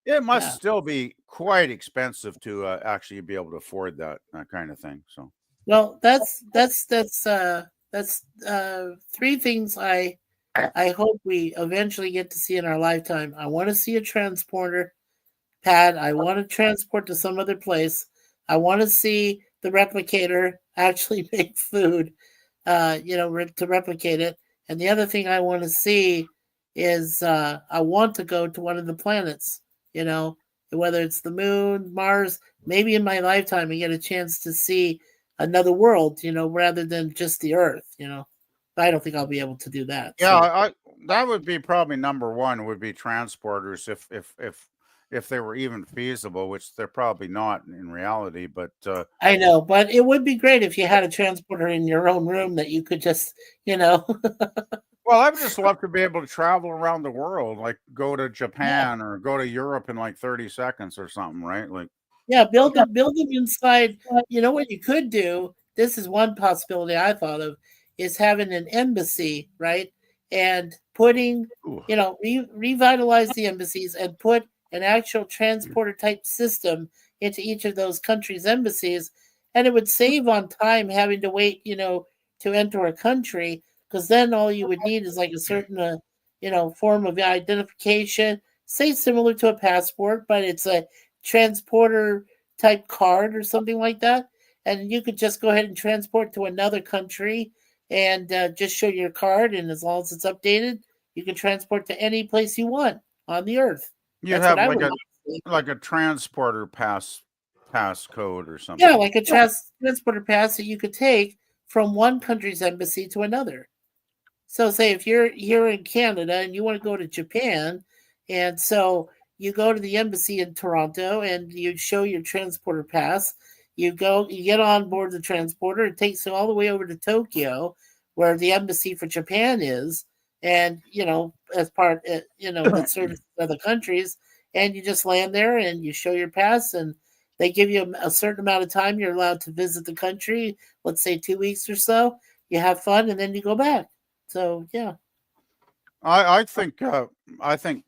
it must still be quite expensive to actually be able to afford that kind of thing. So, well, that's three things I hope we eventually get to see in our lifetime. I want to see a transporter pad. I want to transport to some other place. I want to see the replicator actually make food, to replicate it. And the other thing I want to see is I want to go to one of the planets. Whether it's the moon, Mars, maybe in my lifetime I get a chance to see another world, rather than just the Earth, But I don't think I'll be able to do that. Yeah, that would be probably number one, would be transporters if they were even feasible, which they're probably not in reality. But I know, but it would be great if you had a transporter in your own room that you could just, Well, I would just love to be able to travel around the world, like go to Japan or go to Europe in like 30 seconds or something, right? Like, build them inside. You know what you could do? This is one possibility I thought of, is having an embassy, right? And putting, revitalize the embassies and put an actual transporter type system into each of those countries' embassies, and it would save on time having to wait, to enter a country. Because then all you would need is like a certain, form of identification, say similar to a passport, but it's a transporter type card or something like that. And you could just go ahead and transport to another country and just show your card. And as long as it's updated, you can transport to any place you want on the Earth. You have like a transporter pass code or something. Yeah, like a transporter pass that you could take from one country's embassy to another. So say if you're here in Canada and you want to go to Japan, and so you go to the embassy in Toronto and you show your transporter pass, you get on board the transporter, it takes you all the way over to Tokyo, where the embassy for Japan is, and as part that serves other countries, and you just land there and you show your pass, and they give you a certain amount of time you're allowed to visit the country, let's say 2 weeks or so. You have fun and then you go back. So yeah, I think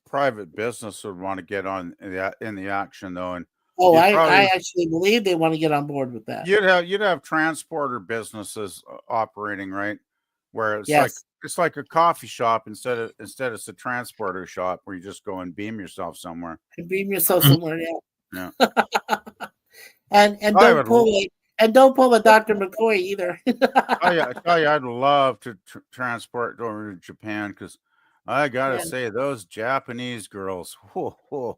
private business would want to get on in the action though, and I actually believe they want to get on board with that. You'd have transporter businesses operating, right, where it's like a coffee shop instead it's a transporter shop where you just go and beam yourself somewhere. Yeah. and don't pull a Dr. McCoy either. I tell you, I'd love to transport over to Japan, because I gotta say, those Japanese girls, oh,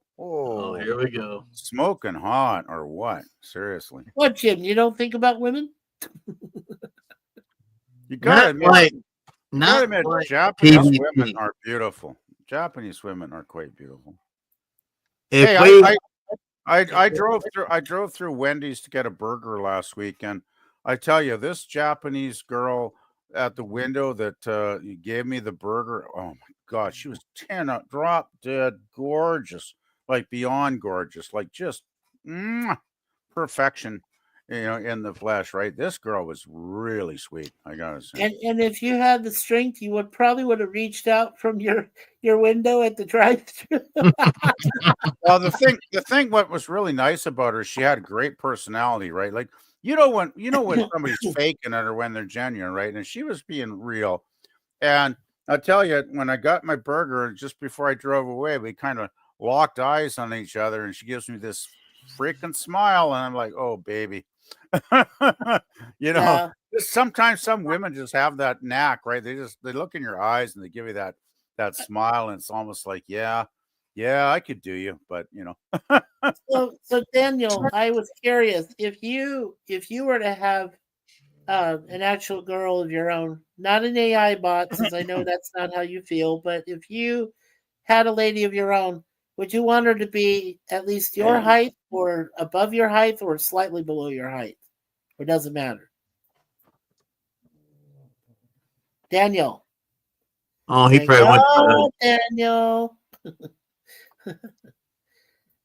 here we go, smoking hot or what? Seriously, what, Jim? You don't think about women? You gotta admit, Japanese women are beautiful. Japanese women are quite beautiful. I drove through Wendy's to get a burger last week, and I tell you, this Japanese girl at the window that you gave me the burger. Oh my God, she was 10 up, drop dead gorgeous, like beyond gorgeous, like just perfection, in the flesh, right? This girl was really sweet, I gotta say. And if you had the strength, you would have reached out from your window at the drive-thru. Well, the thing, what was really nice about her, she had a great personality, right? Like when somebody's faking it or when they're genuine, right? And she was being real. And I'll tell you, when I got my burger, just before I drove away, we kind of locked eyes on each other, and she gives me this freaking smile, and I'm like, "Oh, baby," Yeah. Sometimes some women just have that knack, right? They look in your eyes and they give you that smile, and it's almost like, yeah, I could do you, but So Daniel, I was curious if you were to have an actual girl of your own, not an AI bot, since I know that's not how you feel, but if you had a lady of your own, would you want her to be at least your height, or above your height, or slightly below your height, or does it matter? Daniel. Oh, he probably went to Daniel.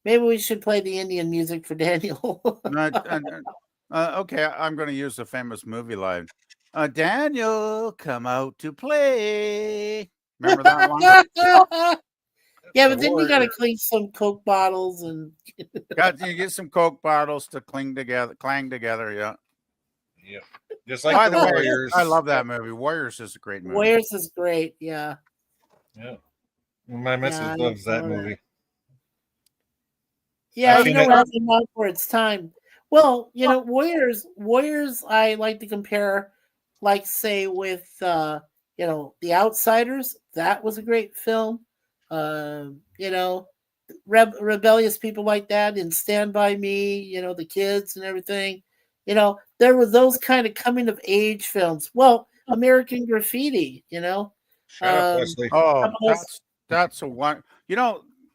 Maybe we should play the Indian music for Daniel. Okay, I'm going to use the famous movie line. Daniel, come out to play. Remember that line? Yeah, but then you got to clean some Coke bottles and you get some Coke bottles to clang together. Yeah. Yeah. Just like By the way, Warriors. I love that movie. Warriors is a great movie. Warriors is great. Yeah. Yeah. My missus loves that movie. Yeah, it's not for its time. Well, Warriors I like to compare, like, say, with The Outsiders. That was a great film. Rebellious people like that in Stand By Me, the kids and everything. There were those kind of coming of age films. Well, American Graffiti, Shut up, Wesley. Oh, that's a one.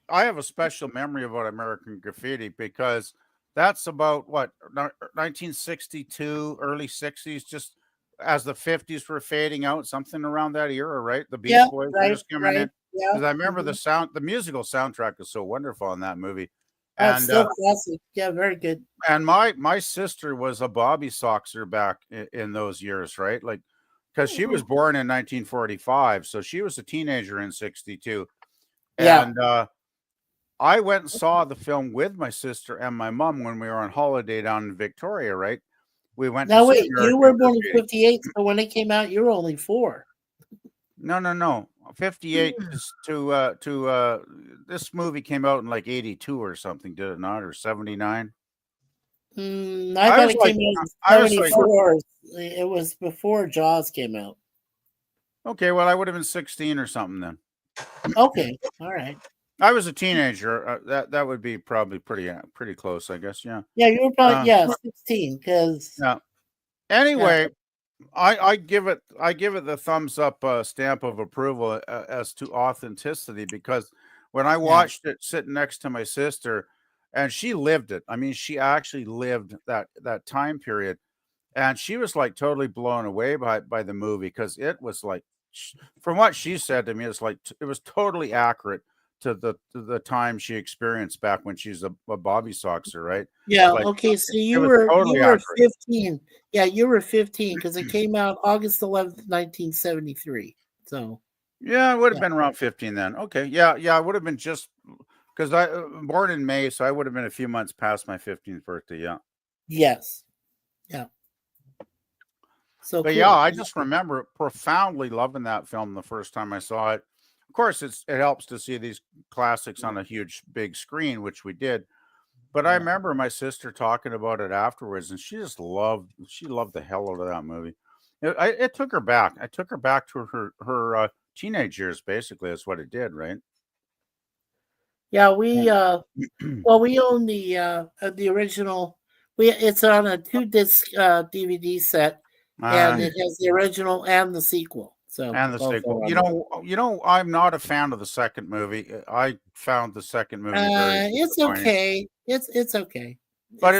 I have a special memory about American Graffiti because that's about 1962, early 60s, just as the 50s were fading out, something around that era, right? The Beach Boys were just coming in. Because I remember the musical soundtrack is so wonderful in that movie. And still classic. Yeah, very good. And my sister was a Bobby Soxer back in those years, right? Like, because she was born in 1945, so she was a teenager in 62. And I went and saw the film with my sister and my mom when we were on holiday down in Victoria, right? We went. Now wait, you were born in 58, so when it came out, you were only 4. No. 58 to this movie came out in like 82 or something, did it not? Or 79? I thought it came out in 74. It was before Jaws came out. Okay, well, I would have been 16 or something then. Okay, all right. I was a teenager. That would be probably pretty close, I guess. Yeah. Yeah, you were probably 16 because. Yeah. Anyway, I give it the thumbs up stamp of approval as to authenticity, because when I watched it sitting next to my sister, and she lived it. I mean, she actually lived that time period, and she was like totally blown away by the movie, because it was like, from what she said to me, it's like it was totally accurate to the time she experienced back when she's a Bobby Soxer, right? Yeah. Like, okay. So you were 15. Yeah, you were 15 because it came out August 11th, 1973. So. Yeah, it would have been around 15 then. Okay. Yeah. I would have been just because I born in May, so I would have been a few months past my 15th birthday. Yeah. Yes. Yeah. So, but I just remember profoundly loving that film the first time I saw it. Of course, it helps to see these classics on a huge, big screen, which we did. But I remember my sister talking about it afterwards, and she loved the hell out of that movie. It took her back. I took her back to her teenage years, basically. That's what it did, right? Yeah, we we own the original. It's on a 2-disc DVD set, and it has the original and the sequel. So and the sequel. I'm not a fan of the second movie. I found the second movie it's okay. It's okay. But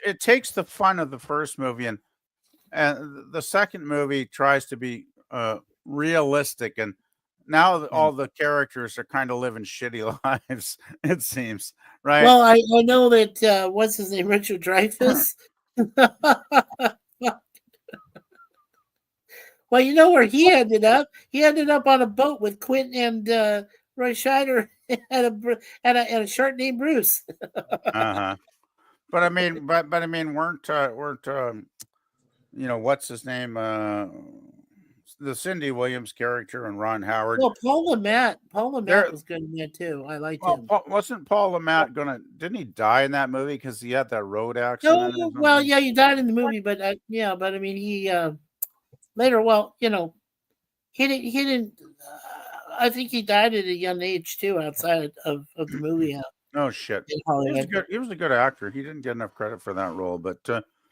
it takes the fun of the first movie and and the second movie tries to be realistic, and now all the characters are kind of living shitty lives. It seems, right? Well, I know that what's his name, Richard Dreyfuss. Well, you know where he ended up? He ended up on a boat with Quint and Roy Scheider and a shark named Bruce. Uh-huh. But I mean, weren't what's his name? The Cindy Williams character and Ron Howard. Well, Paul LeMat was good in that too. I liked him. Wasn't Paul LeMat didn't he die in that movie because he had that road accident? No, well, yeah, he died in the movie, but I mean, he later, well, he didn't. I think he died at a young age too, outside of the movie. No shit. He was a good actor. He didn't get enough credit for that role, but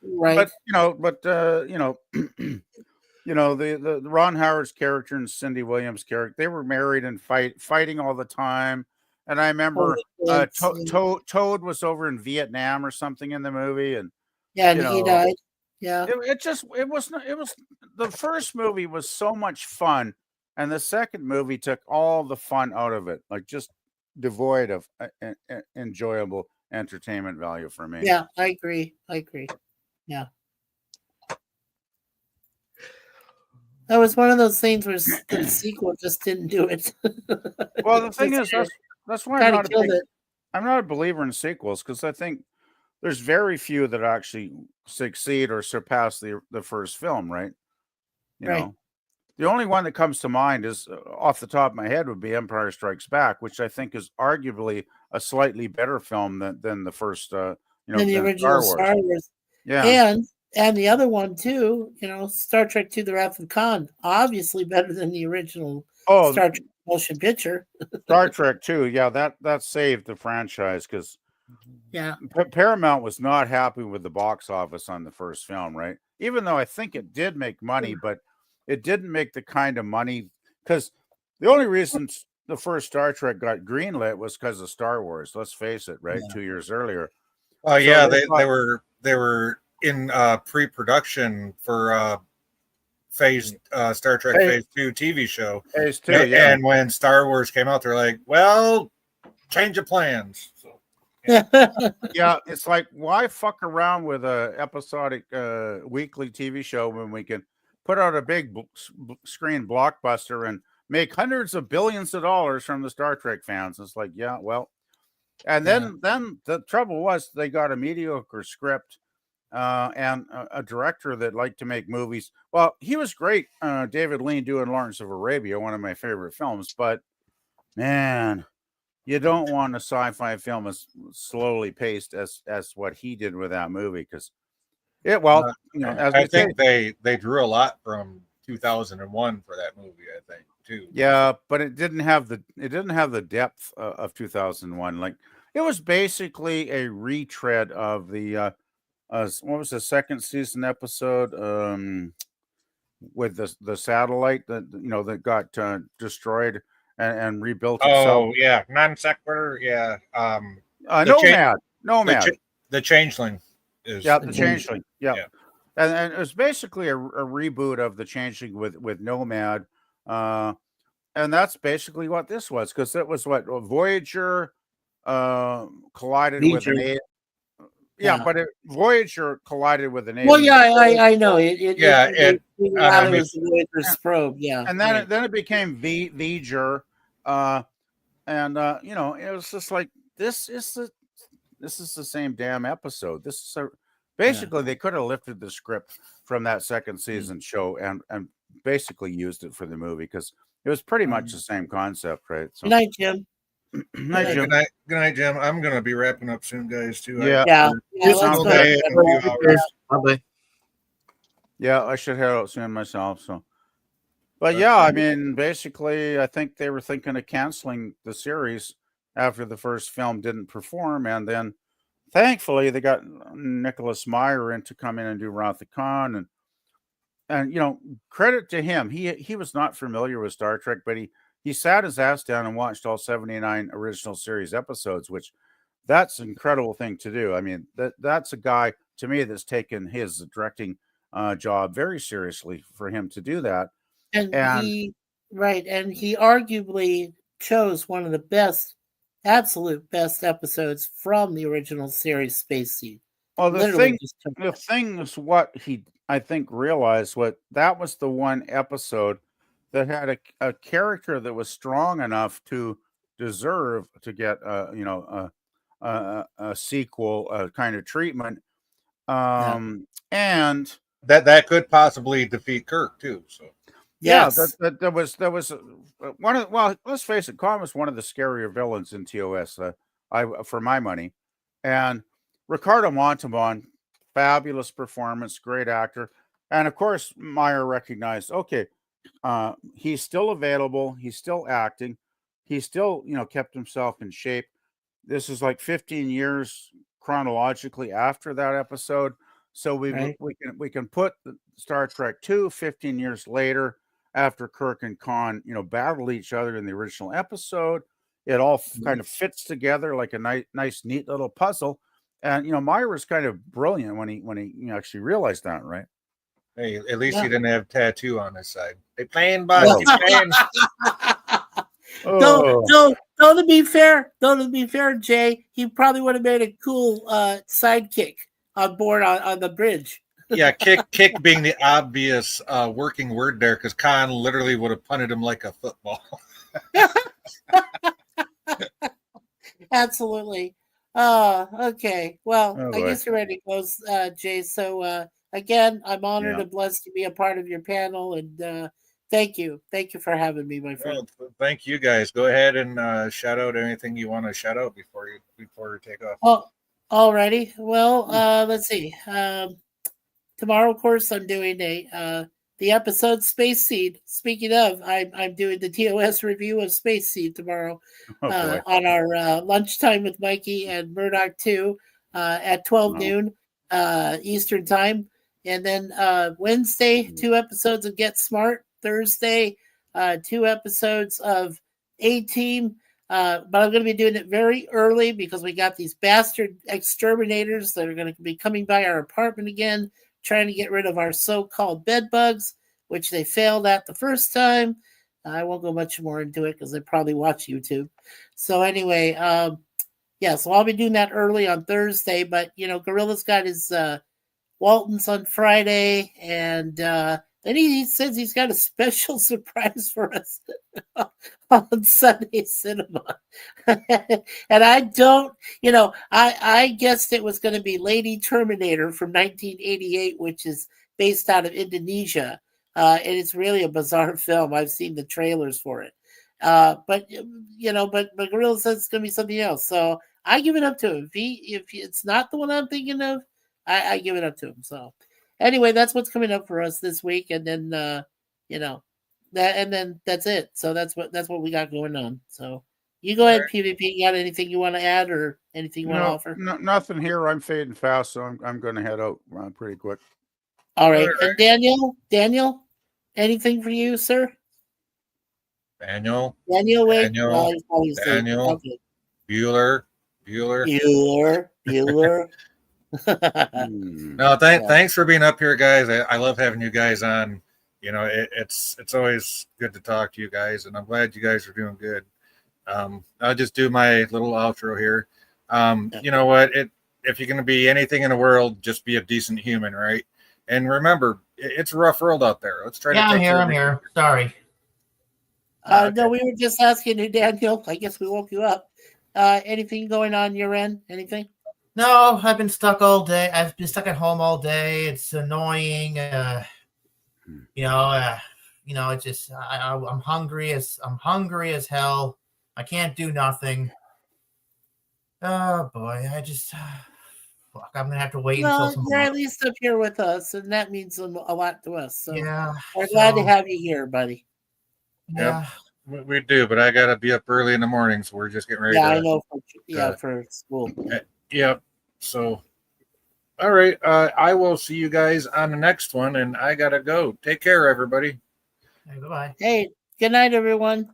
right. But the Ron Howard's character and Cindy Williams' character, they were married and fighting all the time. And I remember Toad was over in Vietnam or something in the movie, and he died. Yeah, it was the first movie was so much fun, and the second movie took all the fun out of it, like just devoid of enjoyable entertainment value for me. Yeah, I agree. Yeah. That was one of those things where the sequel just didn't do it. Well, the thing is, that's why I'm not a believer in sequels, because I think there's very few that actually succeed or surpass the first film, right? You know, the only one that comes to mind is off the top of my head would be Empire Strikes Back, which I think is arguably a slightly better film than the first, than the original Star Wars. Yeah, and the other one too, Star Trek II: The Wrath of Khan, obviously better than the original Star Trek motion picture. Star Trek II, yeah, that saved the franchise, because Paramount was not happy with the box office on the first film, right? Even though I think it did make money, but it didn't make the kind of money, because the only reason the first Star Trek got greenlit was because of Star Wars. Let's face it, right? 2 years earlier. Oh yeah, they were in pre-production for Star Trek Phase 2 TV show. Phase 2, yeah. And when Star Wars came out, they're like, well, change of plans. So, yeah, it's like, why fuck around with a episodic weekly TV show when we can put out a big screen blockbuster and make hundreds of billions of dollars from the Star Trek fans? It's like, yeah, well, and then the trouble was they got a mediocre script and a director that liked to make movies. Well, he was great, David Lean, doing Lawrence of Arabia, one of my favorite films. But man, you don't want a sci-fi film as slowly paced as what he did with that movie, because I think they drew a lot from 2001 for that movie, I think too. Yeah, but it didn't have the depth of 2001. Like, it was basically a retread of the what was the second season episode with the satellite that got destroyed and rebuilt itself. Oh yeah, non sequitur. Yeah, Nomad. The Changeling. The Changeling. Yeah. And it was basically a reboot of the Changeling with Nomad, and that's basically what this was, because it was what Voyager collided with an alien. Yeah, but Voyager collided with an alien. Well, yeah, I know it. It was the Voyager's probe. Yeah, and then it became Voyager, and it was just like, this is the same damn episode. Basically they could have lifted the script from that second season show and basically used it for the movie, because it was pretty much the same concept, right? So, good night, Jim. Good night, Jim. I'm gonna be wrapping up soon, guys. Too. Yeah. Bye. Yeah, I should head out soon myself. So, but yeah, I mean, basically, I think they were thinking of canceling the series after the first film didn't perform, and then thankfully they got Nicholas Meyer in to come in and do Wrath of Khan, and credit to him. He was not familiar with Star Trek, but he sat his ass down and watched all 79 original series episodes, which that's an incredible thing to do. I mean, that's a guy, to me, that's taken his directing job very seriously for him to do that. And he arguably chose one of the best, absolute best episodes from the original series, Space Seed. Well, the thing is what he, I think, realized what that was the one episode that had a character that was strong enough to deserve to get a sequel kind of treatment. And that could possibly defeat Kirk too. So yes, there was one of, well, let's face it, Khan was one of the scarier villains in TOS. For my money, and Ricardo Montalban, fabulous performance, great actor, and of course Meyer recognized, okay, he's still available, he's still acting, he's still kept himself in shape. This is like 15 years chronologically after that episode, so we can put Star Trek 2 15 years later after Kirk and Khan battled each other in the original episode. It all kind of fits together like a nice, neat little puzzle. And Meyer was kind of brilliant when he actually realized that, right? Hey, at least he didn't have tattoo on his side. They playing ball. Though to be fair, Jay, he probably would have made a cool sidekick on board on the bridge. Yeah, kick being the obvious working word there, because Khan literally would have punted him like a football. Absolutely. Okay. Well, I guess you're ready to close, Jay. So again, I'm honored and blessed to be a part of your panel, and thank you for having me, my friend. Well, thank you guys. Go ahead and shout out anything you want to shout out before you take off. Oh, alrighty. Well, let's see. Tomorrow, of course, I'm doing the episode Space Seed. Speaking of, I'm doing the TOS review of Space Seed tomorrow on our lunchtime with Mikey and Murdoch 2 at 12 noon Eastern time. And then Wednesday, 2 episodes of Get Smart. Thursday, 2 episodes of A-Team. But I'm going to be doing it very early because we got these bastard exterminators that are going to be coming by our apartment again, trying to get rid of our so-called bed bugs, which they failed at the first time. I won't go much more into it because they probably watch YouTube. So anyway, so I'll be doing that early on Thursday. But, Gorilla's got his Walton's on Friday, and then he says he's got a special surprise for us on Sunday Cinema. And I don't, I guessed it was going to be Lady Terminator from 1988, which is based out of Indonesia. And it's really a bizarre film. I've seen the trailers for it. But Gorilla says it's going to be something else. So I give it up to him. If it's not the one I'm thinking of, I give it up to him. So anyway, that's what's coming up for us this week. And then, that's it. So that's what we got going on. So you go ahead, PvP. You got anything you want to add or anything you want to offer? No, nothing here. I'm fading fast, so I'm going to head out pretty quick. All right. And Daniel, anything for you, sir? Daniel, wait. Daniel, okay. Bueller. No, thanks for being up here, guys. I love having you guys on. It's always good to talk to you guys, and I'm glad you guys are doing good. I'll just do my little outro here. You know what? If you're going to be anything in the world, just be a decent human, right? And remember, it's a rough world out there. Let's try to take I'm here. Sorry. No, we were just asking you, Daniel. I guess we woke you up. Anything going on your end? Anything? No, I've been stuck all day. I've been stuck at home all day. It's annoying. It's just I'm hungry as hell. I can't do nothing. Oh boy, I'm gonna have to wait until tomorrow. You're at least up here with us, and that means a lot to us. So yeah, we're glad to have you here, buddy. Yeah, we do, but I gotta be up early in the morning, so we're just getting ready. I know. For school. Yep. So, all right. I will see you guys on the next one, and I gotta go. Take care, everybody. Hey, bye-bye. Hey, good night, everyone.